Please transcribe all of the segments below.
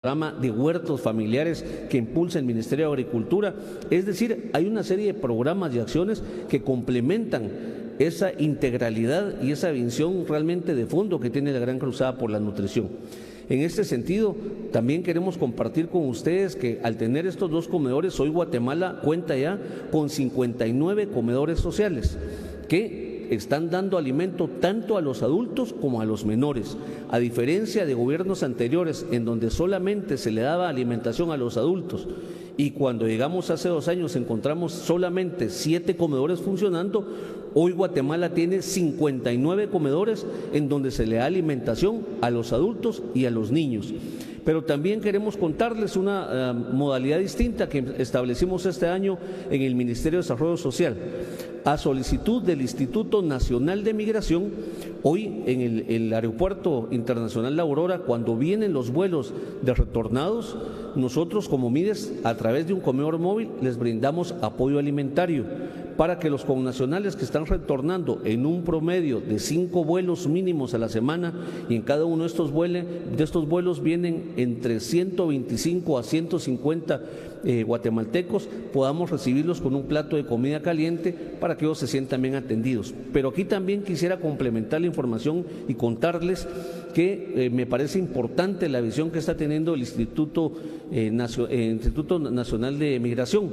programa de huertos familiares que impulsa el Ministerio de Agricultura. Es decir, hay una serie de programas y acciones que complementan esa integralidad y esa visión realmente de fondo que tiene la Gran Cruzada por la Nutrición. En este sentido, también queremos compartir con ustedes que al tener estos dos comedores, hoy Guatemala cuenta ya con 59 comedores sociales que están dando alimento tanto a los adultos como a los menores. A diferencia de gobiernos anteriores en donde solamente se le daba alimentación a los adultos y cuando llegamos hace 2 años encontramos solamente 7 comedores funcionando, hoy Guatemala tiene 59 comedores en donde se le da alimentación a los adultos y a los niños. Pero también queremos contarles una modalidad distinta que establecimos este año en el Ministerio de Desarrollo Social. A solicitud del Instituto Nacional de Migración, hoy en el Aeropuerto Internacional La Aurora, cuando vienen los vuelos de retornados, nosotros como MIDES, a través de un comedor móvil, les brindamos apoyo alimentario para que los connacionales que están retornando en un promedio de 5 vuelos mínimos a la semana, y en cada uno de estos vuelos vienen entre 125 a 150 guatemaltecos, podamos recibirlos con un plato de comida caliente para que ellos se sientan bien atendidos. Pero aquí también quisiera complementar la información y contarles que me parece importante la visión que está teniendo el Instituto Nacional de Migración,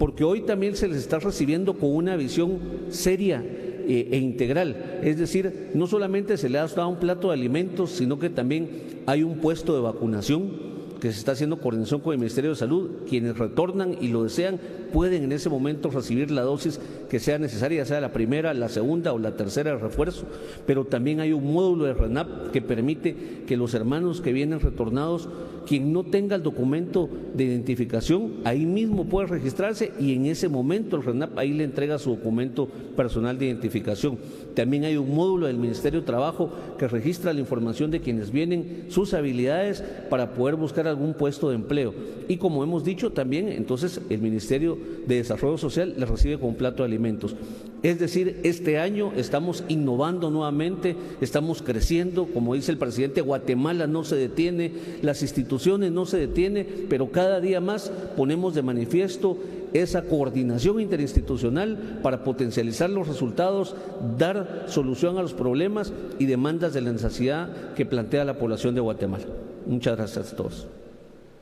porque hoy también se les está recibiendo con una visión seria e integral. Es decir, no solamente se le ha dado un plato de alimentos, sino que también hay un puesto de vacunación que se está haciendo coordinación con el Ministerio de Salud. Quienes retornan y lo desean pueden en ese momento recibir la dosis que sea necesaria, sea la primera, la segunda o la tercera de refuerzo, pero también hay un módulo de RENAP que permite que los hermanos que vienen retornados, quien no tenga el documento de identificación, ahí mismo puede registrarse y en ese momento el RENAP ahí le entrega su documento personal de identificación. También hay un módulo del Ministerio de Trabajo que registra la información de quienes vienen, sus habilidades para poder buscar algún puesto de empleo. Y como hemos dicho también, entonces el Ministerio de Desarrollo Social les recibe con un plato de alimentos. Es decir, este año estamos innovando nuevamente, estamos creciendo, como dice el presidente, Guatemala no se detiene, las instituciones no se detienen, pero cada día más ponemos de manifiesto esa coordinación interinstitucional para potencializar los resultados, dar solución a los problemas y demandas de la necesidad que plantea la población de Guatemala. Muchas gracias a todos.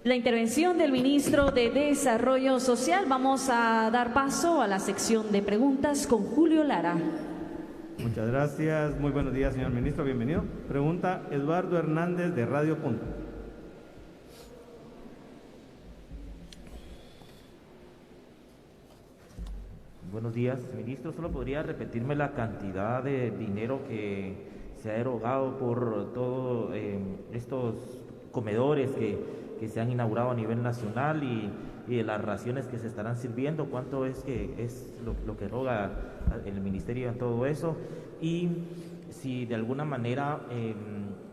La intervención del ministro de Desarrollo Social. Vamos a dar paso a la sección de preguntas con Julio Lara. Muchas gracias. Muy buenos días, señor ministro. Bienvenido. Pregunta Eduardo Hernández de Radio Punto. Buenos días, ministro. ¿Solo podría repetirme la cantidad de dinero que se ha erogado por todos estos comedores que se han inaugurado a nivel nacional y de las raciones que se estarán sirviendo? ¿Cuánto es lo que eroga el ministerio en todo eso? Y si de alguna manera,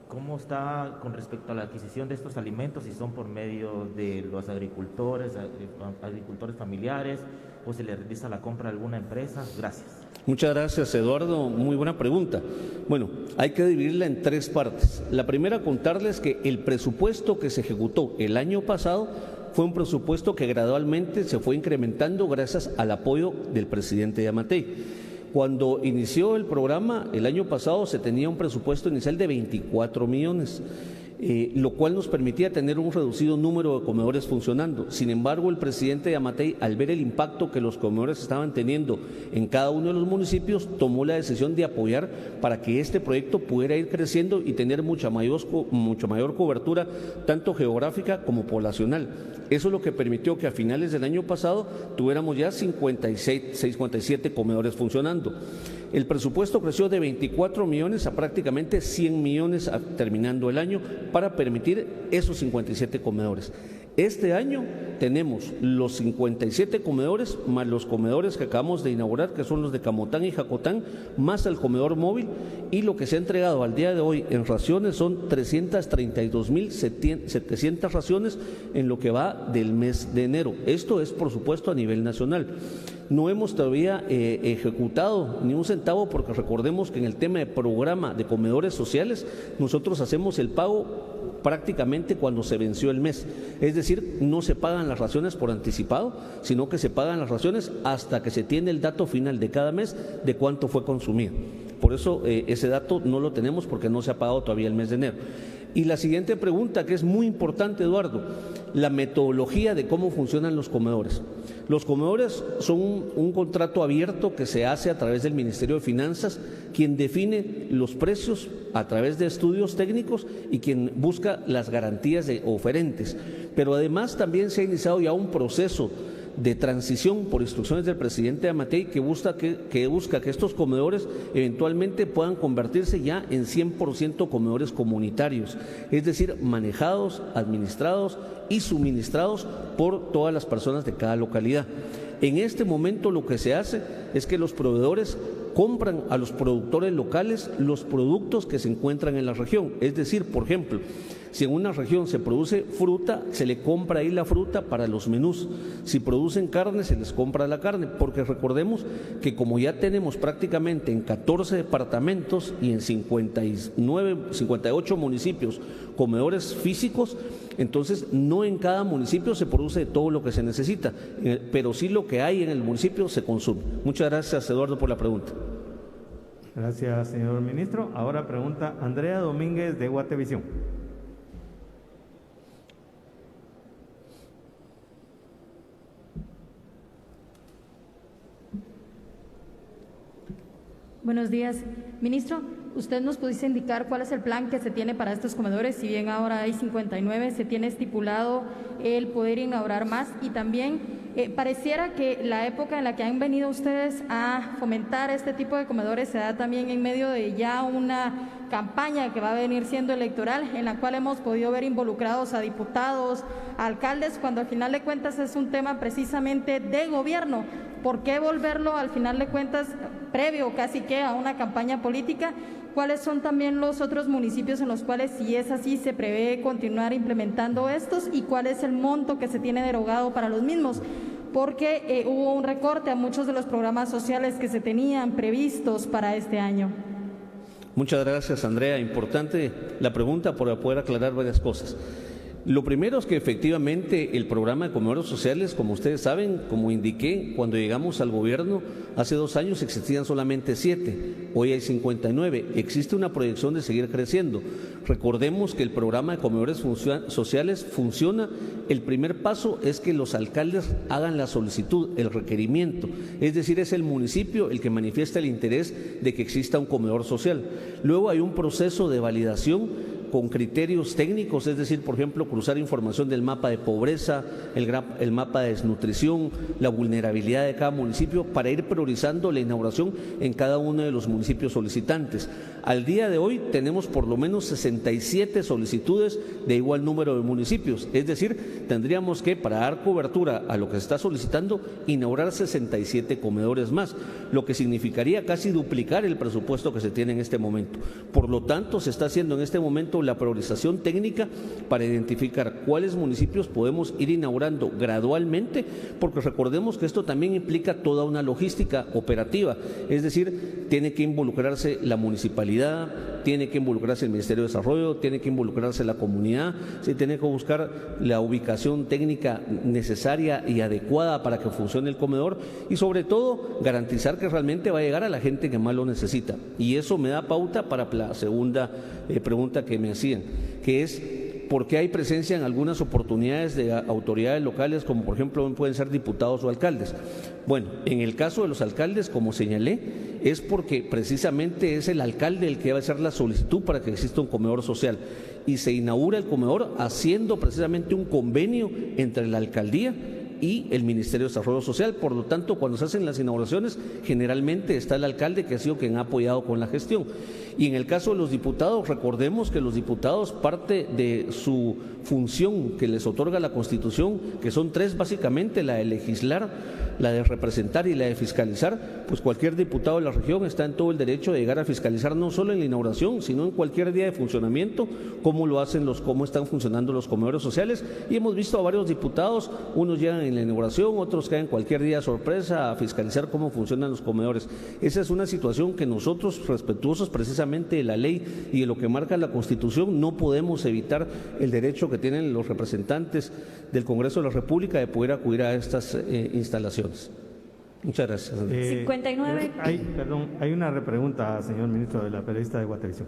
¿cómo está con respecto a la adquisición de estos alimentos? Si son por medio de los agricultores familiares, o se le realiza la compra a alguna empresa. Gracias. Muchas gracias, Eduardo. Muy buena pregunta. Bueno, hay que dividirla en 3 partes. La primera, contarles que el presupuesto que se ejecutó el año pasado fue un presupuesto que gradualmente se fue incrementando gracias al apoyo del presidente Yamatei. Cuando inició el programa el año pasado se tenía un presupuesto inicial de 24 millones. Lo cual nos permitía tener un reducido número de comedores funcionando. Sin embargo, el presidente Yamatei, al ver el impacto que los comedores estaban teniendo en cada uno de los municipios, tomó la decisión de apoyar para que este proyecto pudiera ir creciendo y tener mucha mayor cobertura, tanto geográfica como poblacional. Eso es lo que permitió que a finales del año pasado tuviéramos ya 57 comedores funcionando. El presupuesto creció de 24 millones a prácticamente 100 millones terminando el año para permitir esos 57 comedores. Este año tenemos los 57 comedores más los comedores que acabamos de inaugurar, que son los de Camotán y Jacotán, más el comedor móvil, y lo que se ha entregado al día de hoy en raciones son 332.700 raciones en lo que va del mes de enero. Esto es, por supuesto, a nivel nacional. No hemos todavía ejecutado ni un centavo, porque recordemos que en el tema de programa de comedores sociales nosotros hacemos el pago prácticamente cuando se venció el mes. Es decir, no se pagan las raciones por anticipado, sino que se pagan las raciones hasta que se tiene el dato final de cada mes de cuánto fue consumido. Por eso ese dato no lo tenemos porque no se ha pagado todavía el mes de enero. Y la siguiente pregunta, que es muy importante, Eduardo, la metodología de cómo funcionan los comedores. Los comedores son un contrato abierto que se hace a través del Ministerio de Finanzas, quien define los precios a través de estudios técnicos y quien busca las garantías de oferentes. Pero además también se ha iniciado ya un proceso de transición por instrucciones del presidente Yamatei que busca que estos comedores eventualmente puedan convertirse ya en 100% comedores comunitarios, es decir, manejados, administrados y suministrados por todas las personas de cada localidad. En este momento lo que se hace es que los proveedores compran a los productores locales los productos que se encuentran en la región. Es decir, por ejemplo, si en una región se produce fruta, se le compra ahí la fruta para los menús. Si producen carne, se les compra la carne, porque recordemos que como ya tenemos prácticamente en 14 departamentos y en 58 municipios comedores físicos, entonces no en cada municipio se produce todo lo que se necesita, pero sí lo que hay en el municipio se consume. Muchas gracias, Eduardo, por la pregunta. Gracias, señor ministro. Ahora pregunta Andrea Domínguez de Guatevisión. Buenos días, ministro. ¿Usted nos pudiese indicar cuál es el plan que se tiene para estos comedores? Si bien ahora hay 59, ¿se tiene estipulado el poder inaugurar más? Y también pareciera que la época en la que han venido ustedes a fomentar este tipo de comedores se da también en medio de ya una campaña que va a venir siendo electoral, en la cual hemos podido ver involucrados a diputados, a alcaldes, cuando al final de cuentas es un tema precisamente de gobierno. ¿Por qué volverlo al final de cuentas previo casi que a una campaña política? ¿Cuáles son también los otros municipios en los cuales, si es así, se prevé continuar implementando estos? ¿Y cuál es el monto que se tiene derogado para los mismos? Porque hubo un recorte a muchos de los programas sociales que se tenían previstos para este año. Muchas gracias, Andrea. Importante la pregunta para poder aclarar varias cosas. Lo primero es que efectivamente el programa de comedores sociales, como ustedes saben, como indiqué, cuando llegamos al gobierno, hace 2 años existían solamente 7, hoy hay 59. Existe una proyección de seguir creciendo. Recordemos que el programa de comedores sociales funciona. El primer paso es que los alcaldes hagan la solicitud, el requerimiento. Es decir, es el municipio el que manifiesta el interés de que exista un comedor social. Luego hay un proceso de validación con criterios técnicos, es decir, por ejemplo, cruzar información del mapa de pobreza, el mapa de desnutrición, la vulnerabilidad de cada municipio, para ir priorizando la inauguración en cada uno de los municipios solicitantes. Al día de hoy tenemos por lo menos 67 solicitudes de igual número de municipios, es decir, tendríamos que, para dar cobertura a lo que se está solicitando, inaugurar 67 comedores más, lo que significaría casi duplicar el presupuesto que se tiene en este momento. Por lo tanto, se está haciendo en este momento la priorización técnica para identificar cuáles municipios podemos ir inaugurando gradualmente, porque recordemos que esto también implica toda una logística operativa, es decir, tiene que involucrarse la municipalidad, tiene que involucrarse el Ministerio de Desarrollo, tiene que involucrarse la comunidad, se tiene que buscar la ubicación técnica necesaria y adecuada para que funcione el comedor y sobre todo garantizar que realmente va a llegar a la gente que más lo necesita. Y eso me da pauta para la segunda pregunta que me hacían, que es ¿por qué hay presencia en algunas oportunidades de autoridades locales, como por ejemplo pueden ser diputados o alcaldes? Bueno, en el caso de los alcaldes, como señalé, es porque precisamente es el alcalde el que va a hacer la solicitud para que exista un comedor social y se inaugura el comedor haciendo precisamente un convenio entre la alcaldía y el Ministerio de Desarrollo Social. Por lo tanto, cuando se hacen las inauguraciones, generalmente está el alcalde que ha sido quien ha apoyado con la gestión. Y en el caso de los diputados, recordemos que los diputados, parte de su función que les otorga la Constitución, que son 3 básicamente, la de legislar, la de representar y la de fiscalizar, pues cualquier diputado de la región está en todo el derecho de llegar a fiscalizar no solo en la inauguración, sino en cualquier día de funcionamiento, cómo lo hacen cómo están funcionando los comedores sociales. Y hemos visto a varios diputados, unos llegan en la inauguración, otros caen cualquier día sorpresa a fiscalizar cómo funcionan los comedores. Esa es una situación que nosotros, respetuosos precisamente precisamente de la ley y de lo que marca la Constitución, no podemos evitar el derecho que tienen los representantes del Congreso de la República de poder acudir a estas instalaciones. Muchas gracias. 59. Hay una repregunta, señor ministro, de la periodista de Guatevisión.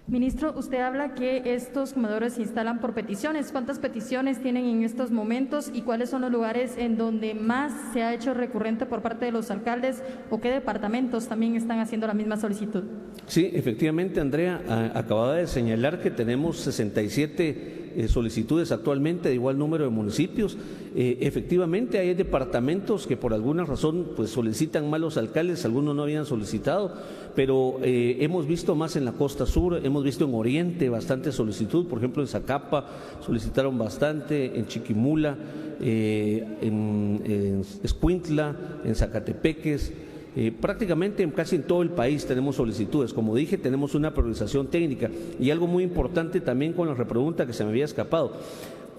Ministro, usted habla que estos comedores se instalan por peticiones. ¿Cuántas peticiones tienen en estos momentos y cuáles son los lugares en donde más se ha hecho recurrente por parte de los alcaldes o qué departamentos también están haciendo la misma solicitud? Sí, efectivamente, Andrea acababa de señalar que tenemos 67 solicitudes actualmente de igual número de municipios. Efectivamente, hay departamentos que por alguna razón pues solicitan más los alcaldes, algunos no habían solicitado, pero hemos visto más en la costa sur, hemos visto en Oriente bastante solicitud, por ejemplo en Zacapa solicitaron bastante, en Chiquimula, en Escuintla, en Zacatepeques. Prácticamente casi en todo el país tenemos solicitudes. Como dije, tenemos una priorización técnica y algo muy importante también con la repregunta que se me había escapado.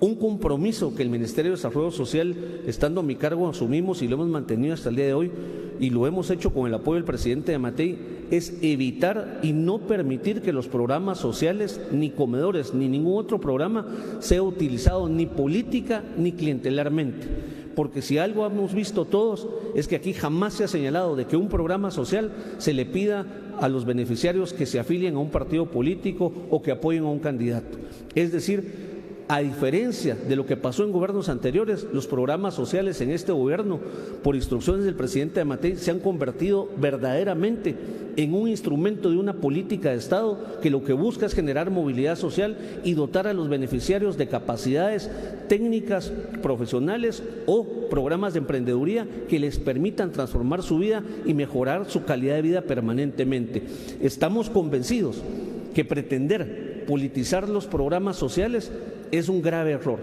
Un compromiso que el Ministerio de Desarrollo Social, estando a mi cargo, asumimos y lo hemos mantenido hasta el día de hoy y lo hemos hecho con el apoyo del presidente Yamatei, es evitar y no permitir que los programas sociales, ni comedores, ni ningún otro programa sea utilizado ni política ni clientelarmente. Porque si algo hemos visto todos es que aquí jamás se ha señalado de que un programa social se le pida a los beneficiarios que se afilien a un partido político o que apoyen a un candidato. Es decir, a diferencia de lo que pasó en gobiernos anteriores, los programas sociales en este gobierno, por instrucciones del presidente Yamatei, se han convertido verdaderamente en un instrumento de una política de Estado que lo que busca es generar movilidad social y dotar a los beneficiarios de capacidades técnicas, profesionales o programas de emprendeduría que les permitan transformar su vida y mejorar su calidad de vida permanentemente. Estamos convencidos que pretender politizar los programas sociales es un grave error.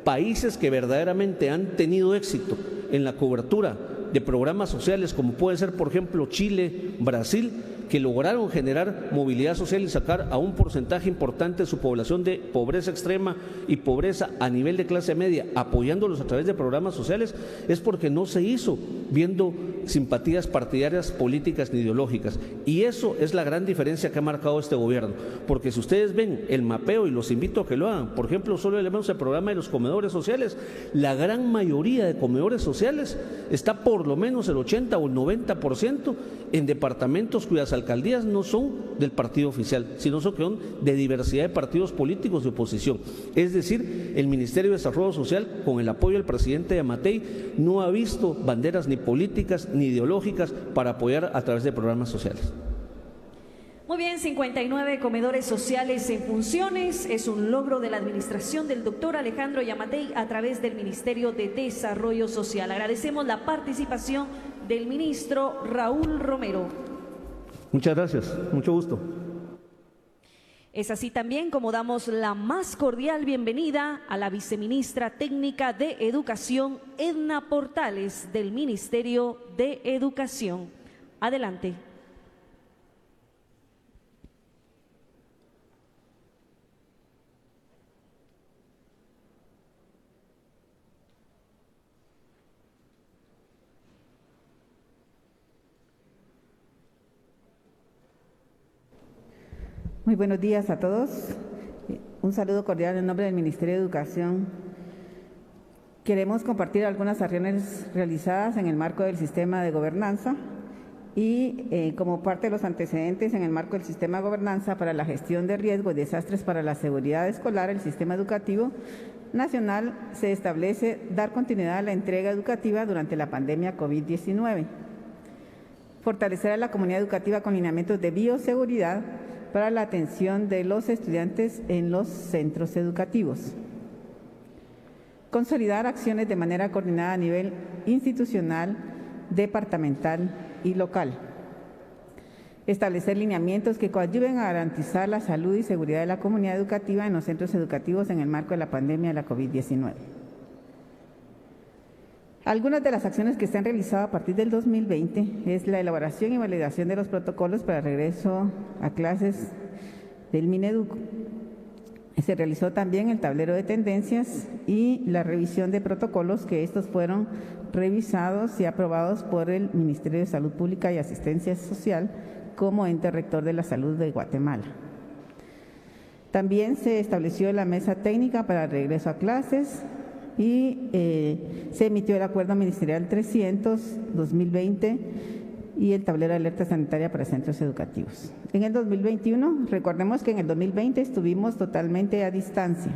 Países que verdaderamente han tenido éxito en la cobertura de programas sociales, como puede ser, por ejemplo, Chile, Brasil, que lograron generar movilidad social y sacar a un porcentaje importante de su población de pobreza extrema y pobreza a nivel de clase media, apoyándolos a través de programas sociales, es porque no se hizo viendo simpatías partidarias, políticas ni ideológicas. Y eso es la gran diferencia que ha marcado este gobierno, porque si ustedes ven el mapeo, y los invito a que lo hagan, por ejemplo, solo vemos el programa de los comedores sociales, la gran mayoría de comedores sociales está por lo menos el 80 o el 90% en departamentos cuyas alcaldías no son del partido oficial, sino son de diversidad de partidos políticos de oposición. Es decir, el Ministerio de Desarrollo Social, con el apoyo del presidente Yamatei, no ha visto banderas ni políticas ni ideológicas para apoyar a través de programas sociales. Muy bien, 59 comedores sociales en funciones. Es un logro de la administración del doctor Alejandro Yamatei a través del Ministerio de Desarrollo Social. Agradecemos la participación del ministro Raúl Romero. Muchas gracias, mucho gusto. Es así también como damos la más cordial bienvenida a la viceministra técnica de Educación, Edna Portales, del Ministerio de Educación. Adelante. Muy buenos días a todos. Un saludo cordial en nombre del Ministerio de Educación. Queremos compartir algunas acciones realizadas en el marco del sistema de gobernanza y como parte de los antecedentes en el marco del sistema de gobernanza para la gestión de riesgos y desastres para la seguridad escolar, el sistema educativo nacional se establece dar continuidad a la entrega educativa durante la pandemia COVID-19, fortalecer a la comunidad educativa con lineamientos de bioseguridad para la atención de los estudiantes en los centros educativos. Consolidar acciones de manera coordinada a nivel institucional, departamental y local. Establecer lineamientos que coadyuven a garantizar la salud y seguridad de la comunidad educativa en los centros educativos en el marco de la pandemia de la COVID-19. Algunas de las acciones que se han realizado a partir del 2020 es la elaboración y validación de los protocolos para regreso a clases del Mineduc, Se realizó también el tablero de tendencias y la revisión de protocolos, que estos fueron revisados y aprobados por el Ministerio de Salud Pública y Asistencia Social como ente rector de la salud de Guatemala. También se estableció la mesa técnica para el regreso a clases y se emitió el acuerdo ministerial 300-2020 y el tablero de alerta sanitaria para centros educativos. En el 2021, recordemos que en el 2020 estuvimos totalmente a distancia.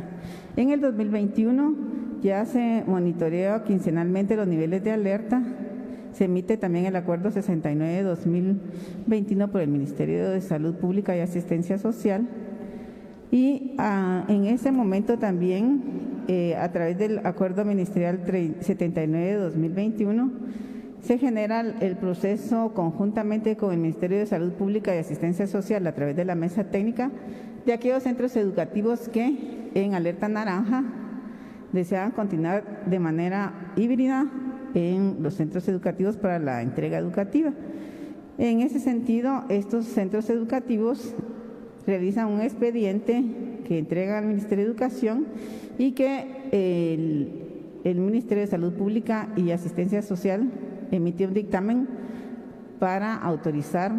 En el 2021 ya se monitoreó quincenalmente los niveles de alerta. Se emite también el acuerdo 69-2021 por el Ministerio de Salud Pública y Asistencia Social. Y en ese momento también, a través del acuerdo ministerial 79-2021, se genera el proceso conjuntamente con el Ministerio de Salud Pública y Asistencia Social a través de la mesa técnica de aquellos centros educativos que en alerta naranja desean continuar de manera híbrida en los centros educativos para la entrega educativa. En ese sentido, estos centros educativos realizan un expediente que entrega al Ministerio de Educación y que el Ministerio de Salud Pública y Asistencia Social emitió un dictamen para autorizar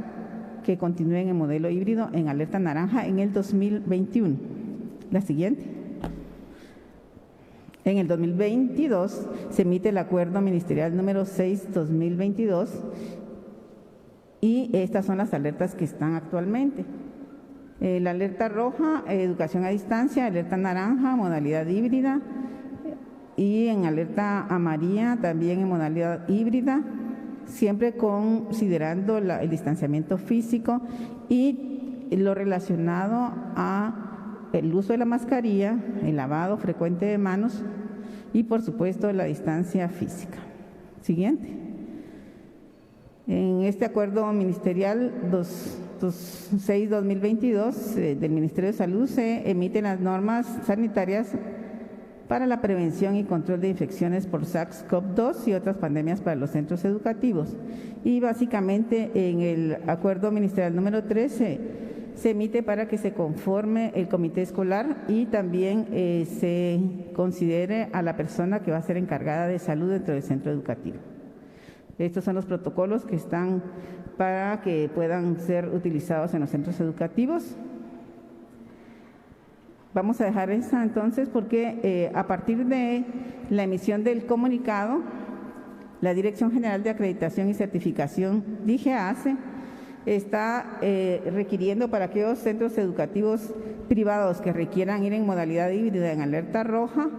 que continúen en modelo híbrido en alerta naranja en el 2021. La siguiente. En el 2022 se emite el acuerdo ministerial número 6-2022 y estas son las alertas que están actualmente. La alerta roja, educación a distancia; alerta naranja, modalidad híbrida; y en alerta amarilla también en modalidad híbrida, siempre considerando el distanciamiento físico y lo relacionado a el uso de la mascarilla, el lavado frecuente de manos y por supuesto la distancia física. Siguiente. En este acuerdo ministerial 6-2022 del Ministerio de Salud se emiten las normas sanitarias para la prevención y control de infecciones por SARS-CoV-2 y otras pandemias para los centros educativos. Y básicamente en el acuerdo ministerial número 13 se emite para que se conforme el comité escolar y también se considere a la persona que va a ser encargada de salud dentro del centro educativo. Estos son los protocolos que están para que puedan ser utilizados en los centros educativos. Vamos a dejar esa entonces porque a partir de la emisión del comunicado, la Dirección General de Acreditación y Certificación, DIGEACE, está requiriendo para aquellos centros educativos privados que requieran ir en modalidad híbrida en alerta roja,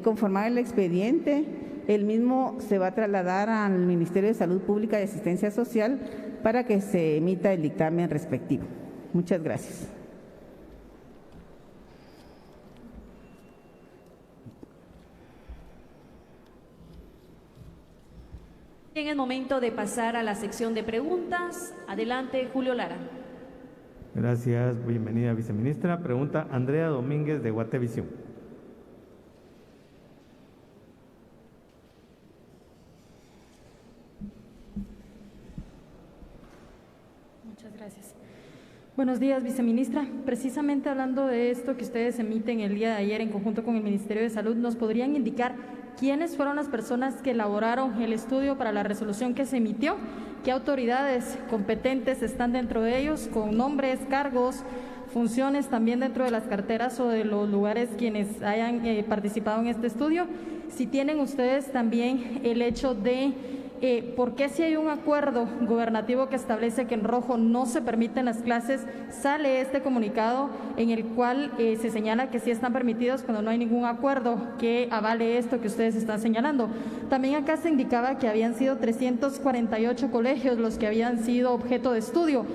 conformar el expediente. El mismo se va a trasladar al Ministerio de Salud Pública y Asistencia Social para que se emita el dictamen respectivo. Muchas gracias. En el momento de pasar a la sección de preguntas, adelante Julio Lara. Gracias, bienvenida viceministra. Pregunta Andrea Domínguez de Guatevisión. Muchas gracias. Buenos días, viceministra. Precisamente hablando de esto que ustedes emiten el día de ayer en conjunto con el Ministerio de Salud, ¿nos podrían indicar quiénes fueron las personas que elaboraron el estudio para la resolución que se emitió? ¿Qué autoridades competentes están dentro de ellos, con nombres, cargos, funciones también dentro de las carteras o de los lugares quienes hayan participado en este estudio? Si tienen ustedes también el hecho de ¿por qué si hay un acuerdo gubernativo que establece que en rojo no se permiten las clases, sale este comunicado en el cual se señala que sí están permitidos cuando no hay ningún acuerdo que avale esto que ustedes están señalando? También acá se indicaba que habían sido 348 colegios los que habían sido objeto de estudio.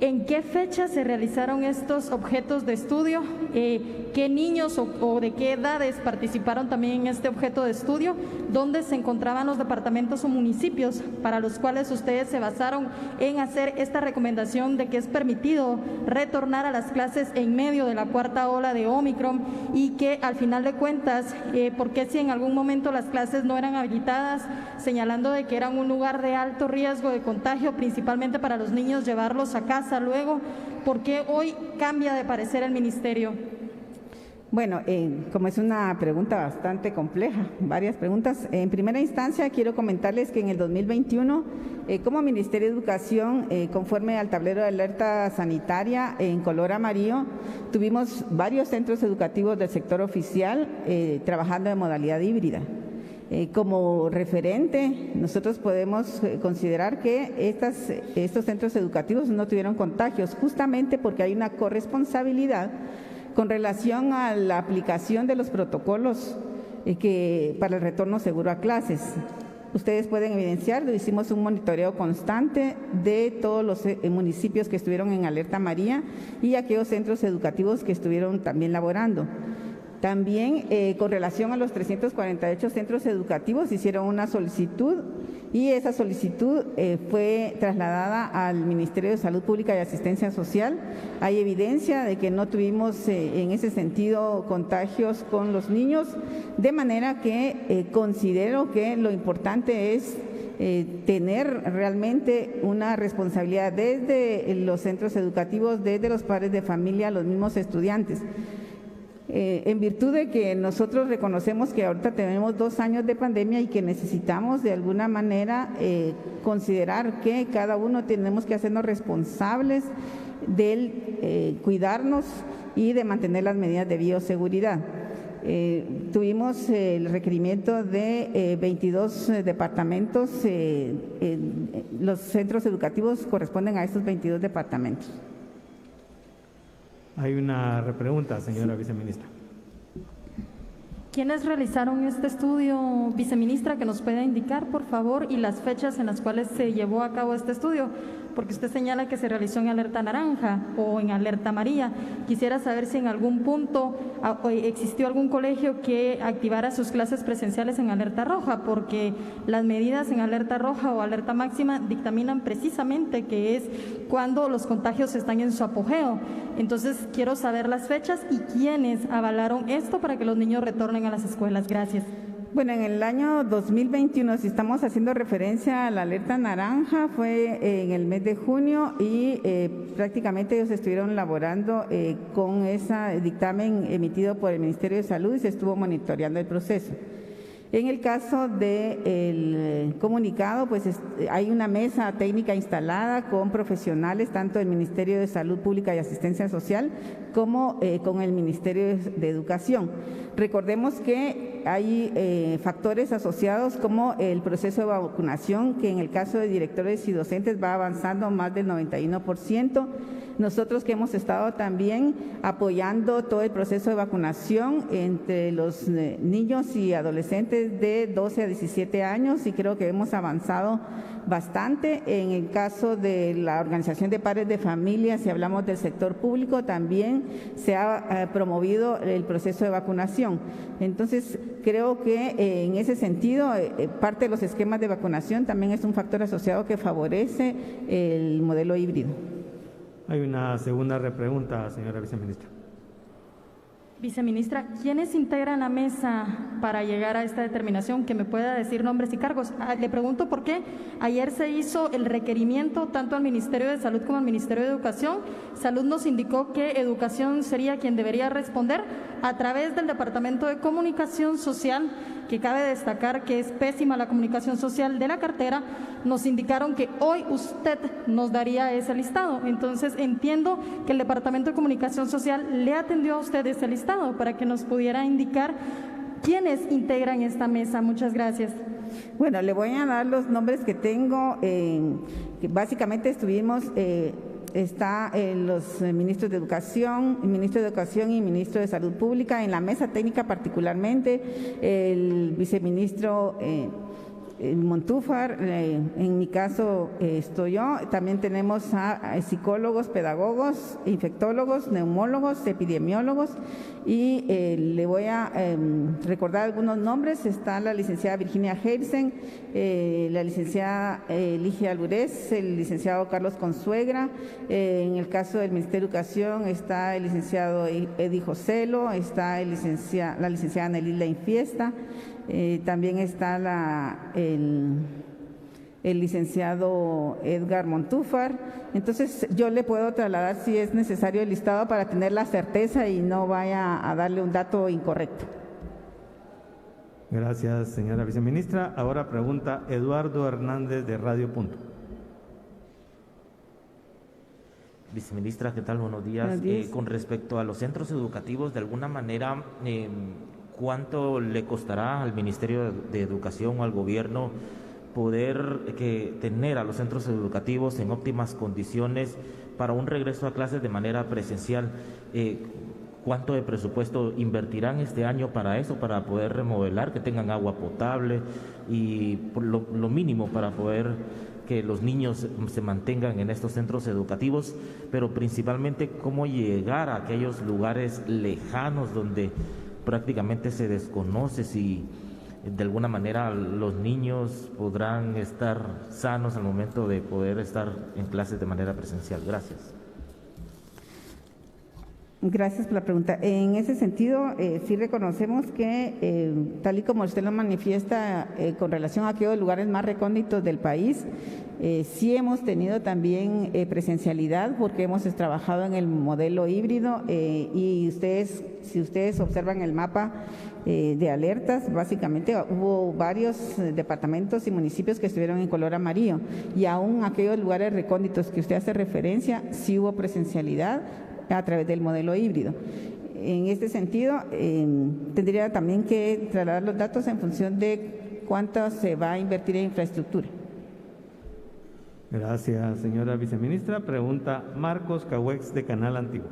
¿En qué fecha se realizaron estos objetos de estudio? ¿Qué niños o de qué edades participaron también en este objeto de estudio? ¿Dónde se encontraban los departamentos o municipios para los cuales ustedes se basaron en hacer esta recomendación de que es permitido retornar a las clases en medio de la cuarta ola de Omicron y que al final de cuentas, ¿por qué si en algún momento las clases no eran habilitadas, señalando de que eran un lugar de alto riesgo de contagio, principalmente para los niños, llevarlos a casa luego? ¿Por qué hoy cambia de parecer el ministerio? Bueno, como es una pregunta bastante compleja, varias preguntas. En primera instancia, quiero comentarles que en el 2021, como Ministerio de Educación, conforme al tablero de alerta sanitaria en color amarillo, tuvimos varios centros educativos del sector oficial trabajando de modalidad híbrida. Como referente, nosotros podemos considerar que estos centros educativos no tuvieron contagios, justamente porque hay una corresponsabilidad con relación a la aplicación de los protocolos para el retorno seguro a clases. Ustedes pueden evidenciar, hicimos un monitoreo constante de todos los municipios que estuvieron en alerta amarilla y aquellos centros educativos que estuvieron también laborando. También con relación a los 348 centros educativos hicieron una solicitud y esa solicitud fue trasladada al Ministerio de Salud Pública y Asistencia Social. Hay evidencia de que no tuvimos en ese sentido contagios con los niños, de manera que considero que lo importante es tener realmente una responsabilidad desde los centros educativos, desde los padres de familia, los mismos estudiantes. En virtud de que nosotros reconocemos que ahorita tenemos 2 años de pandemia y que necesitamos de alguna manera considerar que cada uno tenemos que hacernos responsables del cuidarnos y de mantener las medidas de bioseguridad. Tuvimos el requerimiento de 22 departamentos, los centros educativos corresponden a estos 22 departamentos. Hay una repregunta, señora viceministra. ¿Quiénes realizaron este estudio, viceministra, que nos pueda indicar, por favor, y las fechas en las cuales se llevó a cabo este estudio? Porque usted señala que se realizó en alerta naranja o en alerta amarilla. Quisiera saber si en algún punto existió algún colegio que activara sus clases presenciales en alerta roja, porque las medidas en alerta roja o alerta máxima dictaminan precisamente que es cuando los contagios están en su apogeo. Entonces, quiero saber las fechas y quiénes avalaron esto para que los niños retornen a las escuelas. Gracias. Bueno, en el año 2021, si estamos haciendo referencia a la alerta naranja, fue en el mes de junio y prácticamente ellos estuvieron laborando con ese dictamen emitido por el Ministerio de Salud y se estuvo monitoreando el proceso. En el caso del comunicado, pues hay una mesa técnica instalada con profesionales, tanto del Ministerio de Salud Pública y Asistencia Social como con el Ministerio de Educación. Recordemos que hay factores asociados como el proceso de vacunación, que en el caso de directores y docentes va avanzando más del 91%. Nosotros que hemos estado también apoyando todo el proceso de vacunación entre los niños y adolescentes de 12 a 17 años y creo que hemos avanzado bastante. En el caso de la Organización de Padres de Familia, si hablamos del sector público, también se ha promovido el proceso de vacunación. Entonces, creo que en ese sentido, parte de los esquemas de vacunación también es un factor asociado que favorece el modelo híbrido. Hay una segunda repregunta, señora viceministra. Viceministra, ¿quiénes integran la mesa para llegar a esta determinación? Que me pueda decir nombres y cargos. Le pregunto por qué ayer se hizo el requerimiento tanto al Ministerio de Salud como al Ministerio de Educación. Salud nos indicó que Educación sería quien debería responder a través del Departamento de Comunicación Social, que cabe destacar que es pésima la comunicación social de la cartera. Nos indicaron que hoy usted nos daría ese listado. Entonces entiendo que el Departamento de Comunicación Social le atendió a usted ese listado para que nos pudiera indicar quiénes integran esta mesa. Muchas gracias. Bueno, le voy a dar los nombres que tengo. Que básicamente estuvimos, está los ministros de Educación, el ministro de Educación y ministro de Salud Pública, en la mesa técnica particularmente, el viceministro Montúfar, en mi caso estoy yo, también tenemos a psicólogos, pedagogos, infectólogos, neumólogos, epidemiólogos y le voy a recordar algunos nombres. Está la licenciada Virginia Heilsen, la licenciada Ligia Alburez, el licenciado Carlos Consuegra, en el caso del Ministerio de Educación está el licenciado Eddie Joselo, está la licenciada Nelly Infiesta. También está el licenciado Edgar Montúfar. Entonces, yo le puedo trasladar si es necesario el listado para tener la certeza y no vaya a darle un dato incorrecto. Gracias, señora viceministra. Ahora pregunta Eduardo Hernández de Radio Punto. Viceministra, ¿qué tal? Buenos días. Buenos días. Con respecto a los centros educativos, de alguna manera, ¿cuánto le costará al Ministerio de Educación o al gobierno poder tener a los centros educativos en óptimas condiciones para un regreso a clases de manera presencial? ¿Cuánto de presupuesto invertirán este año para eso, para poder remodelar, que tengan agua potable y por lo mínimo para poder que los niños se mantengan en estos centros educativos, pero principalmente cómo llegar a aquellos lugares lejanos donde prácticamente se desconoce si de alguna manera los niños podrán estar sanos al momento de poder estar en clases de manera presencial? Gracias. Gracias por la pregunta. En ese sentido, sí reconocemos que, tal y como usted lo manifiesta, con relación a aquellos lugares más recónditos del país, sí hemos tenido también presencialidad porque hemos trabajado en el modelo híbrido y si ustedes observan el mapa de alertas, básicamente hubo varios departamentos y municipios que estuvieron en color amarillo y aún aquellos lugares recónditos que usted hace referencia, sí hubo presencialidad a través del modelo híbrido. En este sentido, tendría también que trasladar los datos en función de cuánto se va a invertir en infraestructura. Gracias, señora viceministra. Pregunta Marcos Cahuex de Canal Antiguo.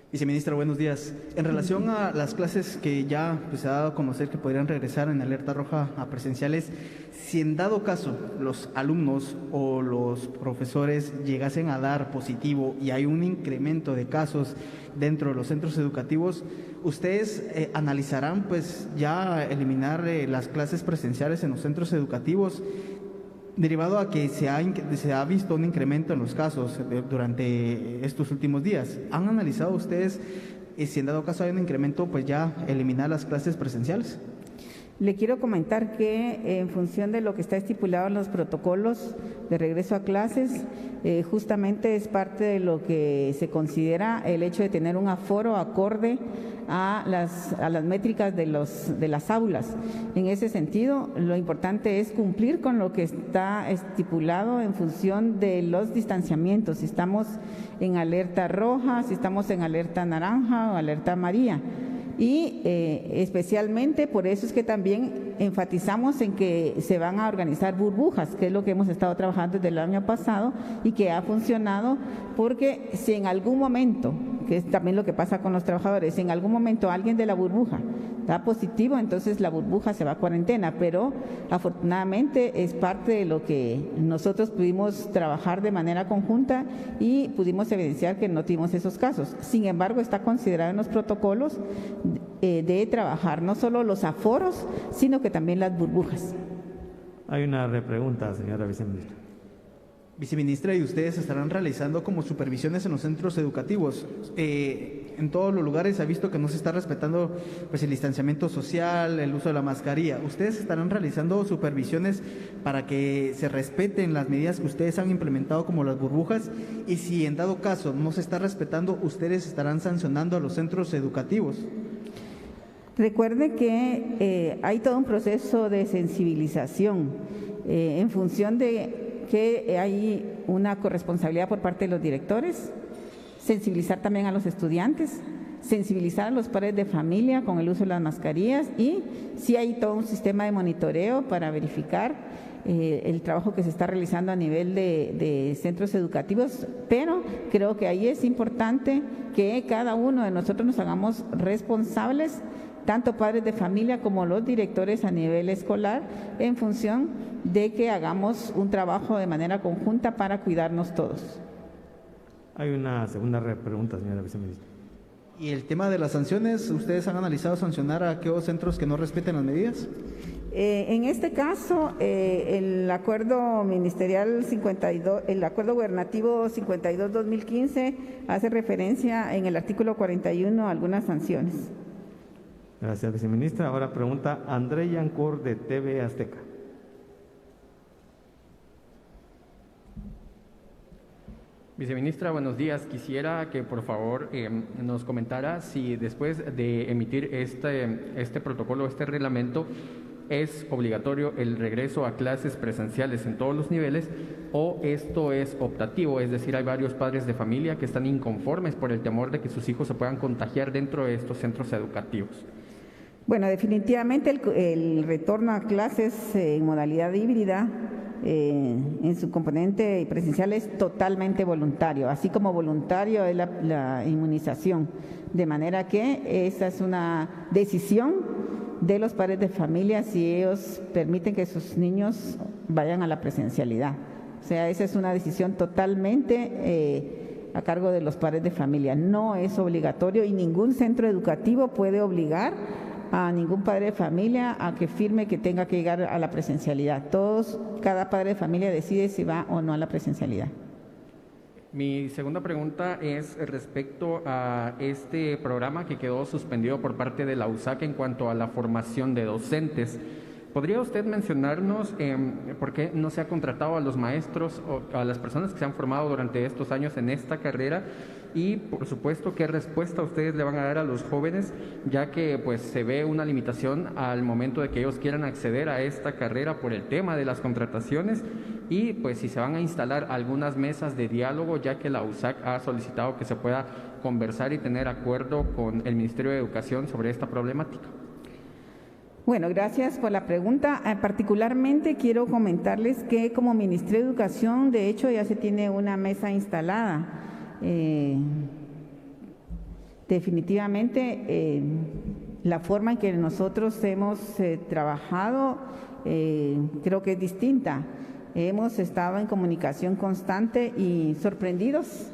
Viceministra, buenos días. En relación a las clases que ya se ha dado a conocer que podrían regresar en alerta roja a presenciales, si en dado caso los alumnos o los profesores llegasen a dar positivo y hay un incremento de casos dentro de los centros educativos, ¿ustedes analizarán ya eliminar las clases presenciales en los centros educativos? Derivado a que se ha visto un incremento en los casos durante estos últimos días, ¿han analizado ustedes si en dado caso hay un incremento, ya eliminar las clases presenciales? Le quiero comentar que en función de lo que está estipulado en los protocolos de regreso a clases, justamente es parte de lo que se considera el hecho de tener un aforo acorde a las métricas de las aulas. En ese sentido, lo importante es cumplir con lo que está estipulado en función de los distanciamientos, si estamos en alerta roja, si estamos en alerta naranja o alerta amarilla. Y especialmente por eso es que también enfatizamos en que se van a organizar burbujas, que es lo que hemos estado trabajando desde el año pasado y que ha funcionado, porque si en algún momento, que es también lo que pasa con los trabajadores, si en algún momento alguien de la burbuja da positivo, entonces la burbuja se va a cuarentena, pero afortunadamente es parte de lo que nosotros pudimos trabajar de manera conjunta y pudimos evidenciar que no tuvimos esos casos. Sin embargo, está considerado en los protocolos de trabajar no solo los aforos, sino que también las burbujas. Hay una repregunta, señora viceministra. Viceministra, ¿y ustedes estarán realizando como supervisiones en los centros educativos? En todos los lugares se ha visto que no se está respetando el distanciamiento social, el uso de la mascarilla. ¿Ustedes estarán realizando supervisiones para que se respeten las medidas que ustedes han implementado como las burbujas? Y si en dado caso no se está respetando, ¿ustedes estarán sancionando a los centros educativos? Recuerde que hay todo un proceso de sensibilización en función de que hay una corresponsabilidad por parte de los directores, sensibilizar también a los estudiantes, sensibilizar a los padres de familia con el uso de las mascarillas y sí hay todo un sistema de monitoreo para verificar el trabajo que se está realizando a nivel de centros educativos, pero creo que ahí es importante que cada uno de nosotros nos hagamos responsables, tanto padres de familia como los directores a nivel escolar, en función de que hagamos un trabajo de manera conjunta para cuidarnos todos. Hay una segunda pregunta, señora viceministra. ¿Y el tema de las sanciones, ustedes han analizado sancionar a aquellos centros que no respeten las medidas? En este caso, el acuerdo ministerial 52, el acuerdo gubernativo 52-2015 hace referencia en el artículo 41 a algunas sanciones. Gracias, viceministra. Ahora pregunta André Yancourt de TV Azteca. Viceministra, buenos días. Quisiera que por favor nos comentara si después de emitir este protocolo, este reglamento, es obligatorio el regreso a clases presenciales en todos los niveles o esto es optativo, es decir, hay varios padres de familia que están inconformes por el temor de que sus hijos se puedan contagiar dentro de estos centros educativos. Bueno, definitivamente el retorno a clases en modalidad híbrida en su componente presencial es totalmente voluntario, así como voluntario es la inmunización, de manera que esa es una decisión de los padres de familia si ellos permiten que sus niños vayan a la presencialidad. O sea, esa es una decisión totalmente a cargo de los padres de familia. No es obligatorio y ningún centro educativo puede obligar a ningún padre de familia a que firme que tenga que llegar a la presencialidad. Cada padre de familia decide si va o no a la presencialidad. Mi segunda pregunta es respecto a este programa que quedó suspendido por parte de la USAC en cuanto a la formación de docentes. ¿Podría usted mencionarnos por qué no se ha contratado a los maestros o a las personas que se han formado durante estos años en esta carrera? Y, por supuesto, ¿qué respuesta ustedes le van a dar a los jóvenes, ya que pues se ve una limitación al momento de que ellos quieran acceder a esta carrera por el tema de las contrataciones? Y pues si se van a instalar algunas mesas de diálogo, ya que la USAC ha solicitado que se pueda conversar y tener acuerdo con el Ministerio de Educación sobre esta problemática. Bueno, gracias por la pregunta. Particularmente quiero comentarles que como Ministerio de Educación, de hecho, ya se tiene una mesa instalada. Definitivamente, la forma en que nosotros hemos trabajado creo que es distinta. Hemos estado en comunicación constante y sorprendidos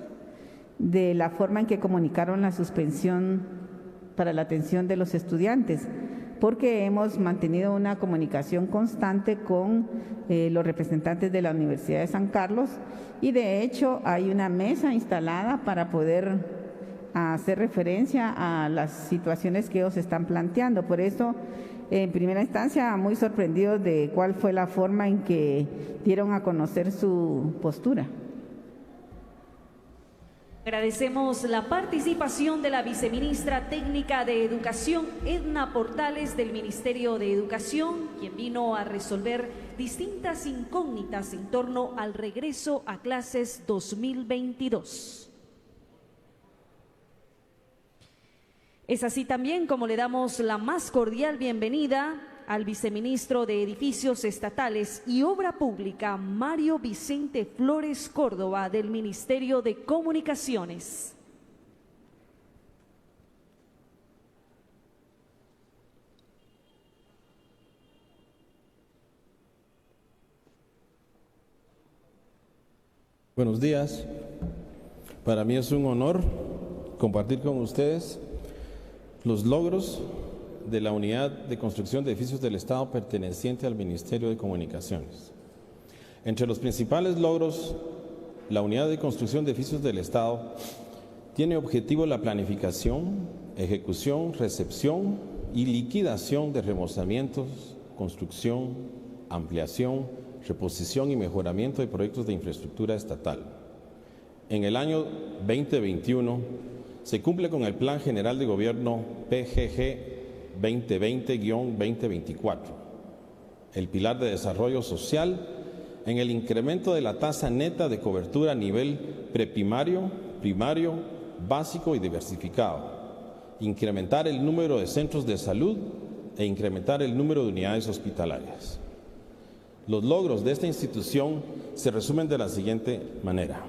de la forma en que comunicaron la suspensión para la atención de los estudiantes, porque hemos mantenido una comunicación constante con los representantes de la Universidad de San Carlos y de hecho hay una mesa instalada para poder hacer referencia a las situaciones que ellos están planteando. Por eso, en primera instancia, muy sorprendidos de cuál fue la forma en que dieron a conocer su postura. Agradecemos la participación de la viceministra técnica de Educación, Edna Portales, del Ministerio de Educación, quien vino a resolver distintas incógnitas en torno al regreso a clases 2022. Es así también como le damos la más cordial bienvenida al viceministro de Edificios Estatales y Obra Pública, Mario Vicente Flores Córdoba, del Ministerio de Comunicaciones. Buenos días. Para mí es un honor compartir con ustedes los logros de la Unidad de Construcción de Edificios del Estado perteneciente al Ministerio de Comunicaciones. Entre los principales logros, la Unidad de Construcción de Edificios del Estado tiene objetivo la planificación, ejecución, recepción y liquidación de remozamientos, construcción, ampliación, reposición y mejoramiento de proyectos de infraestructura estatal. En el año 2021 se cumple con el Plan General de Gobierno PGG 2020-2024, el pilar de desarrollo social, en el incremento de la tasa neta de cobertura a nivel preprimario, primario, básico y diversificado, incrementar el número de centros de salud e incrementar el número de unidades hospitalarias. Los logros de esta institución se resumen de la siguiente manera: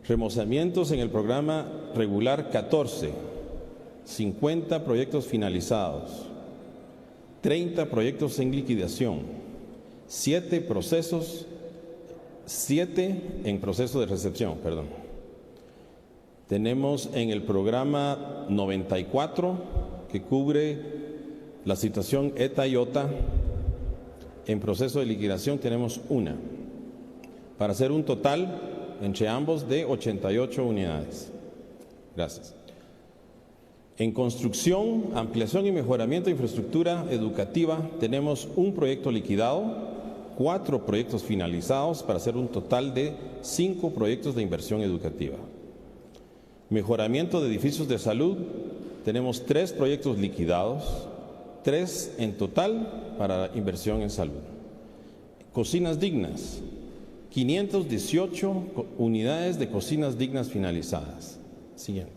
remozamientos en el programa regular 14, 50 proyectos finalizados, 30 proyectos en liquidación, 7 en proceso de recepción, Tenemos en el programa 94, que cubre la situación ETA y OTA, en proceso de liquidación tenemos una, para hacer un total entre ambos de 88 unidades. Gracias. En construcción, ampliación y mejoramiento de infraestructura educativa tenemos un proyecto liquidado, 4 proyectos finalizados para hacer un total de 5 proyectos de inversión educativa. Mejoramiento de edificios de salud, tenemos 3 proyectos liquidados, 3 en total para inversión en salud. Cocinas dignas, 518 unidades de cocinas dignas finalizadas. Siguiente.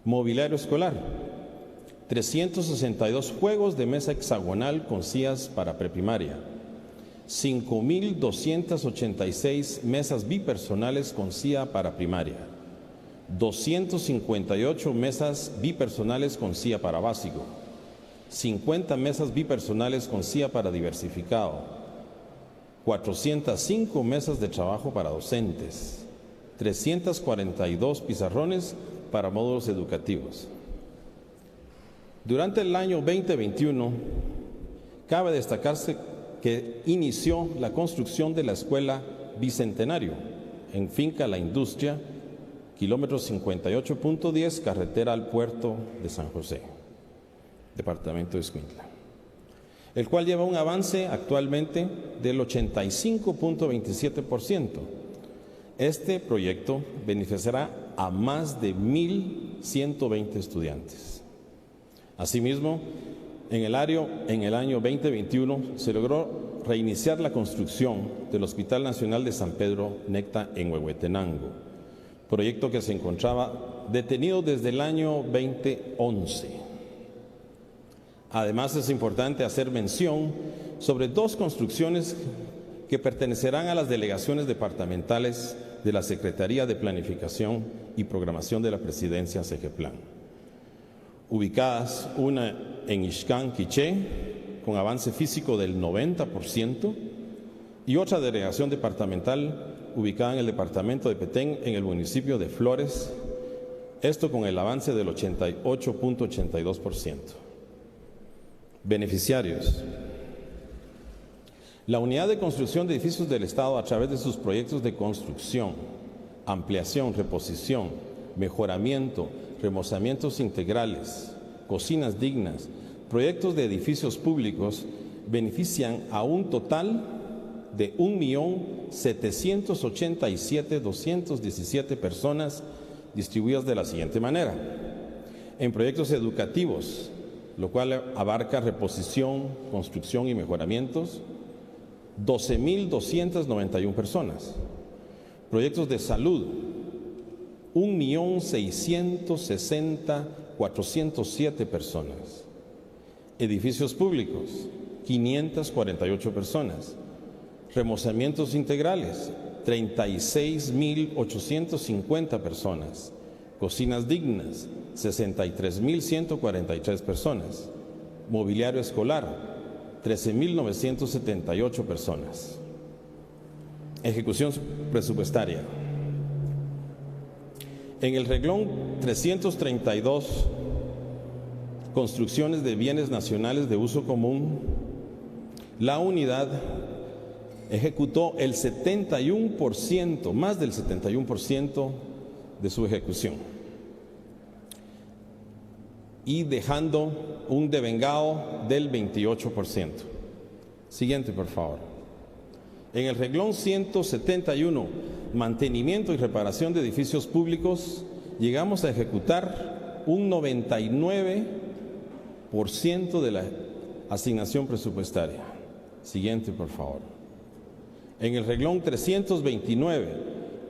Mobiliario escolar, 362 juegos de mesa hexagonal con sillas para preprimaria, 5.286 mesas bipersonales con silla para primaria, 258 mesas bipersonales con silla para básico, 50 mesas bipersonales con silla para diversificado, 405 mesas de trabajo para docentes, 342 pizarrones para módulos educativos. Durante el año 2021, cabe destacarse que inició la construcción de la Escuela Bicentenario en Finca La Industria, kilómetro 58.10, carretera al puerto de San José, departamento de Escuintla, el cual lleva un avance actualmente del 85.27%. Este proyecto beneficiará a más de 1.120 estudiantes. Asimismo, en el año 2021 se logró reiniciar la construcción del Hospital Nacional de San Pedro Necta en Huehuetenango, proyecto que se encontraba detenido desde el año 2011. Además, es importante hacer mención sobre 2 construcciones que pertenecerán a las delegaciones departamentales de la Secretaría de Planificación y Programación de la Presidencia Segeplan, ubicadas una en Ixcán, Quiché, con avance físico del 90%, y otra delegación departamental ubicada en el departamento de Petén, en el municipio de Flores, esto con el avance del 88.82%. Beneficiarios. La Unidad de Construcción de Edificios del Estado, a través de sus proyectos de construcción, ampliación, reposición, mejoramiento, remozamientos integrales, cocinas dignas, proyectos de edificios públicos, benefician a un total de 1.787.217 personas, distribuidas de la siguiente manera. En proyectos educativos, lo cual abarca reposición, construcción y mejoramientos, 12.291 personas. Proyectos de salud, 1.660.407 personas. Edificios públicos, 548 personas. Remozamientos integrales, 36.850 personas. Cocinas dignas, 63.143 personas. Mobiliario escolar, 13.978 personas. Ejecución presupuestaria. En el renglón 332, construcciones de bienes nacionales de uso común, la unidad ejecutó el 71%, más del 71% de su ejecución, y dejando un devengado del 28%. Siguiente, por favor. En el renglón 171, mantenimiento y reparación de edificios públicos, llegamos a ejecutar un 99% de la asignación presupuestaria. Siguiente, por favor. En el renglón 329,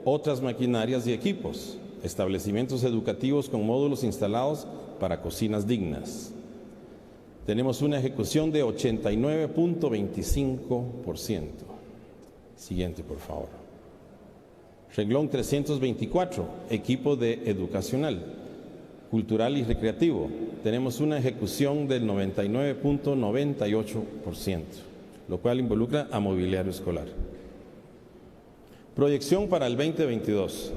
otras maquinarias y equipos, establecimientos educativos con módulos instalados para cocinas dignas. Tenemos una ejecución de 89.25%. Siguiente, por favor. Renglón 324, equipo de educacional, cultural y recreativo. Tenemos una ejecución del 99.98%, lo cual involucra a mobiliario escolar. Proyección para el 2022.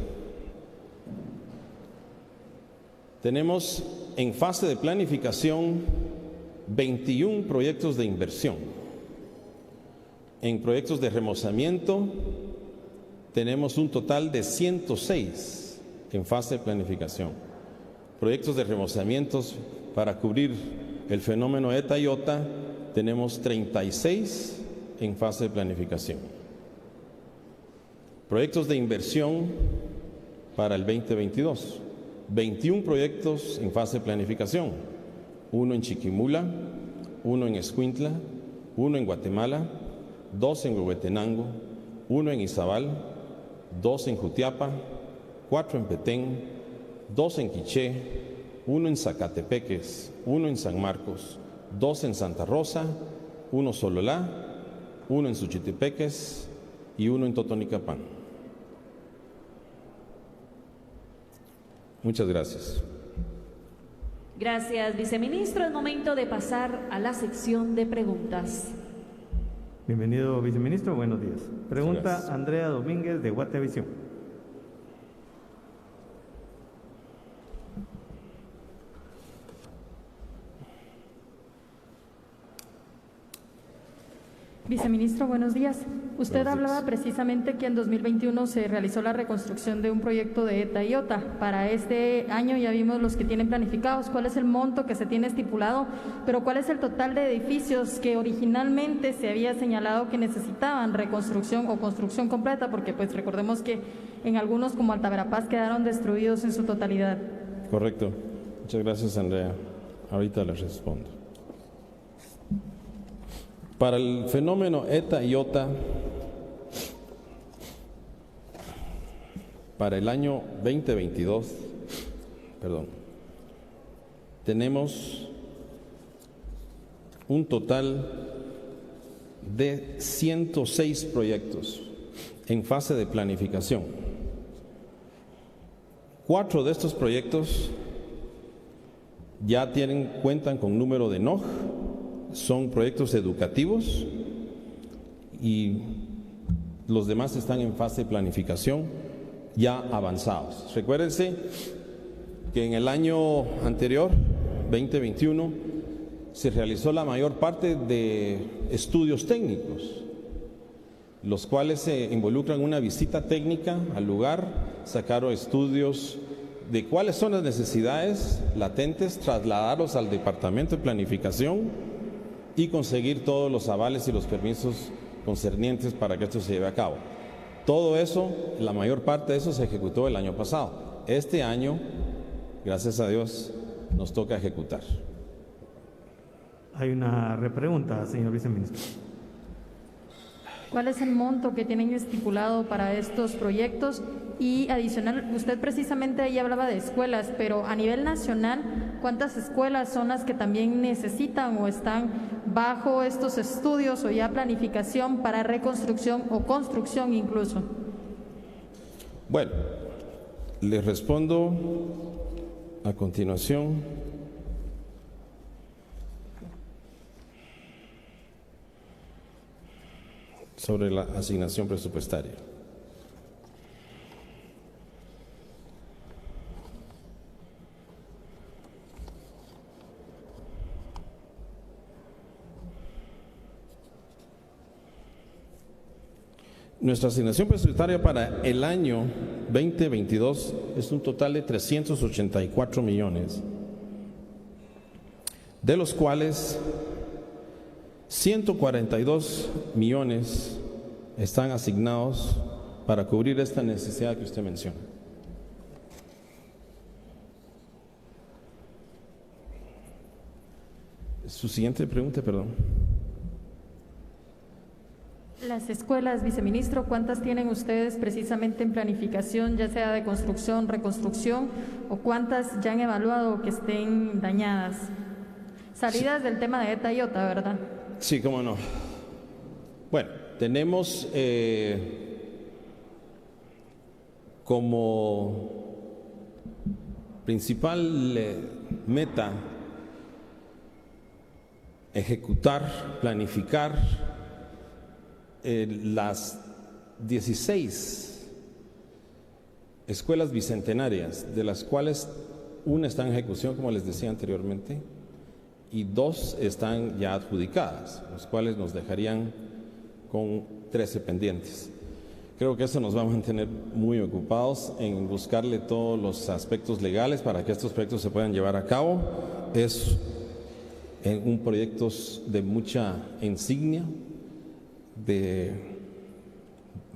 Tenemos en fase de planificación 21 proyectos de inversión. En proyectos de remozamiento tenemos un total de 106 en fase de planificación. Proyectos de remozamientos para cubrir el fenómeno ETA y OTA tenemos 36 en fase de planificación. Proyectos de inversión para el 2022. 21 proyectos en fase de planificación. 1 en Chiquimula, 1 en Escuintla, 1 en Guatemala, 2 en Huehuetenango, 1 en Izabal, 2 en Jutiapa, 4 en Petén, 2 en Quiché, 1 en Zacatepeques, 1 en San Marcos, 2 en Santa Rosa, 1 en Sololá, 1 en Suchitepeques y 1 en Totonicapán. Muchas gracias. Gracias, viceministro. Es momento de pasar a la sección de preguntas. Bienvenido, viceministro. Buenos días. Pregunta Gracias. Andrea Domínguez de Guatevisión. Viceministro, buenos días. Usted Buenos días. hablaba precisamente que en 2021 se realizó la reconstrucción de un proyecto de ETA y OTA. Para este año ya vimos los que tienen planificados, cuál es el monto que se tiene estipulado, pero cuál es el total de edificios que originalmente se había señalado que necesitaban reconstrucción o construcción completa, porque pues recordemos que en algunos como Alta Verapaz quedaron destruidos en su totalidad. Correcto. Muchas gracias, Andrea. Ahorita les respondo. Para el fenómeno ETA y OTA, para el año 2022, tenemos un total de 106 proyectos en fase de planificación. 4 de estos proyectos ya cuentan con número de NOG, son proyectos educativos y los demás están en fase de planificación ya avanzados. Recuérdense que en el año anterior, 2021, se realizó la mayor parte de estudios técnicos, los cuales se involucran una visita técnica al lugar, sacaron estudios de cuáles son las necesidades latentes, trasladarlos al Departamento de Planificación y conseguir todos los avales y los permisos concernientes para que esto se lleve a cabo. Todo eso, la mayor parte de eso se ejecutó el año pasado. Este año, gracias a Dios, nos toca ejecutar. Hay una repregunta, señor viceministro. ¿Cuál es el monto que tienen estipulado para estos proyectos? Y adicional, usted precisamente ahí hablaba de escuelas, pero a nivel nacional, ¿cuántas escuelas son las que también necesitan o están bajo estos estudios o ya planificación para reconstrucción o construcción incluso? Bueno, les respondo a continuación. Sobre la asignación presupuestaria. Nuestra asignación presupuestaria para el año 2022 es un total de 384 millones, de los cuales 142 millones están asignados para cubrir esta necesidad que usted menciona. Su siguiente pregunta, perdón. Las escuelas, viceministro, ¿cuántas tienen ustedes precisamente en planificación, ya sea de construcción, reconstrucción, o cuántas ya han evaluado que estén dañadas? Salidas del tema de ETA y OTA, ¿verdad? Sí, cómo no. Bueno, tenemos como principal meta ejecutar, planificar las 16 escuelas bicentenarias, de las cuales una está en ejecución, como les decía anteriormente, y 2 están ya adjudicadas, los cuales nos dejarían con 13 pendientes. Creo que eso nos va a mantener muy ocupados en buscarle todos los aspectos legales para que estos proyectos se puedan llevar a cabo. Es un proyecto de mucha insignia,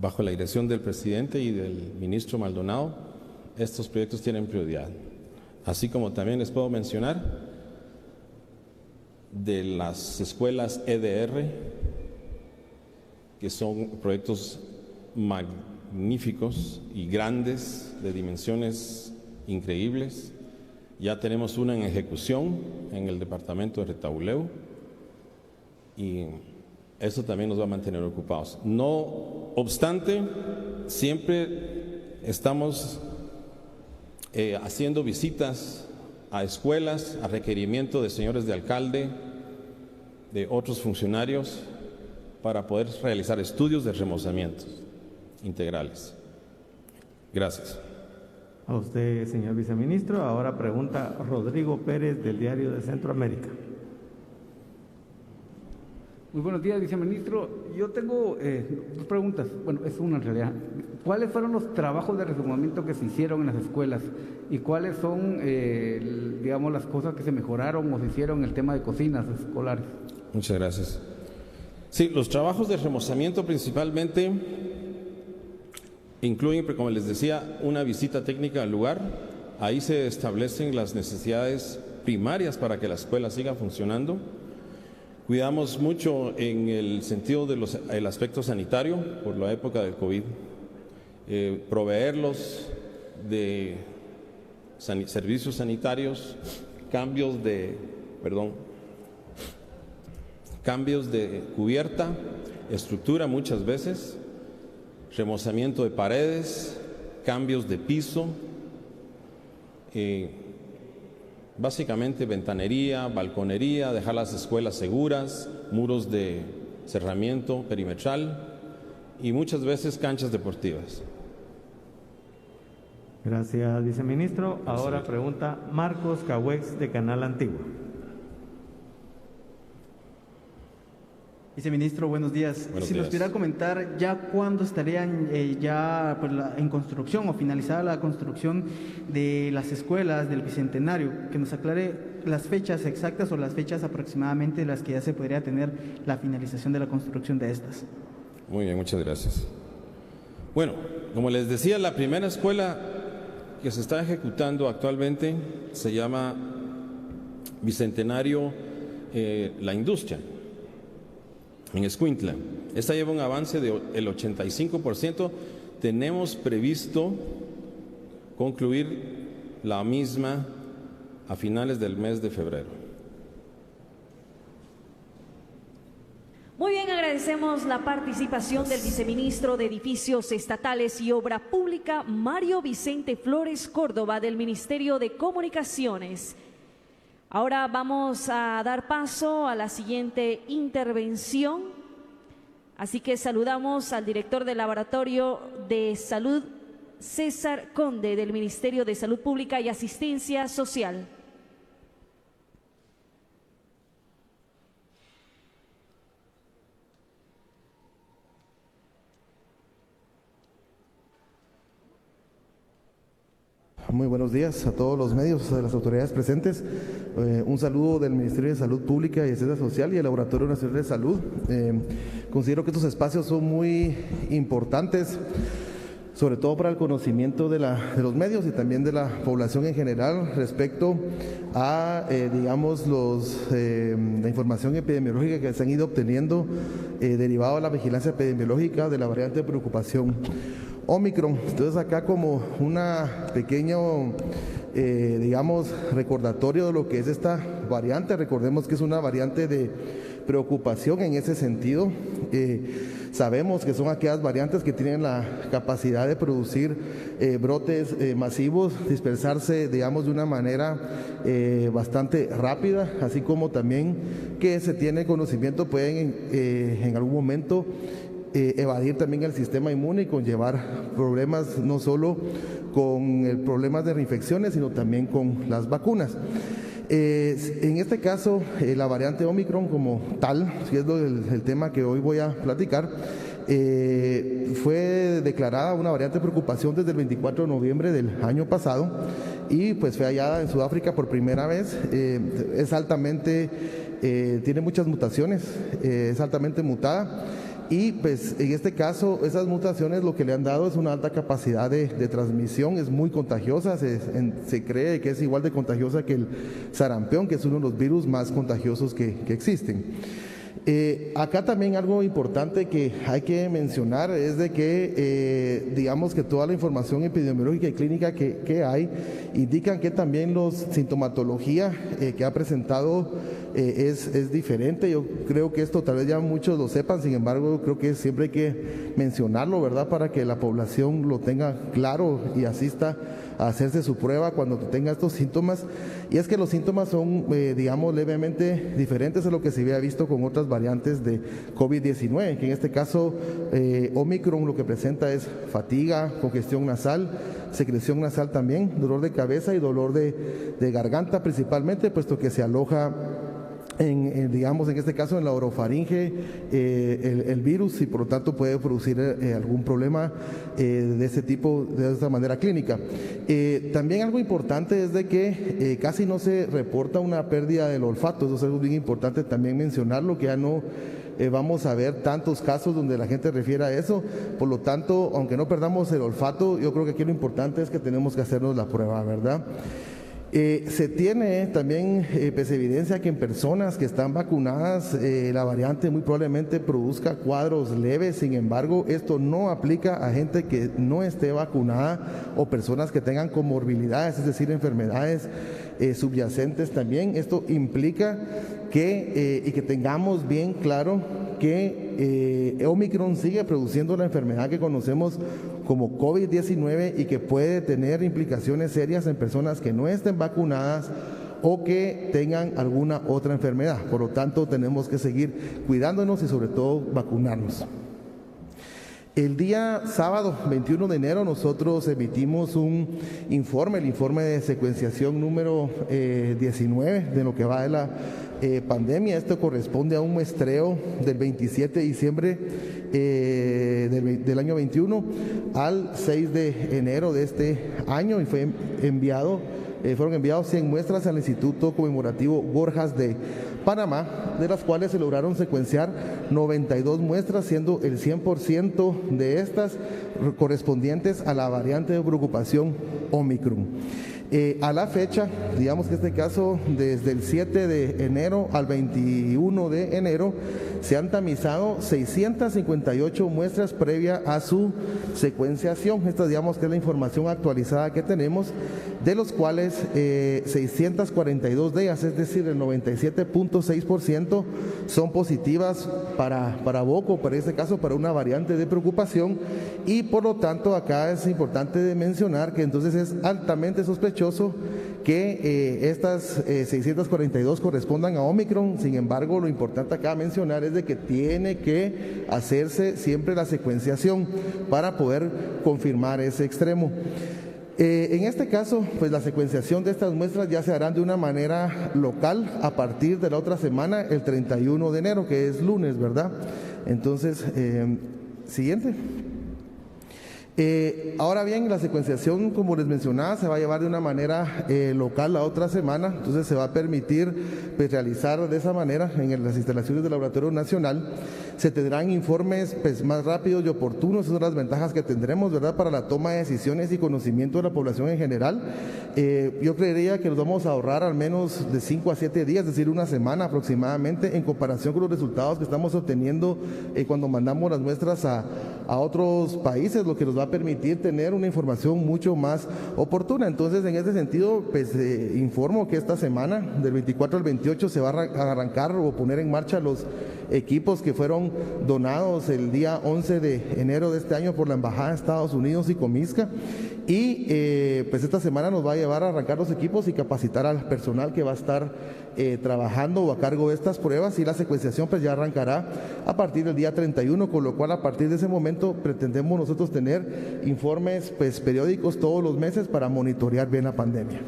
bajo la dirección del presidente y del ministro Maldonado, estos proyectos tienen prioridad. Así como también les puedo mencionar de las escuelas EDR, que son proyectos magníficos y grandes, de dimensiones increíbles. Ya tenemos una en ejecución en el departamento de Retauleu y eso también nos va a mantener ocupados. No obstante, siempre estamos haciendo visitas a escuelas a requerimiento de señores de alcalde, de otros funcionarios, para poder realizar estudios de remozamientos integrales. Gracias. A usted, señor viceministro. Ahora pregunta Rodrigo Pérez, del Diario de Centroamérica. Muy buenos días, viceministro. Yo tengo dos preguntas. Bueno, es una en realidad. ¿Cuáles fueron los trabajos de remozamiento que se hicieron en las escuelas? ¿Y cuáles son, digamos, las cosas que se mejoraron o se hicieron en el tema de cocinas escolares? Muchas gracias. Sí, los trabajos de remozamiento principalmente incluyen, como les decía, una visita técnica al lugar. Ahí se establecen las necesidades primarias para que la escuela siga funcionando. Cuidamos mucho en el sentido del aspecto sanitario por la época del COVID, proveerlos de servicios sanitarios, cambios de cubierta, estructura muchas veces, remozamiento de paredes, cambios de piso, básicamente ventanería, balconería, dejar las escuelas seguras, muros de cerramiento perimetral y muchas veces canchas deportivas. Gracias, viceministro. Ahora pregunta Marcos Cahuex, de Canal Antigua. Viceministro, buenos días. Buenos si días. nos pudiera comentar ya cuándo estarían en construcción o finalizada la construcción de las escuelas del Bicentenario, que nos aclare las fechas exactas o las fechas aproximadamente de las que ya se podría tener la finalización de la construcción de estas. Muy bien, muchas gracias. Bueno, como les decía, la primera escuela que se está ejecutando actualmente se llama Bicentenario La Industria, en Escuintla. Esta lleva un avance del 85%. Tenemos previsto concluir la misma a finales del mes de febrero. Muy bien, agradecemos la participación del viceministro de Edificios Estatales y Obra Pública, Mario Vicente Flores Córdoba, del Ministerio de Comunicaciones. Ahora vamos a dar paso a la siguiente intervención. Así que saludamos al director del Laboratorio de Salud, César Conde, del Ministerio de Salud Pública y Asistencia Social. Muy buenos días a todos los medios, a las autoridades presentes. Un saludo del Ministerio de Salud Pública y Asistencia Social y el Laboratorio Nacional de Salud. Considero que estos espacios son muy importantes, sobre todo para el conocimiento de los medios y también de la población en general respecto a, digamos, la información epidemiológica que se han ido obteniendo derivado de la vigilancia epidemiológica de la variante de preocupación Omicron. Entonces acá como una pequeño, digamos, recordatorio de lo que es esta variante. Recordemos que es una variante de preocupación en ese sentido. Sabemos que son aquellas variantes que tienen la capacidad de producir brotes masivos, dispersarse, digamos, de una manera bastante rápida, así como también que se tiene conocimiento, pueden en algún momento evadir también el sistema inmune y conllevar problemas no solo con problemas de reinfecciones, sino también con las vacunas. En este caso, la variante Omicron como tal, que es el tema que hoy voy a platicar, fue declarada una variante de preocupación desde el 24 de noviembre del año pasado y pues fue hallada en Sudáfrica por primera vez. Es altamente, tiene muchas mutaciones, es altamente mutada y pues en este caso esas mutaciones lo que le han dado es una alta capacidad de transmisión, es muy contagiosa, se cree que es igual de contagiosa que el sarampión, que es uno de los virus más contagiosos que existen. Acá también algo importante que hay que mencionar es de que digamos que toda la información epidemiológica y clínica que hay indican que también la sintomatología que ha presentado es diferente. Yo creo que esto tal vez ya muchos lo sepan, sin embargo creo que siempre hay que mencionarlo, ¿verdad?, para que la población lo tenga claro y asista a hacerse su prueba cuando tenga estos síntomas. Y es que los síntomas son, digamos, levemente diferentes a lo que se había visto con otras variantes de COVID-19, que en este caso Omicron lo que presenta es fatiga, congestión nasal, secreción nasal también, dolor de cabeza y dolor de garganta principalmente, puesto que se aloja digamos, en este caso en la orofaringe el virus, y por lo tanto puede producir algún problema de ese tipo, de esta manera clínica. También algo importante es de que casi no se reporta una pérdida del olfato. Eso es algo bien importante también mencionarlo, que ya no vamos a ver tantos casos donde la gente refiere a eso. Por lo tanto, aunque no perdamos el olfato, yo creo que aquí lo importante es que tenemos que hacernos la prueba, ¿verdad? Se tiene también pues, evidencia que en personas que están vacunadas la variante muy probablemente produzca cuadros leves. Sin embargo, esto no aplica a gente que no esté vacunada o personas que tengan comorbilidades, es decir, enfermedades subyacentes también. Esto implica que y que tengamos bien claro que Omicron sigue produciendo la enfermedad que conocemos como COVID-19 y que puede tener implicaciones serias en personas que no estén vacunadas o que tengan alguna otra enfermedad. Por lo tanto, tenemos que seguir cuidándonos y sobre todo vacunarnos. El día sábado 21 de enero nosotros emitimos un informe, el informe de secuenciación número 19 de lo que va de la pandemia. Esto corresponde a un muestreo del 27 de diciembre del año 21 al 6 de enero de este año, y fueron enviados 100 muestras al Instituto Conmemorativo Borjas de Panamá, de las cuales se lograron secuenciar 92 muestras, siendo el 100% de estas correspondientes a la variante de preocupación Omicron. A la fecha, digamos que este caso, desde el 7 de enero al 21 de enero, se han tamizado 658 muestras previa a su secuenciación. Esta, digamos, que es la información actualizada que tenemos, de los cuales 642 de ellas, es decir, el 97.6%, son positivas para BOC, para este caso, para una variante de preocupación, y por lo tanto acá es importante mencionar que entonces es altamente sospechoso que estas 642 correspondan a Omicron. Sin embargo, lo importante acá mencionar es de que tiene que hacerse siempre la secuenciación para poder confirmar ese extremo. En este caso, pues la secuenciación de estas muestras ya se harán de una manera local a partir de la otra semana, el 31 de enero, que es lunes, ¿verdad? Entonces, siguiente. Ahora bien, la secuenciación, como les mencionaba, se va a llevar de una manera local la otra semana. Entonces se va a permitir pues, realizar de esa manera en las instalaciones del Laboratorio Nacional. Se tendrán informes pues, más rápidos y oportunos. Esas son las ventajas que tendremos, ¿verdad?, para la toma de decisiones y conocimiento de la población en general. Yo creería que nos vamos a ahorrar al menos de 5 a 7 días, es decir, una semana aproximadamente, en comparación con los resultados que estamos obteniendo cuando mandamos las muestras a otros países, lo que nos va a permitir tener una información mucho más oportuna. Entonces, en ese sentido, pues informo que esta semana, del 24 al 28, se va a arrancar o poner en marcha los equipos que fueron donados el día 11 de enero de este año por la Embajada de Estados Unidos y Comisca, y pues esta semana nos va a llevar a arrancar los equipos y capacitar al personal que va a estar trabajando o a cargo de estas pruebas, y la secuenciación pues ya arrancará a partir del día 31, con lo cual a partir de ese momento pretendemos nosotros tener informes pues periódicos todos los meses para monitorear bien la pandemia.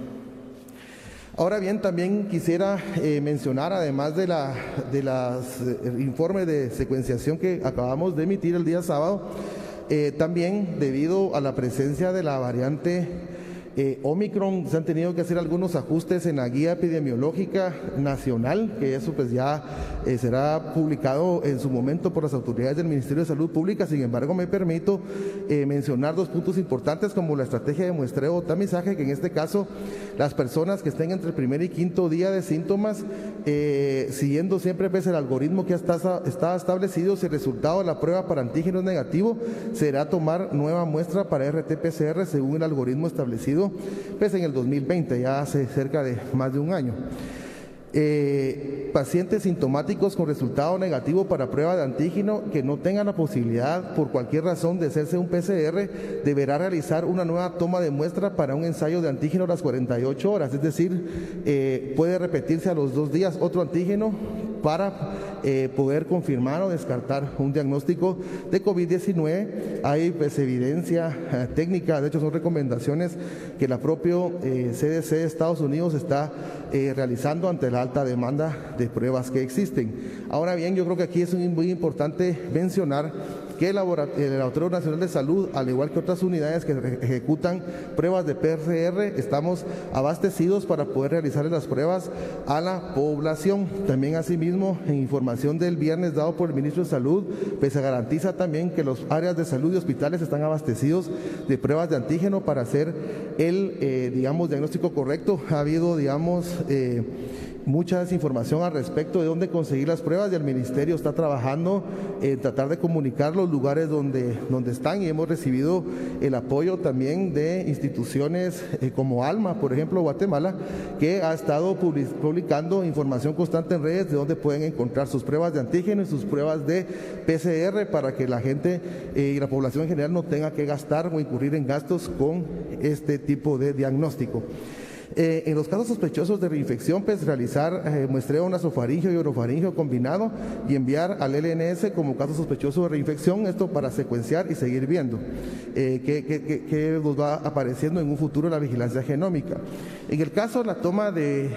Ahora bien, también quisiera mencionar, además de las informes de secuenciación que acabamos de emitir el día sábado, también debido a la presencia de la variante Omicron. Se han tenido que hacer algunos ajustes en la guía epidemiológica nacional, que eso pues ya será publicado en su momento por las autoridades del Ministerio de Salud Pública. Sin embargo, me permito mencionar dos puntos importantes, como la estrategia de muestreo o tamizaje, que en este caso las personas que estén entre el primer y quinto día de síntomas, siguiendo siempre pues el algoritmo que está establecido, si el resultado de la prueba para antígeno es negativo, será tomar nueva muestra para RT-PCR según el algoritmo establecido pues en el 2020, ya hace cerca de más de un año. Pacientes sintomáticos con resultado negativo para prueba de antígeno que no tengan la posibilidad por cualquier razón de hacerse un PCR, deberá realizar una nueva toma de muestra para un ensayo de antígeno a las 48 horas, es decir, puede repetirse a los 2 días otro antígeno para poder confirmar o descartar un diagnóstico de COVID-19. Hay pues evidencia técnica, de hecho son recomendaciones que la propia CDC de Estados Unidos está realizando ante la alta demanda de pruebas que existen. Ahora bien, yo creo que aquí es muy importante mencionar que el Laboratorio Nacional de Salud, al igual que otras unidades que ejecutan pruebas de PCR, estamos abastecidos para poder realizar las pruebas a la población. También, asimismo, en información del viernes dado por el Ministro de Salud, pues se garantiza también que los áreas de salud y hospitales están abastecidos de pruebas de antígeno para hacer el, diagnóstico correcto. Ha habido, mucha desinformación al respecto de dónde conseguir las pruebas, y el Ministerio está trabajando en tratar de comunicar los lugares donde están, y hemos recibido el apoyo también de instituciones como ALMA, por ejemplo, Guatemala, que ha estado publicando información constante en redes de dónde pueden encontrar sus pruebas de antígeno y sus pruebas de PCR, para que la gente y la población en general no tenga que gastar o incurrir en gastos con este tipo de diagnóstico. En los casos sospechosos de reinfección, pues realizar muestreo nasofaringio y orofaringio combinado y enviar al LNS como caso sospechoso de reinfección, esto para secuenciar y seguir viendo qué nos va apareciendo en un futuro en la vigilancia genómica. En el caso de la toma de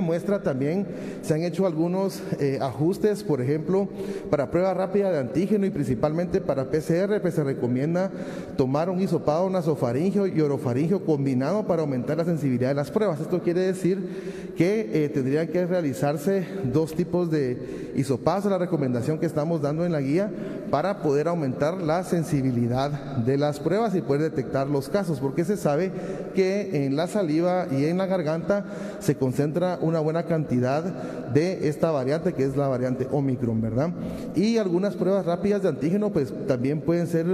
muestra, también se han hecho algunos ajustes. Por ejemplo, para prueba rápida de antígeno y principalmente para PCR, pues se recomienda tomar un hisopado nasofaringio y orofaringio combinado para aumentar la sensibilidad de las pruebas. Esto quiere decir que tendrían que realizarse 2 tipos de hisopados, la recomendación que estamos dando en la guía, para poder aumentar la sensibilidad de las pruebas y poder detectar los casos, porque se sabe que en la saliva y en la garganta se concentra una buena cantidad de esta variante, que es la variante Omicron, ¿verdad? Y algunas pruebas rápidas de antígeno pues también pueden ser,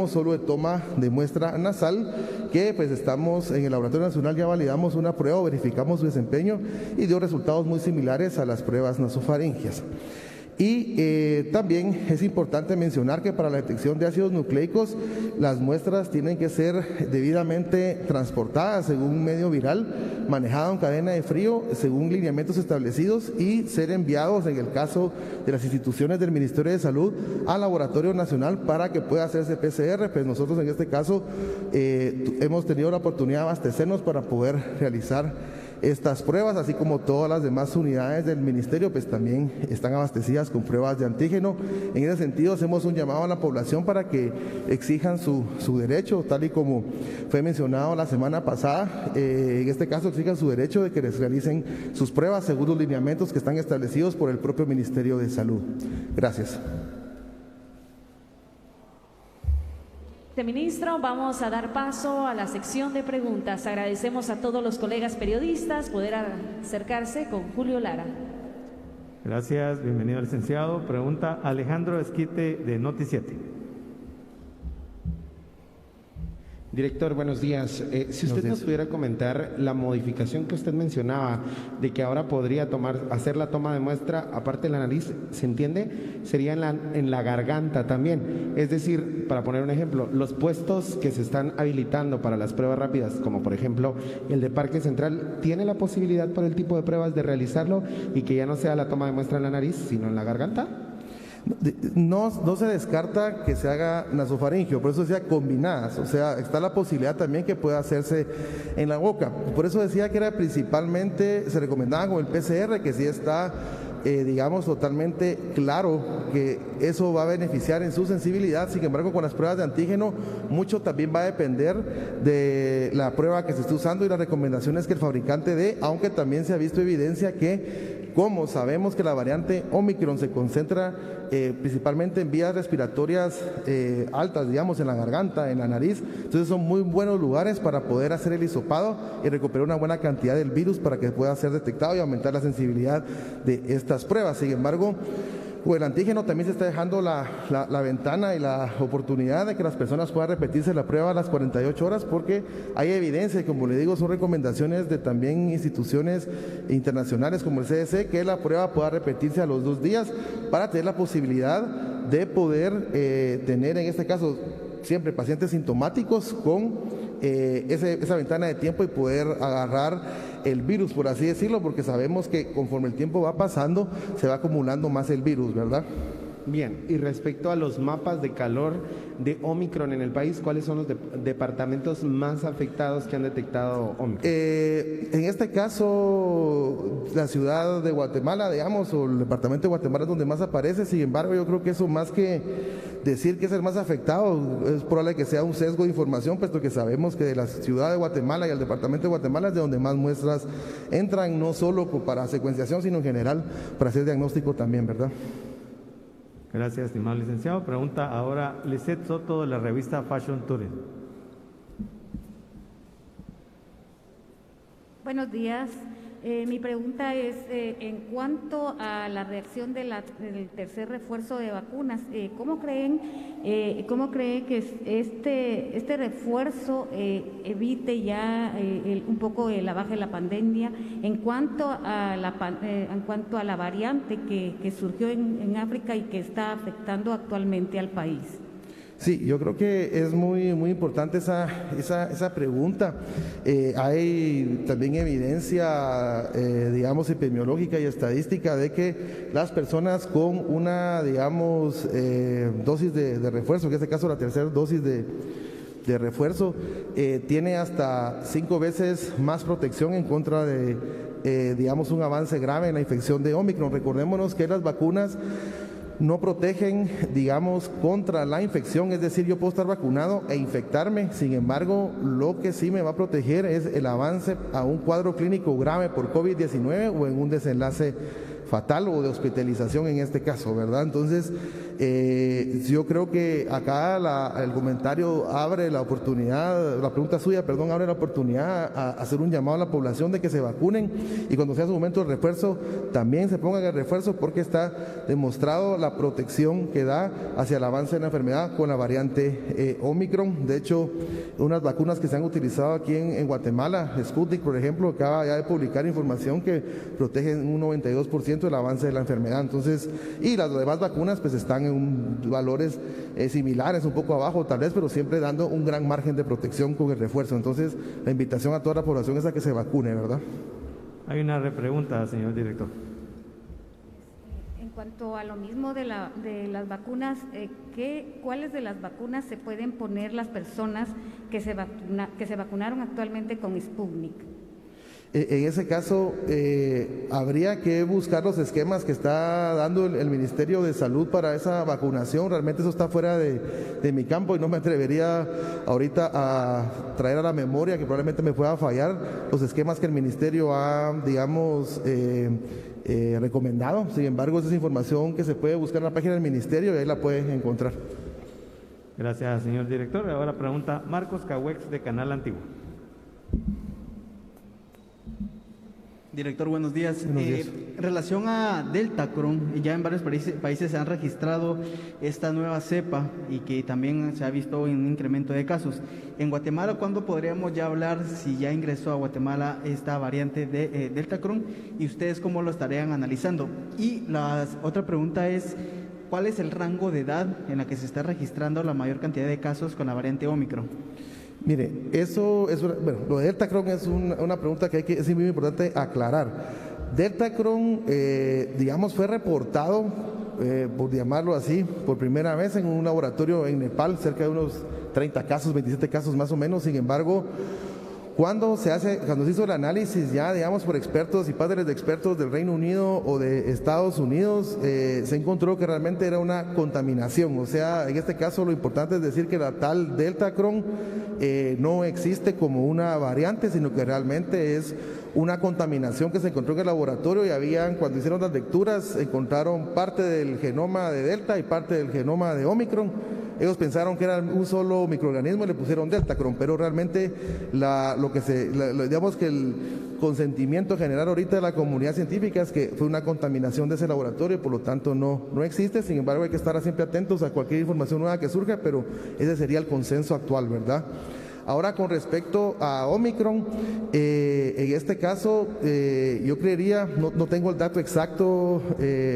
solo de toma de muestra nasal, que pues estamos en el Laboratorio Nacional, ya validamos una prueba, verificamos su desempeño y dio resultados muy similares a las pruebas nasofaringias. Y también es importante mencionar que para la detección de ácidos nucleicos, las muestras tienen que ser debidamente transportadas según un medio viral, manejado en cadena de frío según lineamientos establecidos, y ser enviados, en el caso de las instituciones del Ministerio de Salud, al Laboratorio Nacional para que pueda hacerse PCR. Pues nosotros en este caso hemos tenido la oportunidad de abastecernos para poder realizar estas pruebas, así como todas las demás unidades del Ministerio, pues también están abastecidas con pruebas de antígeno. En ese sentido, hacemos un llamado a la población para que exijan su derecho, tal y como fue mencionado la semana pasada. En este caso, exijan su derecho de que les realicen sus pruebas según los lineamientos que están establecidos por el propio Ministerio de Salud. Gracias. Ministro, vamos a dar paso a la sección de preguntas. Agradecemos a todos los colegas periodistas poder acercarse con Julio Lara. Gracias, bienvenido licenciado. Pregunta Alejandro Esquite de Noti7. Director, buenos días. Si usted nos pudiera comentar la modificación que usted mencionaba, de que ahora podría hacer la toma de muestra, aparte de la nariz, ¿se entiende? Sería en la garganta también. Es decir, para poner un ejemplo, los puestos que se están habilitando para las pruebas rápidas, como por ejemplo el de Parque Central, ¿tiene la posibilidad por el tipo de pruebas de realizarlo y que ya no sea la toma de muestra en la nariz, sino en la garganta? No se descarta que se haga nasofaringio, por eso decía combinadas, o sea, está la posibilidad también que pueda hacerse en la boca. Por eso decía que era principalmente, se recomendaba con el PCR, que sí está digamos, totalmente claro que eso va a beneficiar en su sensibilidad. Sin embargo, con las pruebas de antígeno, mucho también va a depender de la prueba que se esté usando y las recomendaciones que el fabricante dé, aunque también se ha visto evidencia que, como sabemos que la variante Omicron se concentra principalmente en vías respiratorias altas, digamos, en la garganta, en la nariz, entonces son muy buenos lugares para poder hacer el hisopado y recuperar una buena cantidad del virus para que pueda ser detectado y aumentar la sensibilidad de estas pruebas. Sin embargo, con el antígeno también se está dejando la ventana y la oportunidad de que las personas puedan repetirse la prueba a las 48 horas, porque hay evidencia, y como le digo, son recomendaciones de también instituciones internacionales como el CDC, que la prueba pueda repetirse a los 2 días para tener la posibilidad de poder tener, en este caso, siempre pacientes sintomáticos con esa ventana de tiempo y poder agarrar el virus, por así decirlo, porque sabemos que conforme el tiempo va pasando se va acumulando más el virus, ¿verdad? Bien, y respecto a los mapas de calor de Omicron en el país, ¿cuáles son los departamentos más afectados que han detectado Omicron? En este caso, la ciudad de Guatemala, digamos, o el departamento de Guatemala es donde más aparece. Sin embargo, yo creo que eso, más que decir que es el más afectado, es probable que sea un sesgo de información, puesto que sabemos que de la ciudad de Guatemala y el departamento de Guatemala es de donde más muestras entran, no solo para secuenciación, sino en general para hacer diagnóstico también, ¿verdad? Gracias, estimado licenciado. Pregunta ahora Lisette Soto de la revista Fashion Tourism. Buenos días. Mi pregunta es en cuanto a la reacción del tercer refuerzo de vacunas. ¿Cómo cree que este refuerzo evite ya un poco la baja de la pandemia en cuanto a la variante que surgió en África y que está afectando actualmente al país? Sí, yo creo que es muy importante esa pregunta. Hay también evidencia, digamos, epidemiológica y estadística de que las personas con una, digamos, dosis de refuerzo, en este caso la tercera dosis de refuerzo, tiene hasta 5 veces más protección en contra de, digamos, un avance grave en la infección de Omicron. Recordémonos que las vacunas no protegen, digamos, contra la infección, es decir, yo puedo estar vacunado e infectarme, sin embargo, lo que sí me va a proteger es el avance a un cuadro clínico grave por COVID-19 o en un desenlace fatal o de hospitalización en este caso, ¿verdad? Entonces, yo creo que acá el comentario abre la oportunidad, la pregunta suya, perdón, abre la oportunidad a hacer un llamado a la población de que se vacunen y cuando sea su momento de refuerzo, también se pongan el refuerzo porque está demostrado la protección que da hacia el avance de la enfermedad con la variante Omicron. De hecho, unas vacunas que se han utilizado aquí en Guatemala, Sputnik, por ejemplo, acaba ya de publicar información que protegen un 92% del avance de la enfermedad. Entonces, y las demás vacunas pues están en valores similares, un poco abajo tal vez, pero siempre dando un gran margen de protección con el refuerzo. Entonces, la invitación a toda la población es a que se vacune, ¿verdad? Hay una repregunta, señor director. En cuanto a lo mismo de las vacunas, ¿cuáles de las vacunas se pueden poner las personas que se vacunaron actualmente con Sputnik? En ese caso, habría que buscar los esquemas que está dando el Ministerio de Salud para esa vacunación. Realmente eso está fuera de mi campo y no me atrevería ahorita a traer a la memoria, que probablemente me pueda fallar, los esquemas que el Ministerio ha, digamos, recomendado. Sin embargo, esa es información que se puede buscar en la página del Ministerio y ahí la pueden encontrar. Gracias, señor director. Ahora pregunta Marcos Cahuex de Canal Antiguo. Director, buenos días. Buenos días. En relación a Deltacron, ya en varios países se han registrado esta nueva cepa y que también se ha visto un incremento de casos. En Guatemala, ¿cuándo podríamos ya hablar si ya ingresó a Guatemala esta variante de Deltacron y ustedes cómo lo estarían analizando? Y la otra pregunta es, ¿cuál es el rango de edad en la que se está registrando la mayor cantidad de casos con la variante Omicron? Mire, eso es lo de Deltacron es una pregunta que es muy importante aclarar. Deltacron, digamos, fue reportado, por llamarlo así, por primera vez en un laboratorio en Nepal, cerca de unos 30 casos, 27 casos más o menos. Sin embargo, Cuando se hizo el análisis ya, digamos, por expertos y padres de expertos del Reino Unido o de Estados Unidos, se encontró que realmente era una contaminación. O sea, en este caso lo importante es decir que la tal Deltacron no existe como una variante, sino que realmente es una contaminación que se encontró en el laboratorio y cuando hicieron las lecturas, encontraron parte del genoma de Delta y parte del genoma de Omicron. Ellos pensaron que era un solo microorganismo y le pusieron Deltacron, pero realmente digamos que el consentimiento general ahorita de la comunidad científica es que fue una contaminación de ese laboratorio y por lo tanto no existe. Sin embargo, hay que estar siempre atentos a cualquier información nueva que surja, pero ese sería el consenso actual, ¿verdad? Ahora, con respecto a Omicron, en este caso, yo creería, no tengo el dato exacto,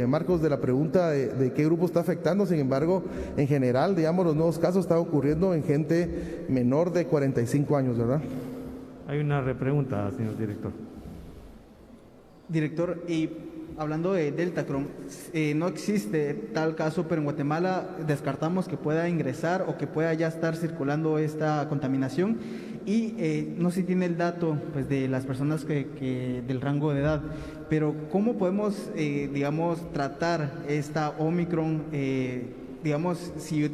Marcos, de la pregunta de qué grupo está afectando. Sin embargo, en general, digamos, los nuevos casos están ocurriendo en gente menor de 45 años, ¿verdad? Hay una repregunta, señor director. Director, y hablando de Deltacron, no existe tal caso, pero en Guatemala descartamos que pueda ingresar o que pueda ya estar circulando esta contaminación y no sé si tiene el dato pues, de las personas del rango de edad, pero ¿cómo podemos, digamos, tratar esta Omicron? Digamos, si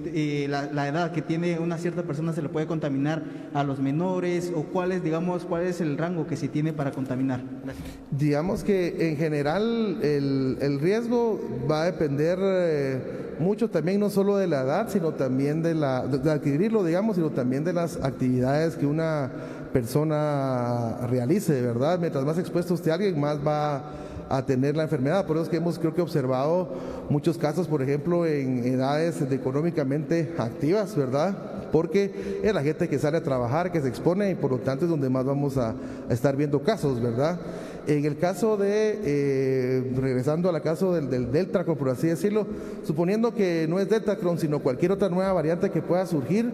la edad que tiene una cierta persona se le puede contaminar a los menores, o cuál es el rango que se tiene para contaminar. Gracias. Digamos que en general el riesgo va a depender mucho también no solo de la edad, sino también de adquirirlo, digamos, sino también de las actividades que una persona realice, ¿verdad? Mientras más expuesto esté alguien, más va a tener la enfermedad. Por eso es que hemos, creo que, observado muchos casos, por ejemplo, en edades económicamente activas, ¿verdad? Porque es la gente que sale a trabajar, que se expone, y por lo tanto es donde más vamos a estar viendo casos, ¿verdad? En el caso regresando al caso del Deltacron, por así decirlo, suponiendo que no es Deltacron, sino cualquier otra nueva variante que pueda surgir,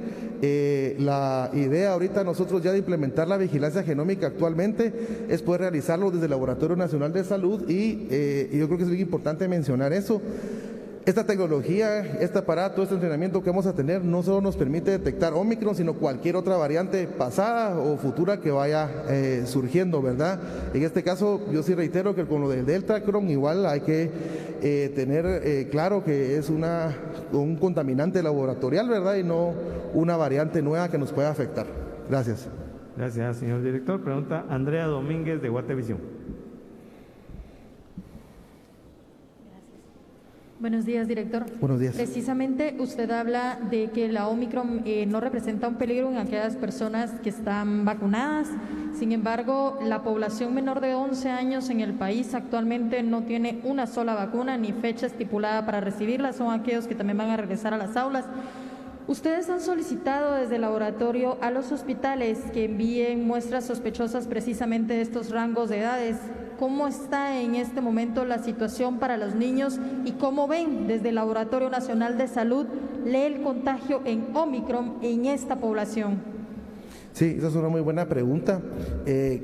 la idea ahorita nosotros ya de implementar la vigilancia genómica actualmente es poder realizarlo desde el Laboratorio Nacional de Salud y yo creo que es muy importante mencionar eso. Esta tecnología, este aparato, este entrenamiento que vamos a tener no solo nos permite detectar Omicron, sino cualquier otra variante pasada o futura que vaya surgiendo, ¿verdad? En este caso, yo sí reitero que con lo del Deltacron igual hay que tener claro que es un contaminante laboratorial, ¿verdad? Y no una variante nueva que nos pueda afectar. Gracias. Gracias, señor director. Pregunta Andrea Domínguez de Guatevisión. Buenos días, director. Buenos días. Precisamente usted habla de que la Omicron no representa un peligro en aquellas personas que están vacunadas. Sin embargo, la población menor de 11 años en el país actualmente no tiene una sola vacuna ni fecha estipulada para recibirla. Son aquellos que también van a regresar a las aulas. Ustedes han solicitado desde el laboratorio a los hospitales que envíen muestras sospechosas precisamente de estos rangos de edades. ¿Cómo está en este momento la situación para los niños y cómo ven desde el Laboratorio Nacional de Salud el contagio en Omicron en esta población? Sí, esa es una muy buena pregunta.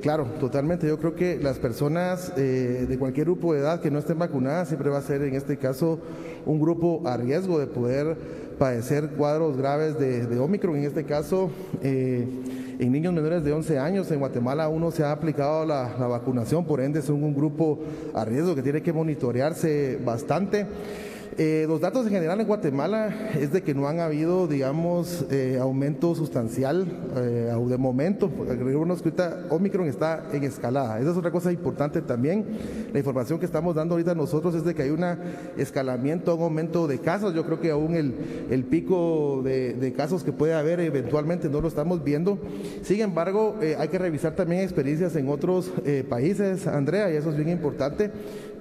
Claro, totalmente. Yo creo que las personas de cualquier grupo de edad que no estén vacunadas siempre va a ser, en este caso, un grupo a riesgo de poder padecer cuadros graves de Omicron. En este caso, en niños menores de 11 años, en Guatemala aún no se ha aplicado la vacunación, por ende son un grupo a riesgo que tiene que monitorearse bastante. Los datos en general en Guatemala es de que no han habido, digamos, aumento sustancial de momento. Recordemos que ahorita Omicron está en escalada. Esa es otra cosa importante también. La información que estamos dando ahorita nosotros es de que hay un escalamiento, un aumento de casos. Yo creo que aún el pico de casos que puede haber eventualmente no lo estamos viendo. Sin embargo, hay que revisar también experiencias en otros países, Andrea, y eso es bien importante.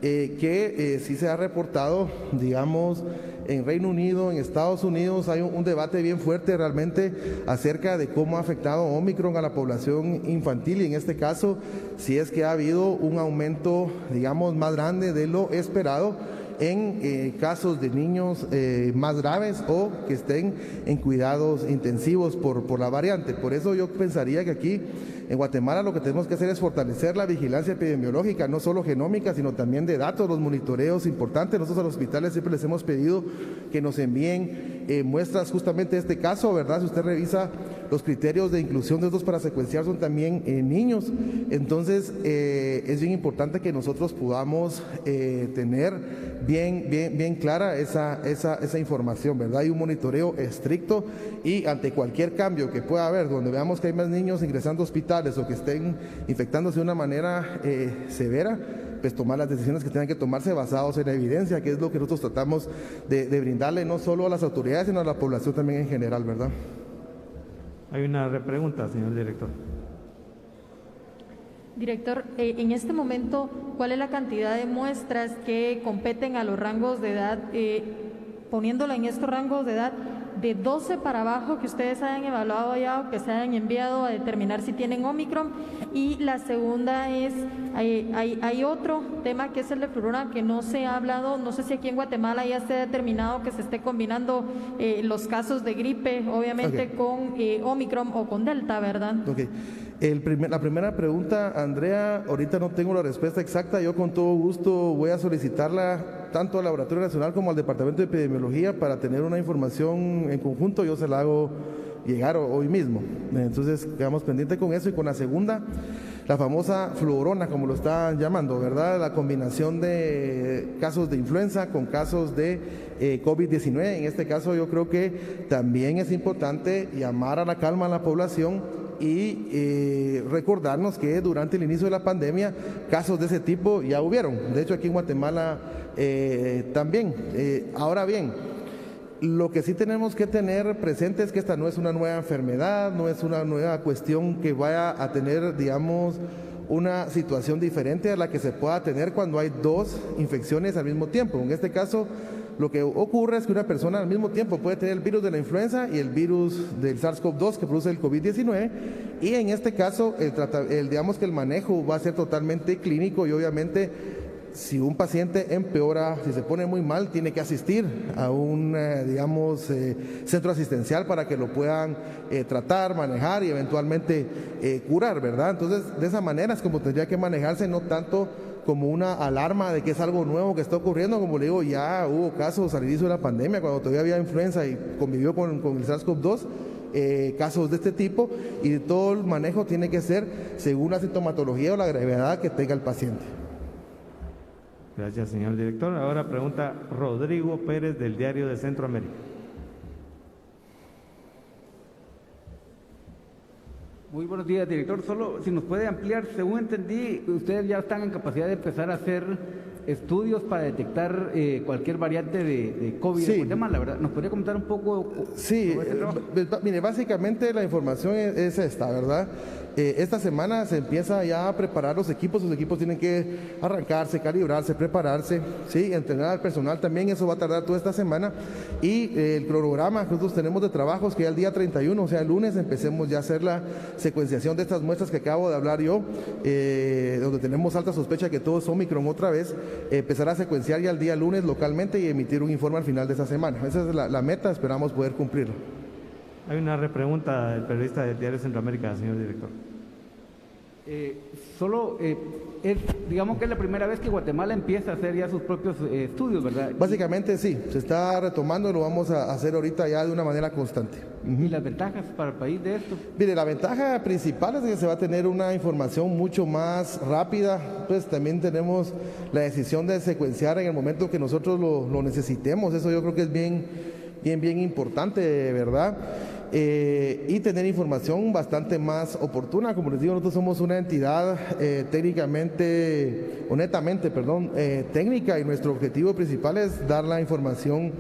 Que sí se ha reportado, digamos, en Reino Unido, en Estados Unidos, hay un debate bien fuerte realmente acerca de cómo ha afectado Omicron a la población infantil y en este caso, si es que ha habido un aumento, digamos, más grande de lo esperado en casos de niños más graves o que estén en cuidados intensivos por la variante. Por eso yo pensaría que aquí en Guatemala lo que tenemos que hacer es fortalecer la vigilancia epidemiológica, no solo genómica, sino también de datos, los monitoreos importantes. Nosotros a los hospitales siempre les hemos pedido que nos envíen muestras justamente de este caso, ¿verdad? Si usted revisa los criterios de inclusión de estos para secuenciar son también niños. Entonces, es bien importante que nosotros podamos tener bien clara esa información, ¿verdad? Hay un monitoreo estricto y ante cualquier cambio que pueda haber, donde veamos que hay más niños ingresando a hospitales o que estén infectándose de una manera severa, pues tomar las decisiones que tengan que tomarse basados en la evidencia, que es lo que nosotros tratamos de brindarle no solo a las autoridades, sino a la población también en general, ¿verdad? Hay una repregunta, señor director. Director, en este momento, ¿cuál es la cantidad de muestras que competen a los rangos de edad, poniéndola en estos rangos de edad de 12 para abajo que ustedes hayan evaluado ya o que se hayan enviado a determinar si tienen Omicron? Y la segunda es, hay otro tema que es el de Florona que no se ha hablado, no sé si aquí en Guatemala ya esté determinado que se esté combinando los casos de gripe, obviamente con Omicron o con Delta, ¿verdad? La primera pregunta, Andrea, ahorita no tengo la respuesta exacta, yo con todo gusto voy a solicitarla tanto al Laboratorio Nacional como al Departamento de Epidemiología para tener una información en conjunto, yo se la hago llegar hoy mismo. Entonces quedamos pendientes con eso. Y con la segunda, la famosa Florona, como lo están llamando, ¿verdad? La combinación de casos de influenza con casos de COVID-19. En este caso yo creo que también es importante llamar a la calma a la población y recordarnos que durante el inicio de la pandemia casos de ese tipo ya hubieron. De hecho aquí en Guatemala también. Ahora bien, lo que sí tenemos que tener presente es que esta no es una nueva enfermedad, no es una nueva cuestión que vaya a tener, digamos, una situación diferente a la que se pueda tener cuando hay dos infecciones al mismo tiempo. En este caso, lo que ocurre es que una persona al mismo tiempo puede tener el virus de la influenza y el virus del SARS-CoV-2 que produce el COVID-19, y en este caso, digamos que el manejo va a ser totalmente clínico y obviamente si un paciente empeora, si se pone muy mal, tiene que asistir a un, centro asistencial para que lo puedan tratar, manejar y eventualmente curar, ¿verdad? Entonces, de esa manera es como tendría que manejarse, no tanto como una alarma de que es algo nuevo que está ocurriendo. Como le digo, ya hubo casos al inicio de la pandemia, cuando todavía había influenza y convivió con el SARS-CoV-2, casos de este tipo, y todo el manejo tiene que ser según la sintomatología o la gravedad que tenga el paciente. Gracias, señor director. Ahora pregunta Rodrigo Pérez del Diario de Centroamérica. Muy buenos días, director. Solo si nos puede ampliar, según entendí, ustedes ya están en capacidad de empezar a hacer estudios para detectar cualquier variante de COVID en Guatemala, ¿verdad? ¿Nos podría comentar un poco? Sí, mire, básicamente la información es esta, ¿verdad? Esta semana se empieza ya a preparar los equipos tienen que arrancarse, calibrarse, prepararse, ¿sí? Entrenar al personal también, eso va a tardar toda esta semana, y el cronograma que nosotros tenemos de trabajos, que ya el día 31, o sea, el lunes, empecemos ya a hacer la secuenciación de estas muestras que acabo de hablar yo, donde tenemos alta sospecha que todo es Omicron otra vez, empezar a secuenciar ya el día lunes localmente y emitir un informe al final de esta semana. Esa es la meta, esperamos poder cumplirlo. Hay una repregunta del periodista del Diario Centroamérica, señor director. Digamos que es la primera vez que Guatemala empieza a hacer ya sus propios estudios, ¿verdad? Básicamente sí, se está retomando y lo vamos a hacer ahorita ya de una manera constante. ¿Y las ventajas para el país de esto? Mire, la ventaja principal es que se va a tener una información mucho más rápida, pues también tenemos la decisión de secuenciar en el momento que nosotros lo necesitemos, eso yo creo que es bien importante, ¿verdad? Y tener información bastante más oportuna. Como les digo, nosotros somos una entidad netamente técnica, y nuestro objetivo principal es dar la información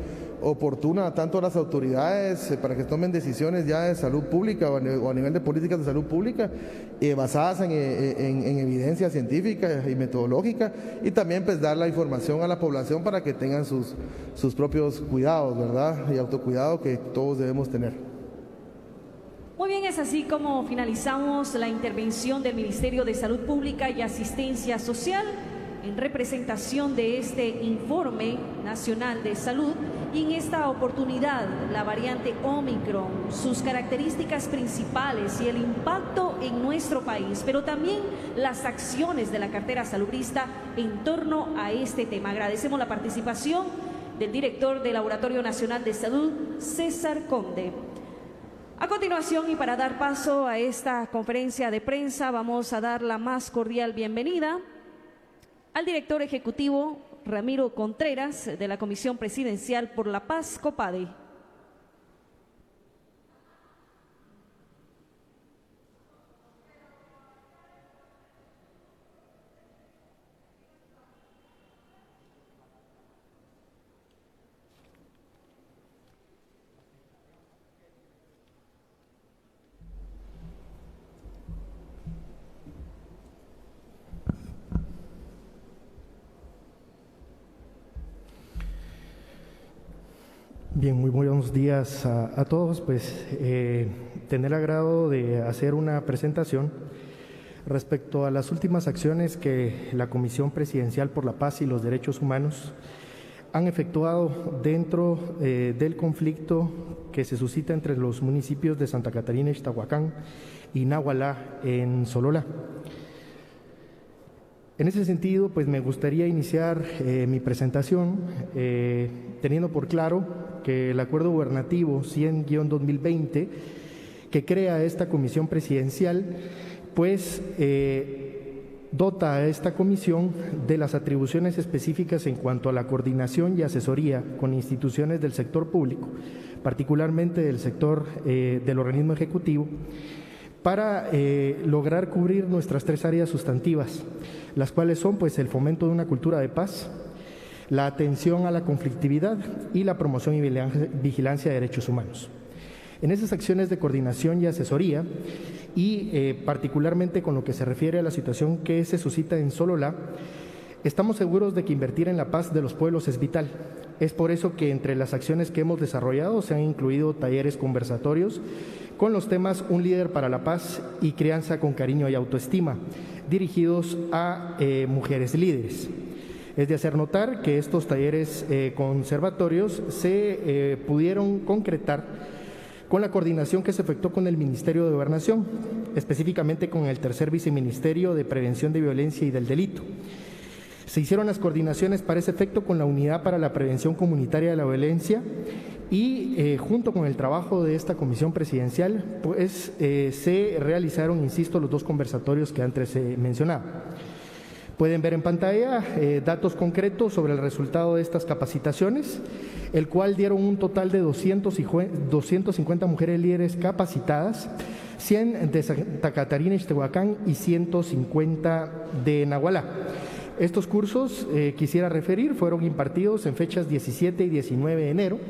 oportuna tanto a las autoridades para que tomen decisiones ya de salud pública o a nivel de políticas de salud pública basadas en evidencia científica y metodológica, y también pues dar la información a la población para que tengan sus propios cuidados, ¿verdad? Y autocuidado que todos debemos tener. Muy bien, es así como finalizamos la intervención del Ministerio de Salud Pública y Asistencia Social en representación de este informe nacional de salud, y en esta oportunidad la variante Omicron, sus características principales y el impacto en nuestro país, pero también las acciones de la cartera salubrista en torno a este tema. Agradecemos la participación del director del Laboratorio Nacional de Salud, César Conde. A continuación, y para dar paso a esta conferencia de prensa, vamos a dar la más cordial bienvenida al director ejecutivo Ramiro Contreras de la Comisión Presidencial por la Paz, COPADE. Bien, muy buenos días a todos. Pues tener el agrado de hacer una presentación respecto a las últimas acciones que la Comisión Presidencial por la Paz y los Derechos Humanos han efectuado dentro del conflicto que se suscita entre los municipios de Santa Catarina, Ixtahuacán y Nahualá en Sololá. En ese sentido, pues me gustaría iniciar mi presentación teniendo por claro que el Acuerdo Gubernativo 100-2020 que crea esta Comisión Presidencial, pues dota a esta comisión de las atribuciones específicas en cuanto a la coordinación y asesoría con instituciones del sector público, particularmente del sector del organismo ejecutivo, para lograr cubrir nuestras tres áreas sustantivas, las cuales son pues el fomento de una cultura de paz, la atención a la conflictividad y la promoción y vigilancia de derechos humanos. En esas acciones de coordinación y asesoría, y particularmente con lo que se refiere a la situación que se suscita en Sololá, estamos seguros de que invertir en la paz de los pueblos es vital. Es por eso que entre las acciones que hemos desarrollado se han incluido talleres conversatorios con los temas Un líder para la paz y Crianza con cariño y autoestima, dirigidos a mujeres líderes. Es de hacer notar que estos talleres conservatorios se pudieron concretar con la coordinación que se efectuó con el Ministerio de Gobernación, específicamente con el Tercer Viceministerio de Prevención de Violencia y del Delito. Se hicieron las coordinaciones para ese efecto con la Unidad para la Prevención Comunitaria de la Violencia y junto con el trabajo de esta comisión presidencial, pues se realizaron, insisto, los dos conversatorios que antes mencionaba. Pueden ver en pantalla datos concretos sobre el resultado de estas capacitaciones, el cual dieron un total de 250 mujeres líderes capacitadas, 100 de Santa Catarina, Ixtahuacán y 150 de Nahualá. Estos cursos, quisiera referir, fueron impartidos en fechas 17 y 19 de enero,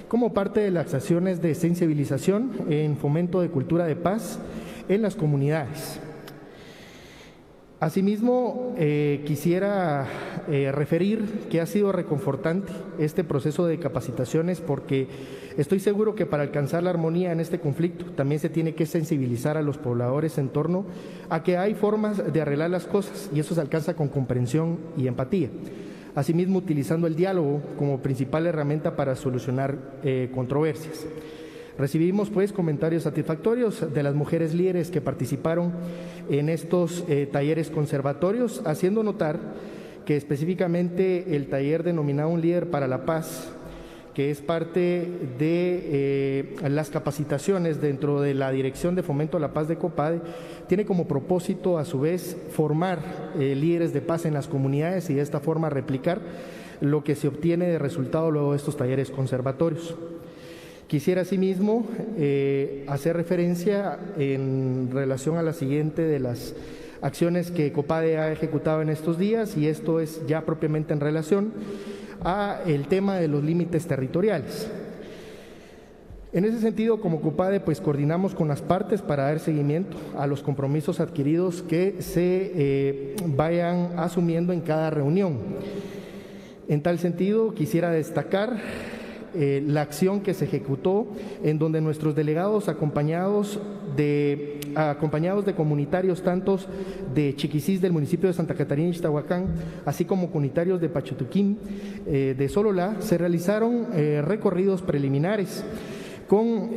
como parte de las acciones de sensibilización en fomento de cultura de paz en las comunidades. Asimismo, quisiera referir que ha sido reconfortante este proceso de capacitaciones porque estoy seguro que para alcanzar la armonía en este conflicto también se tiene que sensibilizar a los pobladores en torno a que hay formas de arreglar las cosas y eso se alcanza con comprensión y empatía. Asimismo, utilizando el diálogo como principal herramienta para solucionar controversias. Recibimos pues comentarios satisfactorios de las mujeres líderes que participaron en estos talleres conservatorios, haciendo notar que específicamente el taller denominado Un líder para la paz, que es parte de las capacitaciones dentro de la Dirección de Fomento a la Paz de COPADE, tiene como propósito a su vez formar líderes de paz en las comunidades y de esta forma replicar lo que se obtiene de resultado luego de estos talleres conservatorios. Quisiera asimismo hacer referencia en relación a la siguiente de las acciones que COPADE ha ejecutado en estos días, y esto es ya propiamente en relación a el tema de los límites territoriales. En ese sentido, como COPADE, pues coordinamos con las partes para dar seguimiento a los compromisos adquiridos que se vayan asumiendo en cada reunión. En tal sentido, quisiera destacar la acción que se ejecutó en donde nuestros delegados acompañados de comunitarios tantos de Chiquisís del municipio de Santa Catarina y Ixtahuacán, así como comunitarios de Pachutuquín de Sololá, se realizaron recorridos preliminares con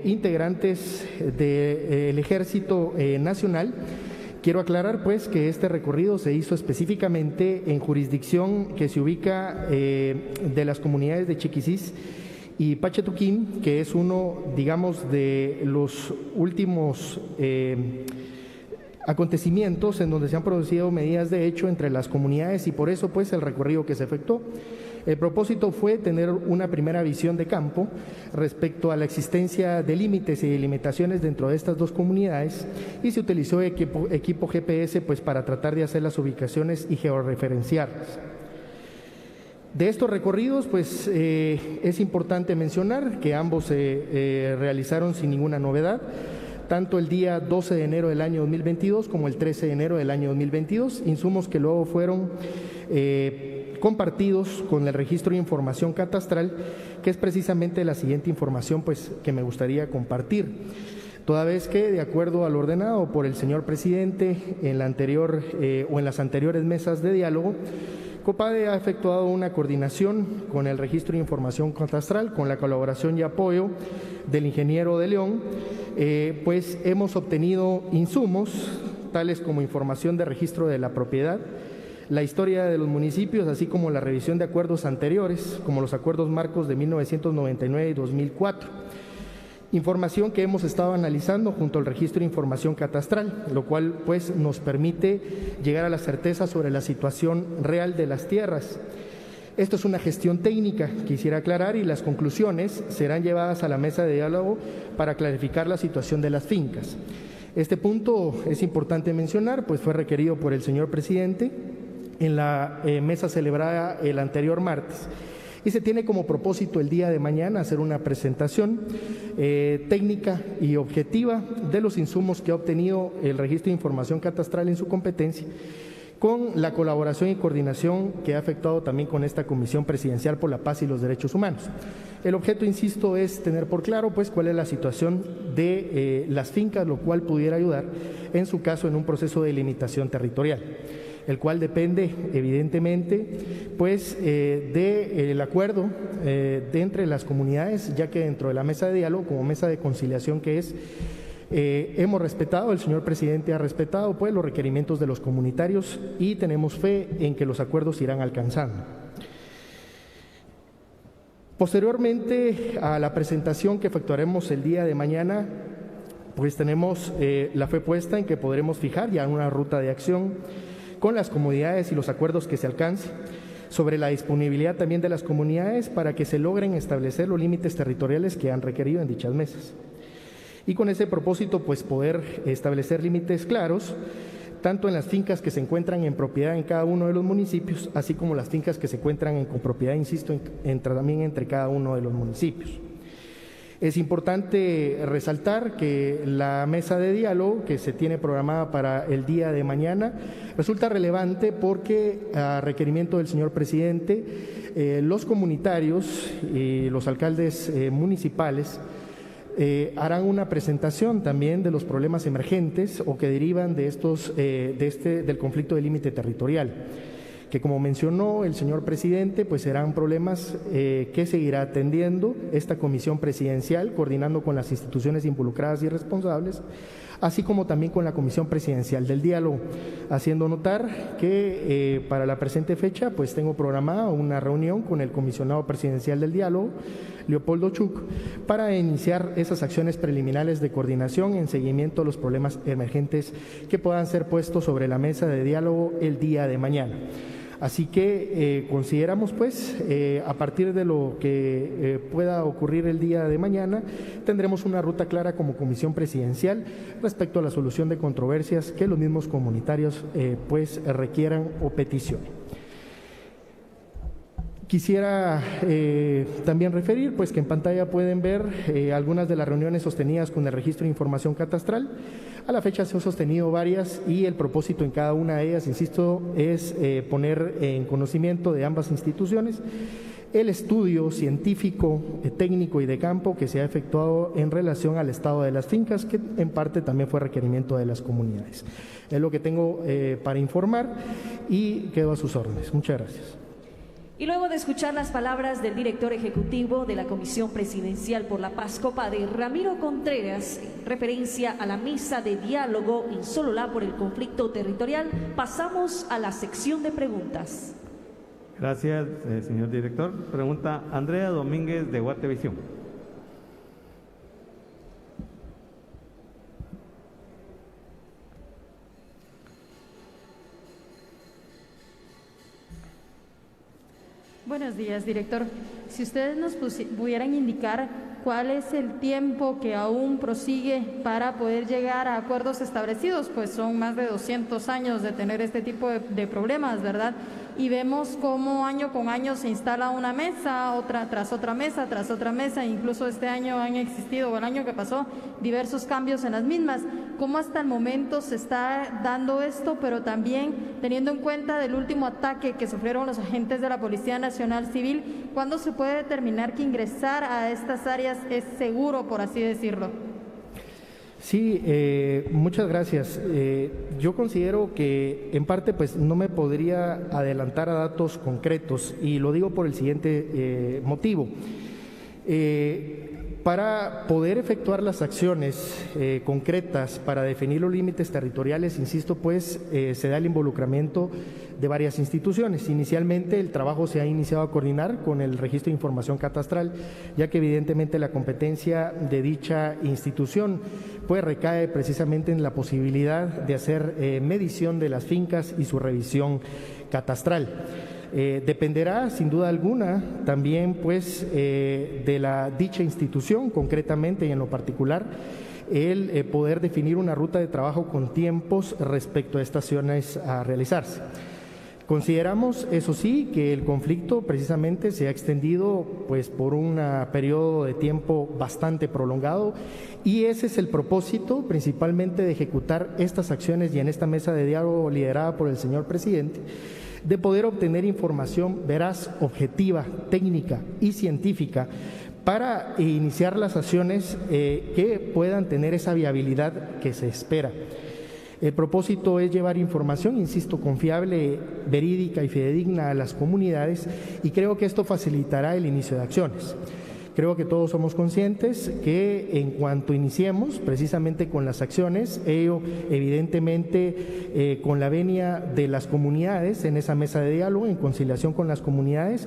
integrantes del Ejército Nacional. Quiero aclarar pues que este recorrido se hizo específicamente en jurisdicción que se ubica de las comunidades de Chiquisís y Pachetuquín, que es uno, digamos, de los últimos acontecimientos en donde se han producido medidas de hecho entre las comunidades y por eso pues el recorrido que se efectuó. El propósito fue tener una primera visión de campo respecto a la existencia de límites y delimitaciones dentro de estas dos comunidades y se utilizó equipo GPS pues para tratar de hacer las ubicaciones y georreferenciarlas. De estos recorridos, pues es importante mencionar que ambos se realizaron sin ninguna novedad, tanto el día 12 de enero del año 2022 como el 13 de enero del año 2022, insumos que luego fueron compartidos con el registro de información catastral, que es precisamente la siguiente información pues, que me gustaría compartir. Toda vez que, de acuerdo al ordenado por el señor presidente en la anterior o en las anteriores mesas de diálogo, COPADE ha efectuado una coordinación con el registro de información catastral, con la colaboración y apoyo del ingeniero de León, pues hemos obtenido insumos tales como información de registro de la propiedad, la historia de los municipios, así como la revisión de acuerdos anteriores, como los acuerdos marcos de 1999 y 2004. Información que hemos estado analizando junto al registro de información catastral, lo cual pues nos permite llegar a la certeza sobre la situación real de las tierras. Esto es una gestión técnica, quisiera aclarar, y las conclusiones serán llevadas a la mesa de diálogo para clarificar la situación de las fincas. Este punto es importante mencionar, pues fue requerido por el señor presidente en la mesa celebrada el anterior martes. Y se tiene como propósito el día de mañana hacer una presentación técnica y objetiva de los insumos que ha obtenido el registro de información catastral en su competencia, con la colaboración y coordinación que ha efectuado también con esta Comisión Presidencial por la Paz y los Derechos Humanos. El objeto, insisto, es tener por claro pues cuál es la situación de las fincas, lo cual pudiera ayudar en su caso en un proceso de delimitación territorial, el cual depende evidentemente pues del acuerdo entre las comunidades, ya que dentro de la mesa de diálogo, como mesa de conciliación que es, hemos respetado, el señor presidente ha respetado pues los requerimientos de los comunitarios y tenemos fe en que los acuerdos irán alcanzando. Posteriormente a la presentación que efectuaremos el día de mañana, pues tenemos la fe puesta en que podremos fijar ya una ruta de acción con las comunidades y los acuerdos que se alcancen, sobre la disponibilidad también de las comunidades para que se logren establecer los límites territoriales que han requerido en dichas mesas. Y con ese propósito, pues poder establecer límites claros, tanto en las fincas que se encuentran en propiedad en cada uno de los municipios, así como las fincas que se encuentran en copropiedad, insisto, también entre cada uno de los municipios. Es importante resaltar que la mesa de diálogo que se tiene programada para el día de mañana resulta relevante porque a requerimiento del señor presidente, los comunitarios y los alcaldes municipales harán una presentación también de los problemas emergentes o que derivan de estos, del conflicto de límite territorial, que como mencionó el señor presidente, pues serán problemas que seguirá atendiendo esta comisión presidencial, coordinando con las instituciones involucradas y responsables, así como también con la comisión presidencial del diálogo, haciendo notar que para la presente fecha pues tengo programada una reunión con el comisionado presidencial del diálogo, Leopoldo Chuk, para iniciar esas acciones preliminares de coordinación en seguimiento a los problemas emergentes que puedan ser puestos sobre la mesa de diálogo el día de mañana. Así que consideramos pues a partir de lo que pueda ocurrir el día de mañana tendremos una ruta clara como comisión presidencial respecto a la solución de controversias que los mismos comunitarios pues requieran o peticionen. Quisiera también referir pues que en pantalla pueden ver algunas de las reuniones sostenidas con el registro de información catastral. A la fecha se han sostenido varias y el propósito en cada una de ellas, insisto, es poner en conocimiento de ambas instituciones el estudio científico, técnico y de campo que se ha efectuado en relación al estado de las fincas, que en parte también fue requerimiento de las comunidades. Es lo que tengo para informar y quedo a sus órdenes. Muchas gracias. Y luego de escuchar las palabras del director ejecutivo de la Comisión Presidencial por la Paz, COPADE, Ramiro Contreras, en referencia a la mesa de diálogo en Sololá por el conflicto territorial, pasamos a la sección de preguntas. Gracias, señor director. Pregunta Andrea Domínguez de Guatevisión. Buenos días, director. Si ustedes nos pudieran indicar cuál es el tiempo que aún prosigue para poder llegar a acuerdos establecidos, pues son más de 200 años de tener este tipo de problemas, ¿verdad? Y vemos cómo año con año se instala una mesa, otra tras otra mesa, incluso este año han existido, o el año que pasó, diversos cambios en las mismas. ¿Cómo hasta el momento se está dando esto, pero también teniendo en cuenta del último ataque que sufrieron los agentes de la Policía Nacional Civil, cuándo se puede determinar que ingresar a estas áreas es seguro, por así decirlo? Sí, muchas gracias. Yo considero que en parte pues no me podría adelantar a datos concretos y lo digo por el siguiente motivo. Para poder efectuar las acciones concretas para definir los límites territoriales, insisto, pues se da el involucramiento de varias instituciones. Inicialmente el trabajo se ha iniciado a coordinar con el Registro de Información Catastral, ya que evidentemente la competencia de dicha institución pues recae precisamente en la posibilidad de hacer medición de las fincas y su revisión catastral. Dependerá sin duda alguna también pues de la dicha institución concretamente y en lo particular el poder definir una ruta de trabajo con tiempos respecto a estaciones a realizarse. Consideramos, eso sí, que el conflicto precisamente se ha extendido pues por un periodo de tiempo bastante prolongado y ese es el propósito principalmente de ejecutar estas acciones y en esta mesa de diálogo liderada por el señor presidente, de poder obtener información veraz, objetiva, técnica y científica para iniciar las acciones que puedan tener esa viabilidad que se espera. El propósito es llevar información, insisto, confiable, verídica y fidedigna a las comunidades y creo que esto facilitará el inicio de acciones. Creo que todos somos conscientes que en cuanto iniciemos precisamente con las acciones, ello evidentemente con la venia de las comunidades en esa mesa de diálogo, en conciliación con las comunidades,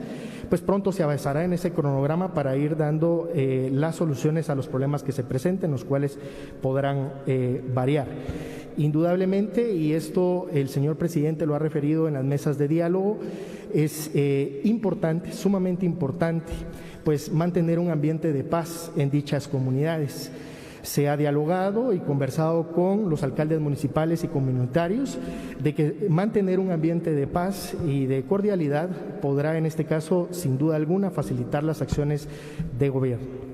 pues pronto se avanzará en ese cronograma para ir dando las soluciones a los problemas que se presenten, los cuales podrán variar. Indudablemente, y esto el señor presidente lo ha referido en las mesas de diálogo, es importante, sumamente importante, pues mantener un ambiente de paz en dichas comunidades. Se ha dialogado y conversado con los alcaldes municipales y comunitarios de que mantener un ambiente de paz y de cordialidad podrá en este caso, sin duda alguna, facilitar las acciones de gobierno.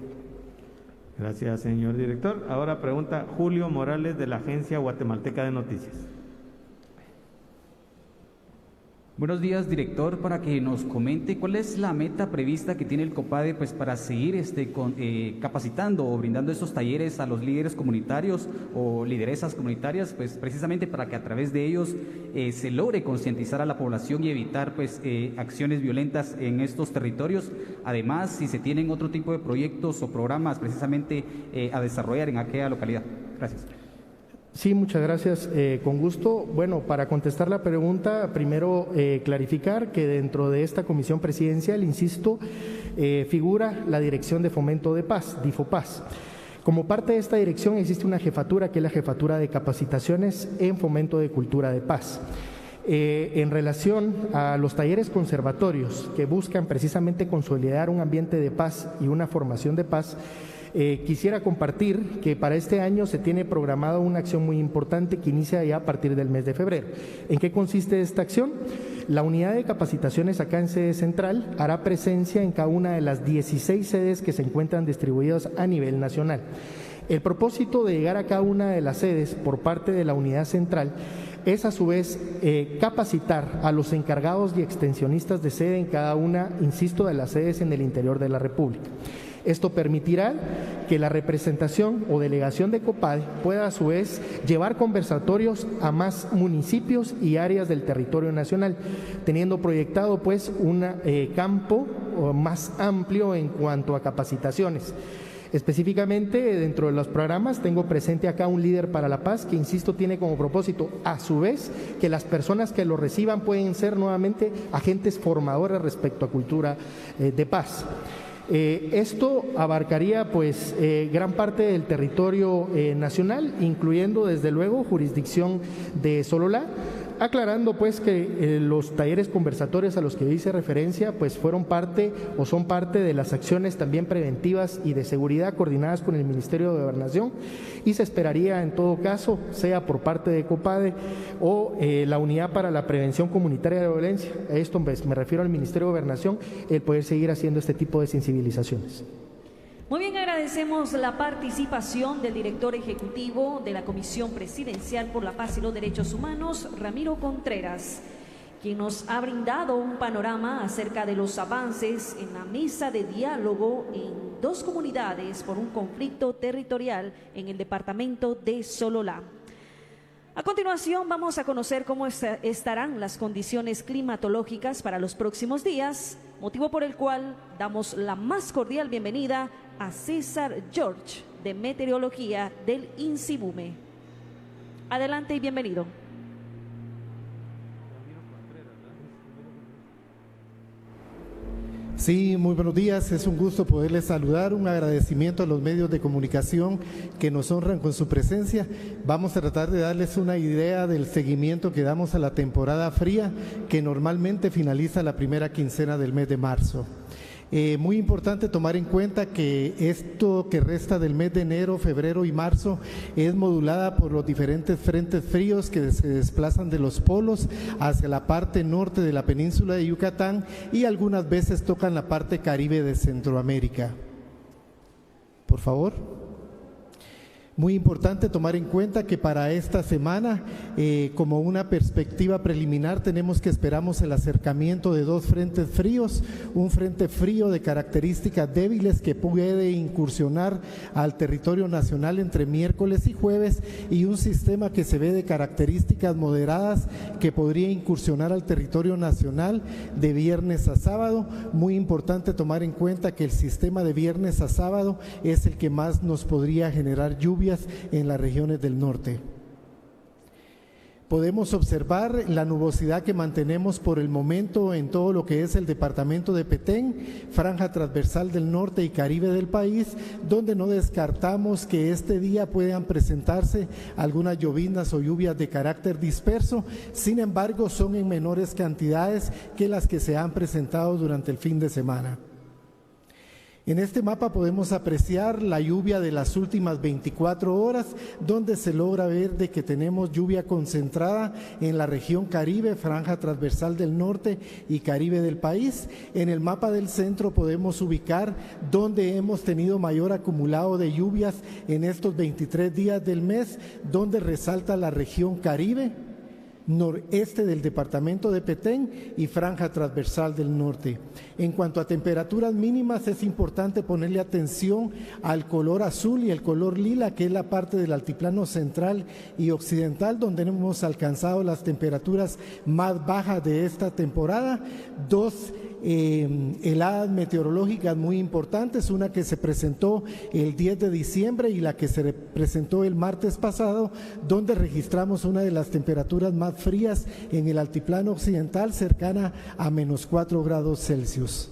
Gracias, señor director. Ahora pregunta Julio Morales de la Agencia Guatemalteca de Noticias. Buenos días, director, para que nos comente cuál es la meta prevista que tiene el COPADE pues, para seguir capacitando o brindando estos talleres a los líderes comunitarios o lideresas comunitarias, pues precisamente para que a través de ellos se logre concientizar a la población y evitar pues, acciones violentas en estos territorios. Además, si se tienen otro tipo de proyectos o programas precisamente a desarrollar en aquella localidad. Gracias. Sí, muchas gracias. Con gusto. Bueno, para contestar la pregunta, primero clarificar que dentro de esta comisión presidencial, insisto, figura la Dirección de Fomento de Paz, DIFOPAZ. Como parte de esta dirección existe una jefatura que es la Jefatura de Capacitaciones en Fomento de Cultura de Paz. En relación a los talleres conservatorios que buscan precisamente consolidar un ambiente de paz y una formación de paz, quisiera compartir que para este año se tiene programada una acción muy importante que inicia ya a partir del mes de febrero. ¿En qué consiste esta acción? La unidad de capacitaciones acá en sede central hará presencia en cada una de las 16 sedes que se encuentran distribuidas a nivel nacional. El propósito de llegar a cada una de las sedes por parte de la unidad central es a su vez capacitar a los encargados y extensionistas de sede en cada una, insisto, de las sedes en el interior de la República. Esto permitirá que la representación o delegación de COPADE pueda a su vez llevar conversatorios a más municipios y áreas del territorio nacional, teniendo proyectado pues un campo más amplio en cuanto a capacitaciones. Específicamente, dentro de los programas, tengo presente acá un líder para la paz que, insisto, tiene como propósito, a su vez, que las personas que lo reciban pueden ser nuevamente agentes formadores respecto a cultura de paz. Esto abarcaría pues gran parte del territorio nacional, incluyendo desde luego jurisdicción de Sololá, aclarando pues que los talleres conversatorios a los que hice referencia pues fueron parte o son parte de las acciones también preventivas y de seguridad coordinadas con el Ministerio de Gobernación, y se esperaría en todo caso, sea por parte de COPADE o la Unidad para la Prevención Comunitaria de Violencia, a esto pues, me refiero al Ministerio de Gobernación, el poder seguir haciendo este tipo de sensibilizaciones. Muy bien, agradecemos la participación del director ejecutivo de la Comisión Presidencial por la Paz y los Derechos Humanos, Ramiro Contreras, quien nos ha brindado un panorama acerca de los avances en la mesa de diálogo en 2 comunidades por un conflicto territorial en el departamento de Sololá. A continuación vamos a conocer cómo estarán las condiciones climatológicas para los próximos días, motivo por el cual damos la más cordial bienvenida a César George de Meteorología del INSIBUME. Adelante y bienvenido. Sí, muy buenos días, es un gusto poderles saludar, un agradecimiento a los medios de comunicación que nos honran con su presencia. Vamos a tratar de darles una idea del seguimiento que damos a la temporada fría, que normalmente finaliza la primera quincena del mes de marzo. Muy importante tomar en cuenta que esto que resta del mes de enero, febrero y marzo es modulada por los diferentes frentes fríos que se desplazan de los polos hacia la parte norte de la península de Yucatán y algunas veces tocan la parte caribe de Centroamérica. Por favor. Muy importante tomar en cuenta que para esta semana, como una perspectiva preliminar, tenemos que esperamos el acercamiento de 2 frentes fríos, un frente frío de características débiles que puede incursionar al territorio nacional entre miércoles y jueves, y un sistema que se ve de características moderadas que podría incursionar al territorio nacional de viernes a sábado. Muy importante tomar en cuenta que el sistema de viernes a sábado es el que más nos podría generar lluvia en las regiones del norte. Podemos observar la nubosidad que mantenemos por el momento en todo lo que es el departamento de Petén, franja transversal del norte y caribe del país, donde no descartamos que este día puedan presentarse algunas lloviznas o lluvias de carácter disperso. Sin embargo, son en menores cantidades que las que se han presentado durante el fin de semana. En este mapa podemos apreciar la lluvia de las últimas 24 horas, donde se logra ver de que tenemos lluvia concentrada en la región Caribe, franja transversal del norte y Caribe del país. En el mapa del centro podemos ubicar donde hemos tenido mayor acumulado de lluvias en estos 23 días del mes, donde resalta la región Caribe, noreste del departamento de Petén y franja transversal del norte. En cuanto a temperaturas mínimas, es importante ponerle atención al color azul y el color lila, que es la parte del altiplano central y occidental, donde hemos alcanzado las temperaturas más bajas de esta temporada. 2 heladas meteorológicas muy importantes, una que se presentó el 10 de diciembre y la que se presentó el martes pasado, donde registramos una de las temperaturas más frías en el altiplano occidental, cercana a -4 grados Celsius.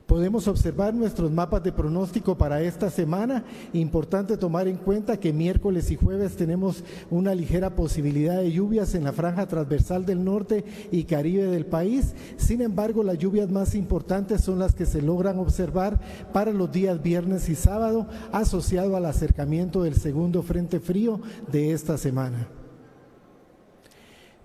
Podemos observar nuestros mapas de pronóstico para esta semana. Importante tomar en cuenta que miércoles y jueves tenemos una ligera posibilidad de lluvias en la franja transversal del norte y Caribe del país. Sin embargo, las lluvias más importantes son las que se logran observar para los días viernes y sábado, asociado al acercamiento del segundo frente frío de esta semana.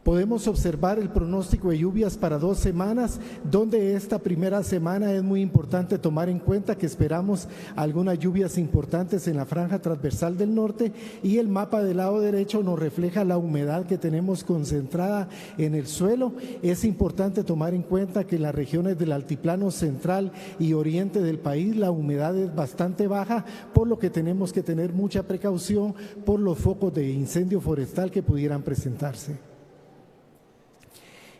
Podemos observar el pronóstico de lluvias para 2 semanas, donde esta primera semana es muy importante tomar en cuenta que esperamos algunas lluvias importantes en la franja transversal del norte, y el mapa del lado derecho nos refleja la humedad que tenemos concentrada en el suelo. Es importante tomar en cuenta que en las regiones del altiplano central y oriente del país la humedad es bastante baja, por lo que tenemos que tener mucha precaución por los focos de incendio forestal que pudieran presentarse.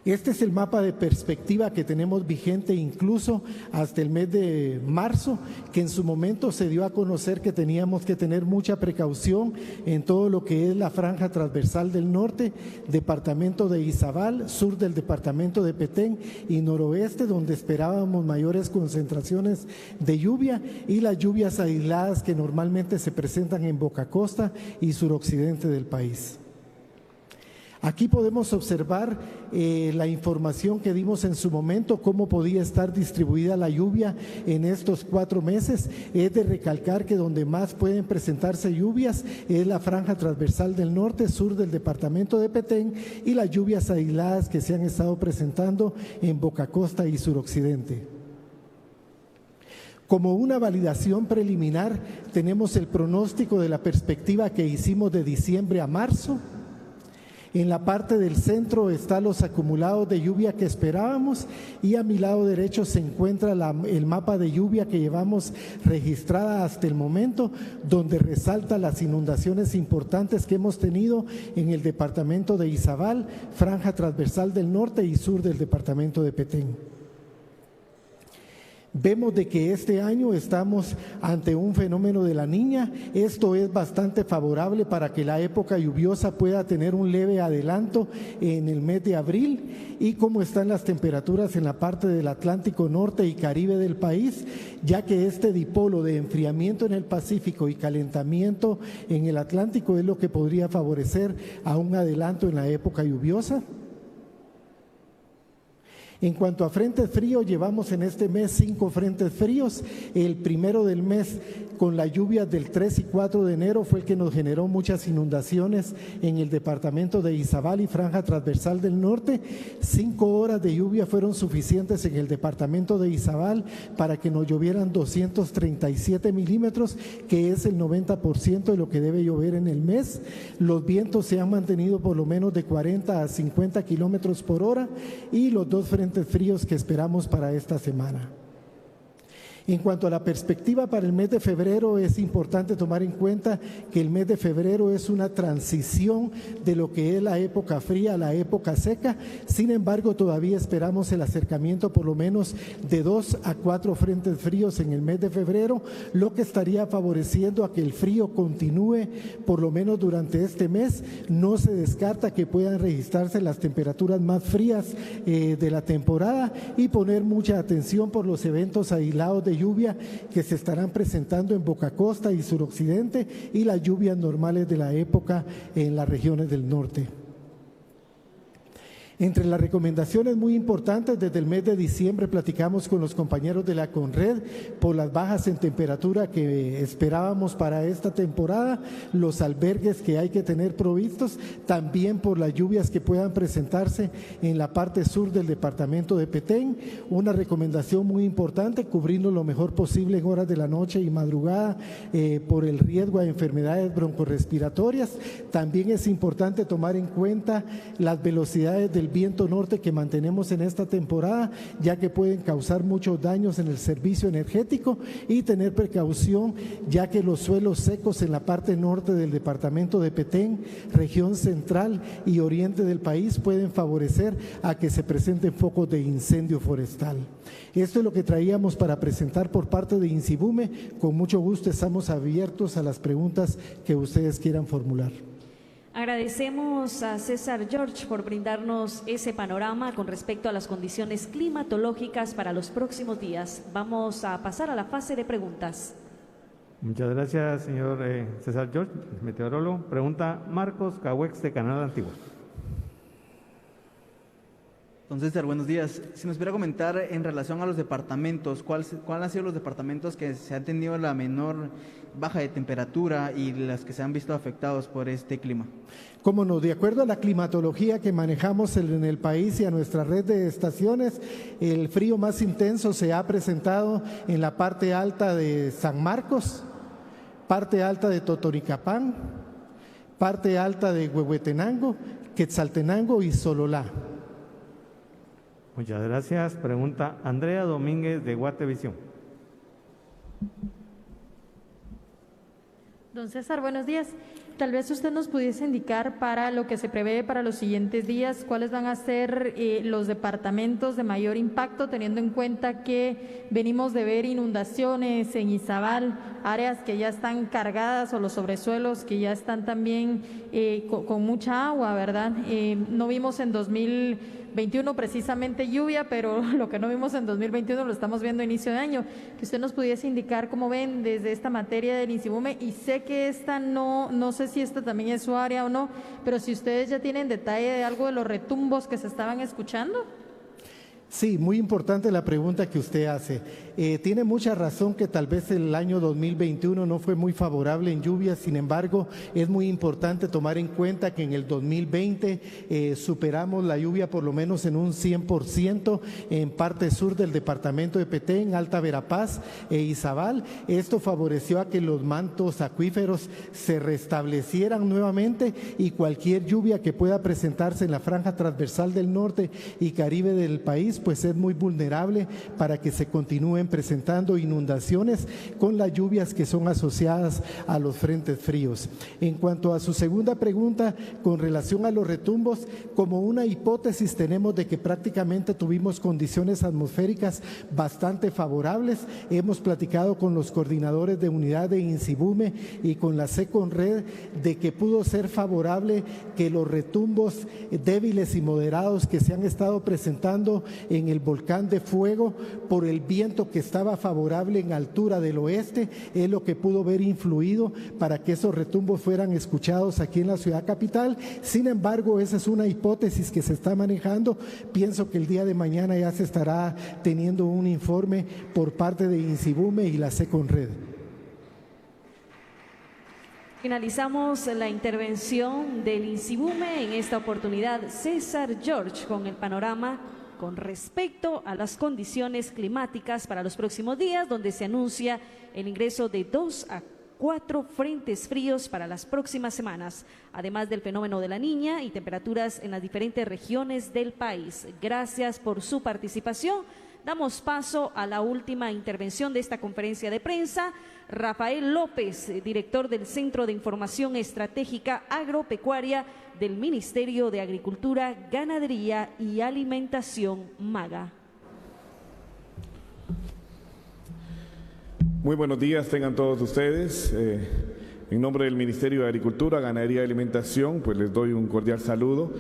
Este es el mapa de perspectiva que tenemos vigente incluso hasta el mes de marzo, que en su momento se dio a conocer que teníamos que tener mucha precaución en todo lo que es la franja transversal del norte, departamento de Izabal, sur del departamento de Petén y noroeste, donde esperábamos mayores concentraciones de lluvia y las lluvias aisladas que normalmente se presentan en Boca Costa y suroccidente del país. Aquí podemos observar la información que dimos en su momento, cómo podía estar distribuida la lluvia en estos 4 meses. Es de recalcar que donde más pueden presentarse lluvias es la franja transversal del norte, sur del departamento de Petén y las lluvias aisladas que se han estado presentando en Boca Costa y suroccidente. Como una validación preliminar, tenemos el pronóstico de la perspectiva que hicimos de diciembre a marzo. En la parte del centro están los acumulados de lluvia que esperábamos y a mi lado derecho se encuentra el mapa de lluvia que llevamos registrada hasta el momento, donde resalta las inundaciones importantes que hemos tenido en el departamento de Izabal, franja transversal del norte y sur del departamento de Petén. Vemos de que este año estamos ante un fenómeno de la Niña. Esto es bastante favorable para que la época lluviosa pueda tener un leve adelanto en el mes de abril. Y cómo están las temperaturas en la parte del Atlántico Norte y Caribe del país, ya que este dipolo de enfriamiento en el Pacífico y calentamiento en el Atlántico es lo que podría favorecer a un adelanto en la época lluviosa. En cuanto a frentes fríos, llevamos en este mes 5 frentes fríos. El primero del mes, con la lluvia del 3 y 4 de enero, fue el que nos generó muchas inundaciones en el departamento de Izabal y franja transversal del norte. 5 horas de lluvia fueron suficientes en el departamento de Izabal para que nos llovieran 237 milímetros, que es el 90% de lo que debe llover en el mes. Los vientos se han mantenido por lo menos de 40 a 50 kilómetros por hora y los 2 frentes fríos que esperamos para esta semana. En cuanto a la perspectiva para el mes de febrero, es importante tomar en cuenta que el mes de febrero es una transición de lo que es la época fría a la época seca. Sin embargo, todavía esperamos el acercamiento por lo menos de 2 a 4 frentes fríos en el mes de febrero, lo que estaría favoreciendo a que el frío continúe por lo menos durante este mes. No se descarta que puedan registrarse las temperaturas más frías de la temporada y poner mucha atención por los eventos aislados de lluvia que se estarán presentando en Boca Costa y suroccidente y las lluvias normales de la época en las regiones del norte. Entre las recomendaciones muy importantes, desde el mes de diciembre platicamos con los compañeros de la CONRED por las bajas en temperatura que esperábamos para esta temporada, los albergues que hay que tener provistos, también por las lluvias que puedan presentarse en la parte sur del departamento de Petén. Una recomendación muy importante, cubrirnos lo mejor posible en horas de la noche y madrugada por el riesgo a enfermedades broncorrespiratorias. También es importante tomar en cuenta las velocidades del viento norte que mantenemos en esta temporada, ya que pueden causar muchos daños en el servicio energético, y tener precaución ya que los suelos secos en la parte norte del departamento de Petén, región central y oriente del país pueden favorecer a que se presenten focos de incendio forestal. Esto es lo que traíamos para presentar por parte de INSIBUME. Con mucho gusto estamos abiertos a las preguntas que ustedes quieran formular. Agradecemos a César George por brindarnos ese panorama con respecto a las condiciones climatológicas para los próximos días. Vamos a pasar a la fase de preguntas. Muchas gracias, señor César George, meteorólogo. Pregunta Marcos Cahuex, de Canal Antiguo. Don César, buenos días. Si nos pudiera comentar en relación a los departamentos, ¿cuál han sido los departamentos que se han tenido la menor baja de temperatura y las que se han visto afectados por este clima? Cómo no, de acuerdo a la climatología que manejamos en el país y a nuestra red de estaciones, el frío más intenso se ha presentado en la parte alta de San Marcos, parte alta de Totoricapán, parte alta de Huehuetenango, Quetzaltenango y Sololá. Muchas gracias. Pregunta Andrea Domínguez, de Guatevisión. Don César, buenos días. tal vez usted nos pudiese indicar para lo que se prevé para los siguientes días, cuáles van a ser los departamentos de mayor impacto, teniendo en cuenta que venimos de ver inundaciones en Izabal, áreas que ya están cargadas o los sobresuelos que ya están también con mucha agua, ¿verdad? No vimos en 2021 precisamente lluvia, pero lo que no vimos en 2021 lo estamos viendo a inicio de año. Que usted nos pudiese indicar cómo ven desde esta materia del INSIBUME, y sé que esta no sé si esta también es su área o no, pero si ustedes ya tienen detalle de algo de los retumbos que se estaban escuchando. Sí, muy importante la pregunta que usted hace. Tiene mucha razón que tal vez el año 2021 no fue muy favorable en lluvias, sin embargo, es muy importante tomar en cuenta que en el 2020 superamos la lluvia por lo menos en un 100% en parte sur del departamento de Petén, Alta Verapaz e Izabal. Esto favoreció a que los mantos acuíferos se restablecieran nuevamente, y cualquier lluvia que pueda presentarse en la franja transversal del norte y Caribe del país pues es muy vulnerable para que se continúen presentando inundaciones con las lluvias que son asociadas a los frentes fríos. En cuanto a su segunda pregunta con relación a los retumbos, como una hipótesis tenemos de que prácticamente tuvimos condiciones atmosféricas bastante favorables. Hemos platicado con los coordinadores de unidad de INSIBUME y con la SECONRED de que pudo ser favorable que los retumbos débiles y moderados que se han estado presentando en el volcán de Fuego por el viento que estaba favorable en altura del oeste es lo que pudo haber influido para que esos retumbos fueran escuchados aquí en la ciudad capital. Sin embargo, esa es una hipótesis que se está manejando. Pienso que el día de mañana ya se estará teniendo un informe por parte de INSIBUME y la SECONRED. Finalizamos la intervención del INSIBUME en esta oportunidad. César George con el panorama con respecto a las condiciones climáticas para los próximos días, donde se anuncia el ingreso de 2 a 4 frentes fríos para las próximas semanas, además del fenómeno de la Niña y temperaturas en las diferentes regiones del país. Gracias por su participación. Damos paso a la última intervención de esta conferencia de prensa. Rafael López, director del Centro de Información Estratégica Agropecuaria del Ministerio de Agricultura, Ganadería y Alimentación, MAGA. Muy buenos días tengan todos ustedes. En nombre del Ministerio de Agricultura, Ganadería y Alimentación, pues les doy un cordial saludo.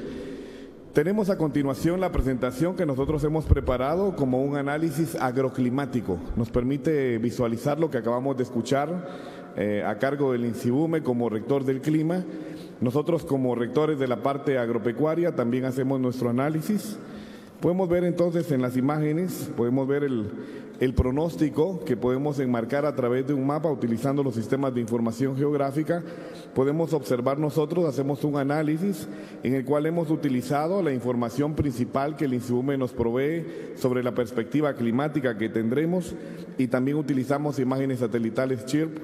Tenemos a continuación la presentación que nosotros hemos preparado como un análisis agroclimático. Nos permite visualizar lo que acabamos de escuchar a cargo del INSIBUME como rector del clima. Nosotros como rectores de la parte agropecuaria también hacemos nuestro análisis. Podemos ver entonces en las imágenes, podemos ver el pronóstico que podemos enmarcar a través de un mapa utilizando los sistemas de información geográfica. Podemos observar nosotros, hacemos un análisis en el cual hemos utilizado la información principal que el INSIBUME nos provee sobre la perspectiva climática que tendremos, y también utilizamos imágenes satelitales CHIRP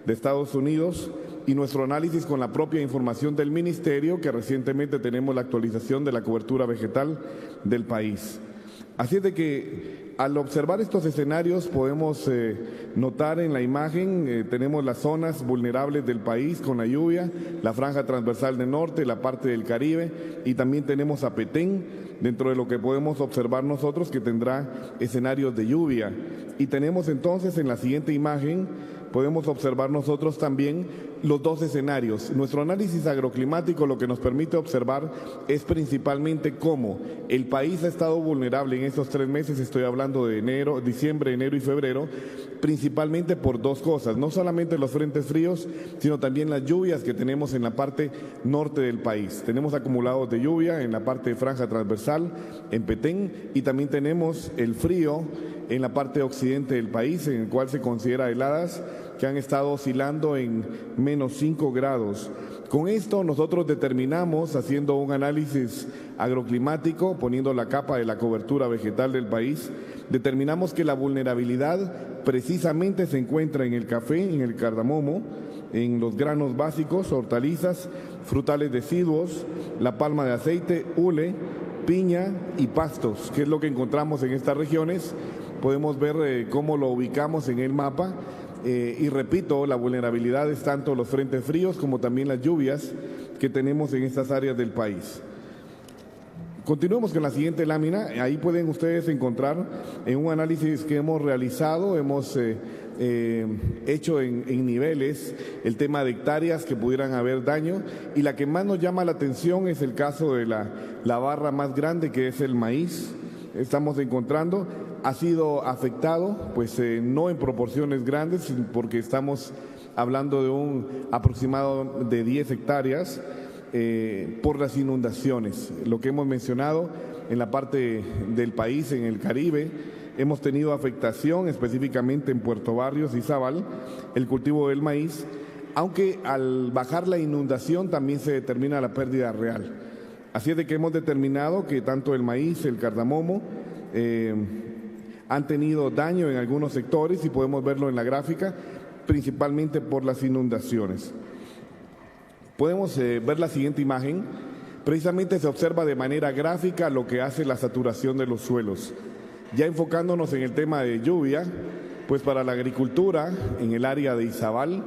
de Estados Unidos y nuestro análisis con la propia información del Ministerio, que recientemente tenemos la actualización de la cobertura vegetal del país. Así es de que al observar estos escenarios podemos notar en la imagen, tenemos las zonas vulnerables del país con la lluvia, la franja transversal del norte, la parte del Caribe, y también tenemos a Petén, dentro de lo que podemos observar nosotros que tendrá escenarios de lluvia. Y tenemos entonces en la siguiente imagen, podemos observar nosotros también los dos escenarios. Nuestro análisis agroclimático lo que nos permite observar es principalmente cómo el país ha estado vulnerable en estos 3 meses, estoy hablando de diciembre, enero y febrero, principalmente por dos cosas, no solamente los frentes fríos, sino también las lluvias que tenemos en la parte norte del país. Tenemos acumulados de lluvia en la parte de franja transversal, en Petén, y también tenemos el frío en la parte occidente del país, en el cual se considera heladas que han estado oscilando en -5 grados. Con esto nosotros determinamos, haciendo un análisis agroclimático, poniendo la capa de la cobertura vegetal del país, determinamos que la vulnerabilidad precisamente se encuentra en el café, en el cardamomo, en los granos básicos, hortalizas, frutales deciduos, la palma de aceite, hule, piña y pastos, que es lo que encontramos en estas regiones. Podemos ver cómo lo ubicamos en el mapa. y repito, la vulnerabilidad es tanto los frentes fríos como también las lluvias que tenemos en estas áreas del país. Continuemos con la siguiente lámina. Ahí pueden ustedes encontrar en un análisis que hemos realizado, hemos hecho en niveles el tema de hectáreas que pudieran haber daño, y la que más nos llama la atención es el caso de la barra más grande, que es el maíz. Estamos encontrando, ha sido afectado, pues no en proporciones grandes, porque estamos hablando de un aproximado de 10 hectáreas, por las inundaciones. Lo que hemos mencionado en la parte del país, en el Caribe, hemos tenido afectación específicamente en Puerto Barrios y Zabal, el cultivo del maíz, aunque al bajar la inundación también se determina la pérdida real. Así es de que hemos determinado que tanto el maíz, el cardamomo, han tenido daño en algunos sectores, y podemos verlo en la gráfica, principalmente por las inundaciones. Podemos ver la siguiente imagen. Precisamente se observa de manera gráfica lo que hace la saturación de los suelos. Ya enfocándonos en el tema de lluvia, pues para la agricultura en el área de Izabal,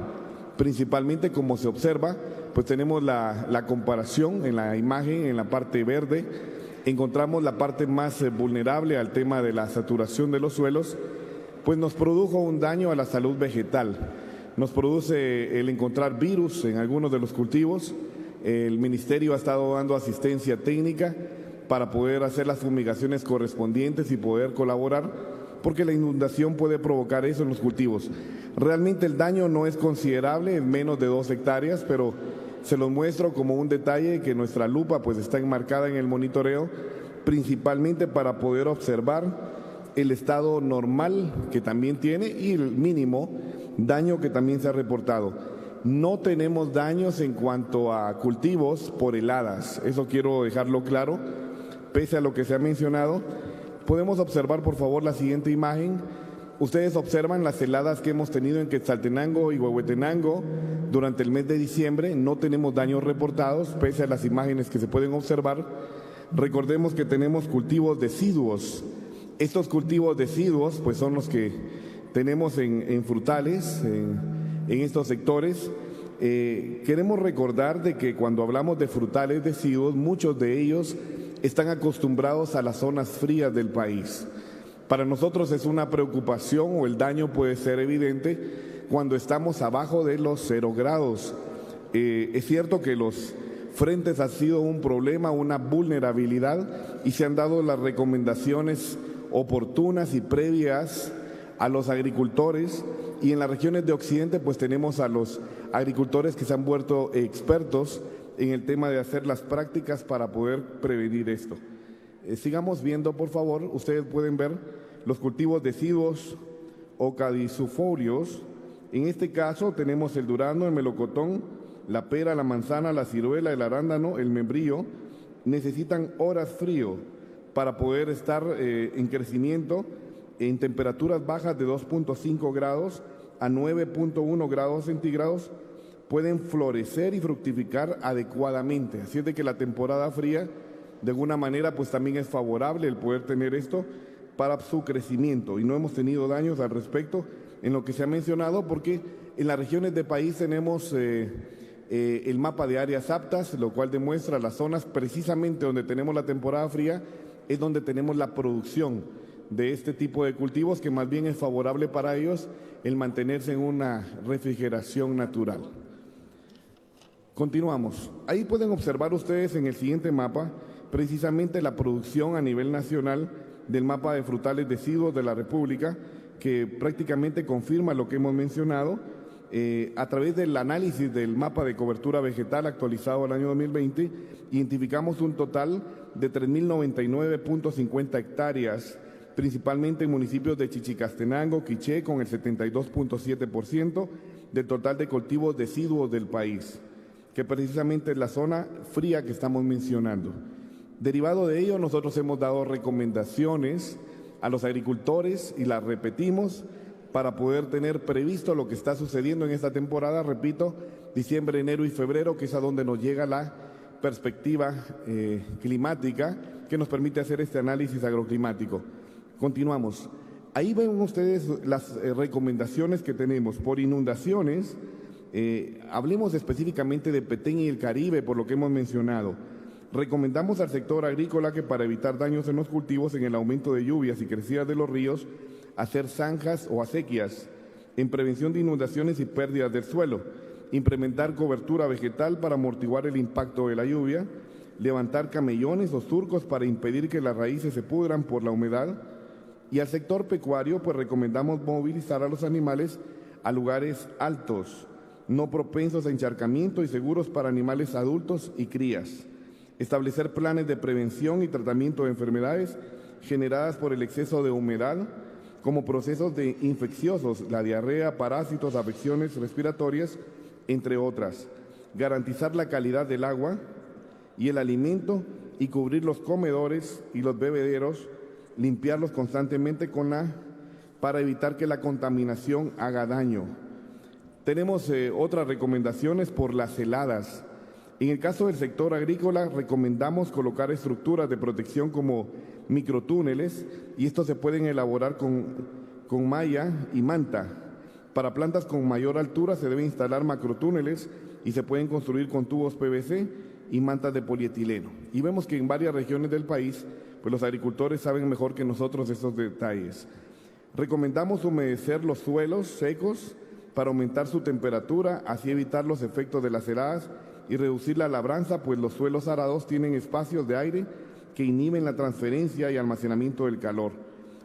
principalmente como se observa, pues tenemos la comparación en la imagen, en la parte verde, encontramos la parte más vulnerable al tema de la saturación de los suelos, pues nos produjo un daño a la salud vegetal. Nos produce el encontrar virus en algunos de los cultivos. El Ministerio ha estado dando asistencia técnica para poder hacer las fumigaciones correspondientes y poder colaborar, porque la inundación puede provocar eso en los cultivos. Realmente el daño no es considerable, en menos de 2 hectáreas, pero se los muestro como un detalle que nuestra lupa pues está enmarcada en el monitoreo, principalmente para poder observar el estado normal que también tiene y el mínimo daño que también se ha reportado. No tenemos daños en cuanto a cultivos por heladas, eso quiero dejarlo claro, pese a lo que se ha mencionado. Podemos observar, por favor, la siguiente imagen. Ustedes observan las heladas que hemos tenido en Quetzaltenango y Huehuetenango durante el mes de diciembre. No tenemos daños reportados, pese a las imágenes que se pueden observar. Recordemos que tenemos cultivos deciduos. Estos cultivos deciduos pues son los que tenemos en frutales, en estos sectores. Queremos recordar de que cuando hablamos de frutales deciduos, muchos de ellos están acostumbrados a las zonas frías del país. Para nosotros es una preocupación, o el daño puede ser evidente cuando estamos abajo de los 0 grados. Es cierto que los frentes han sido un problema, una vulnerabilidad, y se han dado las recomendaciones oportunas y previas a los agricultores, y en las regiones de Occidente pues tenemos a los agricultores que se han vuelto expertos en el tema de hacer las prácticas para poder prevenir esto. Sigamos viendo, por favor. Ustedes pueden ver los cultivos deciduos o caducifolios. En este caso tenemos el durazno, el melocotón, la pera, la manzana, la ciruela, el arándano, el membrillo. Necesitan horas frío para poder estar en crecimiento en temperaturas bajas de 2.5 grados a 9.1 grados centígrados. Pueden florecer y fructificar adecuadamente. Así es de que la temporada fría, de alguna manera, pues también es favorable el poder tener esto para su crecimiento. Y no hemos tenido daños al respecto en lo que se ha mencionado, porque en las regiones del país tenemos el mapa de áreas aptas, lo cual demuestra las zonas precisamente donde tenemos la temporada fría, es donde tenemos la producción de este tipo de cultivos, que más bien es favorable para ellos el mantenerse en una refrigeración natural. Continuamos. Ahí pueden observar ustedes en el siguiente mapa precisamente la producción a nivel nacional del mapa de frutales deciduos de la República, que prácticamente confirma lo que hemos mencionado. A través del análisis del mapa de cobertura vegetal actualizado al año 2020, identificamos un total de 3.099.50 hectáreas, principalmente en municipios de Chichicastenango, Quiché, con el 72.7% del total de cultivos deciduos del país, que precisamente es la zona fría que estamos mencionando. Derivado de ello, nosotros hemos dado recomendaciones a los agricultores, y las repetimos, para poder tener previsto lo que está sucediendo en esta temporada, repito, diciembre, enero y febrero, que es a donde nos llega la perspectiva climática que nos permite hacer este análisis agroclimático. Continuamos. Ahí ven ustedes las recomendaciones que tenemos por inundaciones. Hablemos específicamente de Petén y el Caribe, por lo que hemos mencionado. Recomendamos al sector agrícola que para evitar daños en los cultivos en el aumento de lluvias y crecidas de los ríos, hacer zanjas o acequias en prevención de inundaciones y pérdidas del suelo, implementar cobertura vegetal para amortiguar el impacto de la lluvia, levantar camellones o surcos para impedir que las raíces se pudran por la humedad. Y al sector pecuario, pues recomendamos movilizar a los animales a lugares altos, no propensos a encharcamiento y seguros para animales adultos y crías. Establecer planes de prevención y tratamiento de enfermedades generadas por el exceso de humedad, como procesos de infecciosos, la diarrea, parásitos, afecciones respiratorias, entre otras. Garantizar la calidad del agua y el alimento y cubrir los comedores y los bebederos, limpiarlos constantemente para evitar que la contaminación haga daño. Tenemos otras recomendaciones por las heladas. En el caso del sector agrícola, recomendamos colocar estructuras de protección como microtúneles, y estos se pueden elaborar con malla y manta. Para plantas con mayor altura se deben instalar macrotúneles y se pueden construir con tubos PVC y mantas de polietileno. Y vemos que en varias regiones del país, pues los agricultores saben mejor que nosotros esos detalles. Recomendamos humedecer los suelos secos para aumentar su temperatura, así evitar los efectos de las heladas y reducir la labranza, pues los suelos arados tienen espacios de aire que inhiben la transferencia y almacenamiento del calor.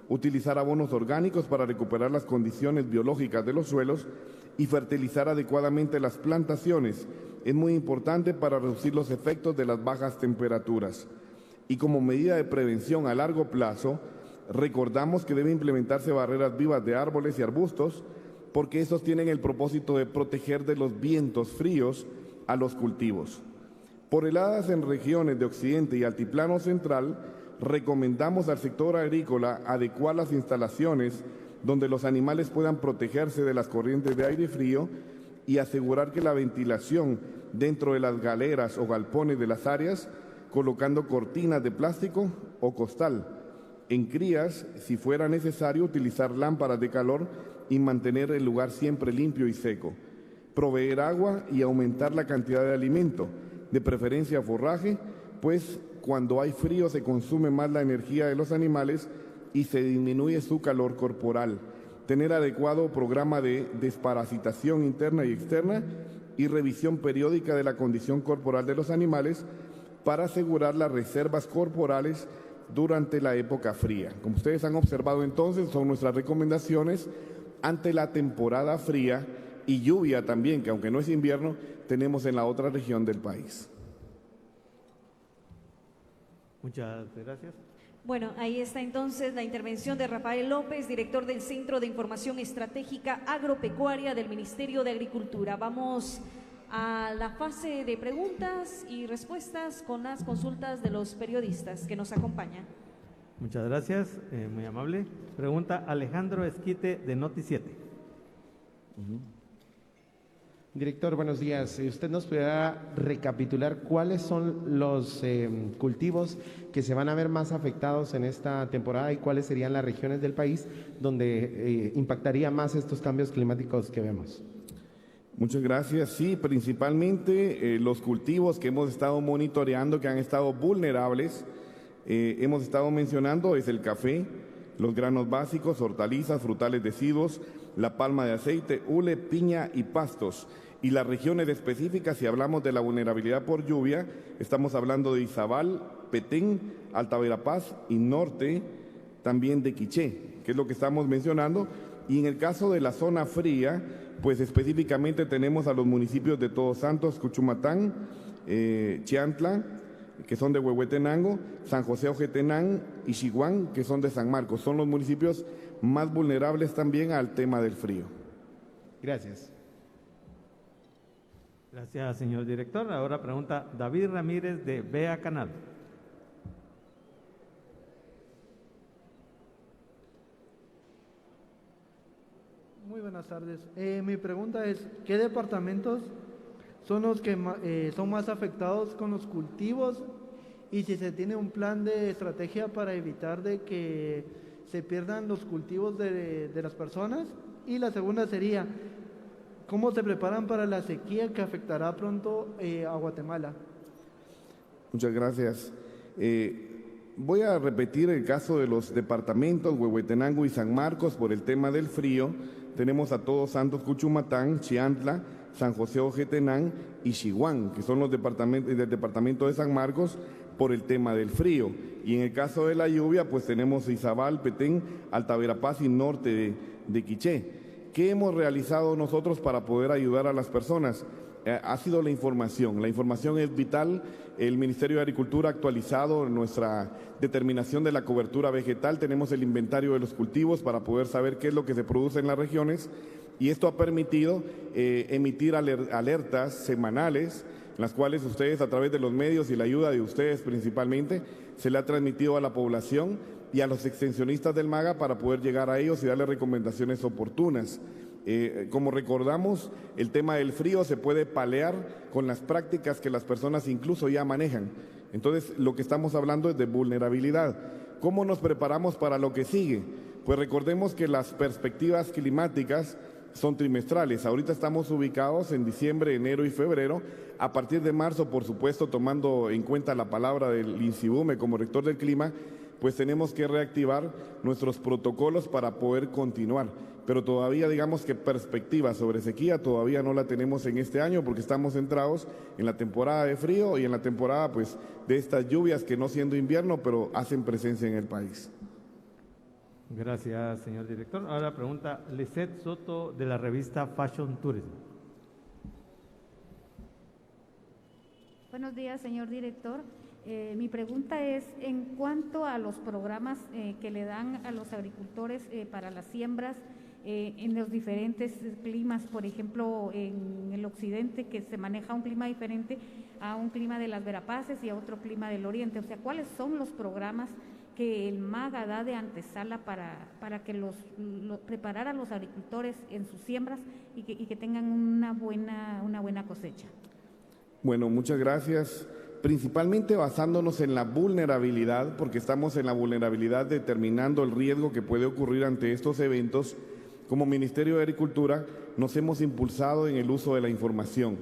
Utilizar abonos orgánicos para recuperar las condiciones biológicas de los suelos y fertilizar adecuadamente las plantaciones es muy importante para reducir los efectos de las bajas temperaturas. Y como medida de prevención a largo plazo, recordamos que debe implementarse barreras vivas de árboles y arbustos, porque estos tienen el propósito de proteger de los vientos fríos a los cultivos. Por heladas en regiones de occidente y altiplano central, recomendamos al sector agrícola adecuar las instalaciones donde los animales puedan protegerse de las corrientes de aire frío y asegurar que la ventilación dentro de las galeras o galpones de las áreas, colocando cortinas de plástico o costal. En crías, si fuera necesario, utilizar lámparas de calor y mantener el lugar siempre limpio y seco. Proveer agua y aumentar la cantidad de alimento, de preferencia forraje, pues cuando hay frío se consume más la energía de los animales y se disminuye su calor corporal. Tener adecuado programa de desparasitación interna y externa y revisión periódica de la condición corporal de los animales para asegurar las reservas corporales durante la época fría. Como ustedes han observado entonces, son nuestras recomendaciones ante la temporada fría y lluvia también, que aunque no es invierno, tenemos en la otra región del país. Muchas gracias. Bueno, ahí está entonces la intervención de Rafael López, director del Centro de Información Estratégica Agropecuaria del Ministerio de Agricultura. Vamos a la fase de preguntas y respuestas con las consultas de los periodistas que nos acompañan. Muchas gracias, muy amable. Pregunta Alejandro Esquite de Noti 7. Director, buenos días. Si usted nos pudiera recapitular cuáles son los cultivos que se van a ver más afectados en esta temporada y cuáles serían las regiones del país donde impactaría más estos cambios climáticos que vemos. Muchas gracias. Sí, principalmente los cultivos que hemos estado monitoreando, que han estado vulnerables, hemos estado mencionando, es el café, los granos básicos, hortalizas, frutales deciduos, la palma de aceite, hule, piña y pastos. Y las regiones específicas, si hablamos de la vulnerabilidad por lluvia, estamos hablando de Izabal, Petén, Alta Verapaz y norte también de Quiché, que es lo que estamos mencionando. Y en el caso de la zona fría, pues específicamente tenemos a los municipios de Todos Santos, Cuchumatán, Chiantla, que son de Huehuetenango, San José Ojetenán y Xiguán, que son de San Marcos. Son los municipios más vulnerables también al tema del frío. Gracias. Gracias, señor director. Ahora pregunta David Ramírez de Vea Canal. Muy buenas tardes. Mi pregunta es, ¿qué departamentos son los que son más afectados con los cultivos? Y si se tiene un plan de estrategia para evitar de que se pierdan los cultivos de las personas? Y la segunda sería, ¿cómo se preparan para la sequía que afectará pronto a Guatemala? Muchas gracias. Voy a repetir el caso de los departamentos Huehuetenango y San Marcos por el tema del frío. Tenemos a Todos Santos Cuchumatán, Chiantla, San José Ojetenán y Xihuán, que son los departamentos del departamento de San Marcos por el tema del frío. Y en el caso de la lluvia, pues tenemos Izabal, Petén, Alta Verapaz y norte de Quiché. ¿Qué hemos realizado nosotros para poder ayudar a las personas? Ha sido la información. La información es vital. El Ministerio de Agricultura ha actualizado nuestra determinación de la cobertura vegetal. Tenemos el inventario de los cultivos para poder saber qué es lo que se produce en las regiones. Y esto ha permitido emitir alertas semanales, en las cuales ustedes, a través de los medios y la ayuda de ustedes principalmente, se le ha transmitido a la población y a los extensionistas del MAGA para poder llegar a ellos y darles recomendaciones oportunas. Como recordamos, el tema del frío se puede paliar con las prácticas que las personas incluso ya manejan. Entonces, lo que estamos hablando es de vulnerabilidad. ¿Cómo nos preparamos para lo que sigue? Pues recordemos que las perspectivas climáticas son trimestrales. Ahorita estamos ubicados en diciembre, enero y febrero. A partir de marzo, por supuesto, tomando en cuenta la palabra del INSIBUME como rector del clima, pues tenemos que reactivar nuestros protocolos para poder continuar. Pero todavía, digamos que perspectiva sobre sequía todavía no la tenemos en este año, porque estamos centrados en la temporada de frío y en la temporada pues de estas lluvias que no siendo invierno, pero hacen presencia en el país. Gracias, señor director. Ahora pregunta Lisette Soto de la revista Fashion Tourism. Buenos días, señor director. Mi pregunta es, en cuanto a los programas que le dan a los agricultores para las siembras en los diferentes climas, por ejemplo, en el occidente, que se maneja un clima diferente a un clima de las Verapaces y a otro clima del oriente. O sea, ¿cuáles son los programas que el MAGA da de antesala para que preparar a los agricultores en sus siembras y que tengan una buena cosecha? Bueno, muchas gracias. Principalmente basándonos en la vulnerabilidad, porque estamos en la vulnerabilidad determinando el riesgo que puede ocurrir ante estos eventos. Como Ministerio de Agricultura nos hemos impulsado en el uso de la información.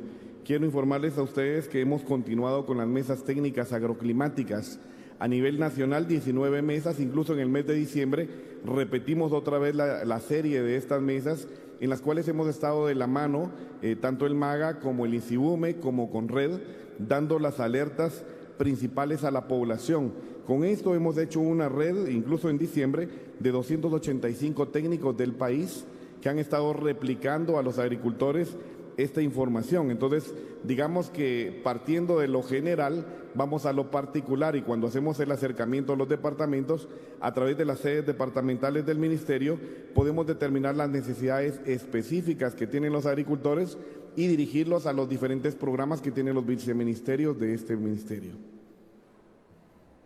Quiero informarles a ustedes que hemos continuado con las mesas técnicas agroclimáticas. A nivel nacional, 19 mesas, incluso en el mes de diciembre, repetimos otra vez la serie de estas mesas en las cuales hemos estado de la mano, tanto el MAGA como el INSIBUME, como CONRED, dando las alertas principales a la población. Con esto hemos hecho una red, incluso en diciembre, de 285 técnicos del país que han estado replicando a los agricultores esta información. Entonces, digamos que partiendo de lo general, vamos a lo particular, y cuando hacemos el acercamiento a los departamentos, a través de las sedes departamentales del Ministerio, podemos determinar las necesidades específicas que tienen los agricultores y dirigirlos a los diferentes programas que tienen los viceministerios de este ministerio.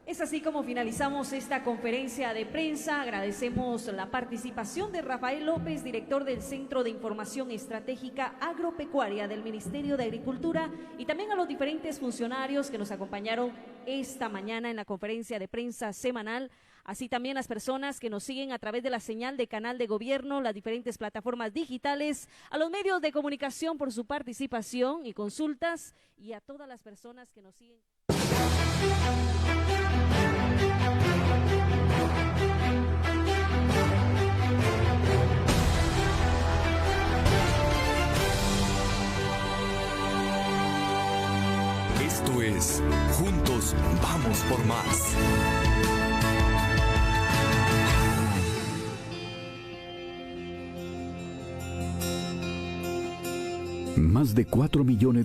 Es así como finalizamos esta conferencia de prensa. Agradecemos la participación de Rafael López, director del Centro de Información Estratégica Agropecuaria del Ministerio de Agricultura, y también a los diferentes funcionarios que nos acompañaron esta mañana en la conferencia de prensa semanal. Así también las personas que nos siguen a través de la señal de Canal de Gobierno, las diferentes plataformas digitales, a los medios de comunicación por su participación y consultas, y a todas las personas que nos siguen. Esto es Juntos Vamos por Más. Más de 4 millones de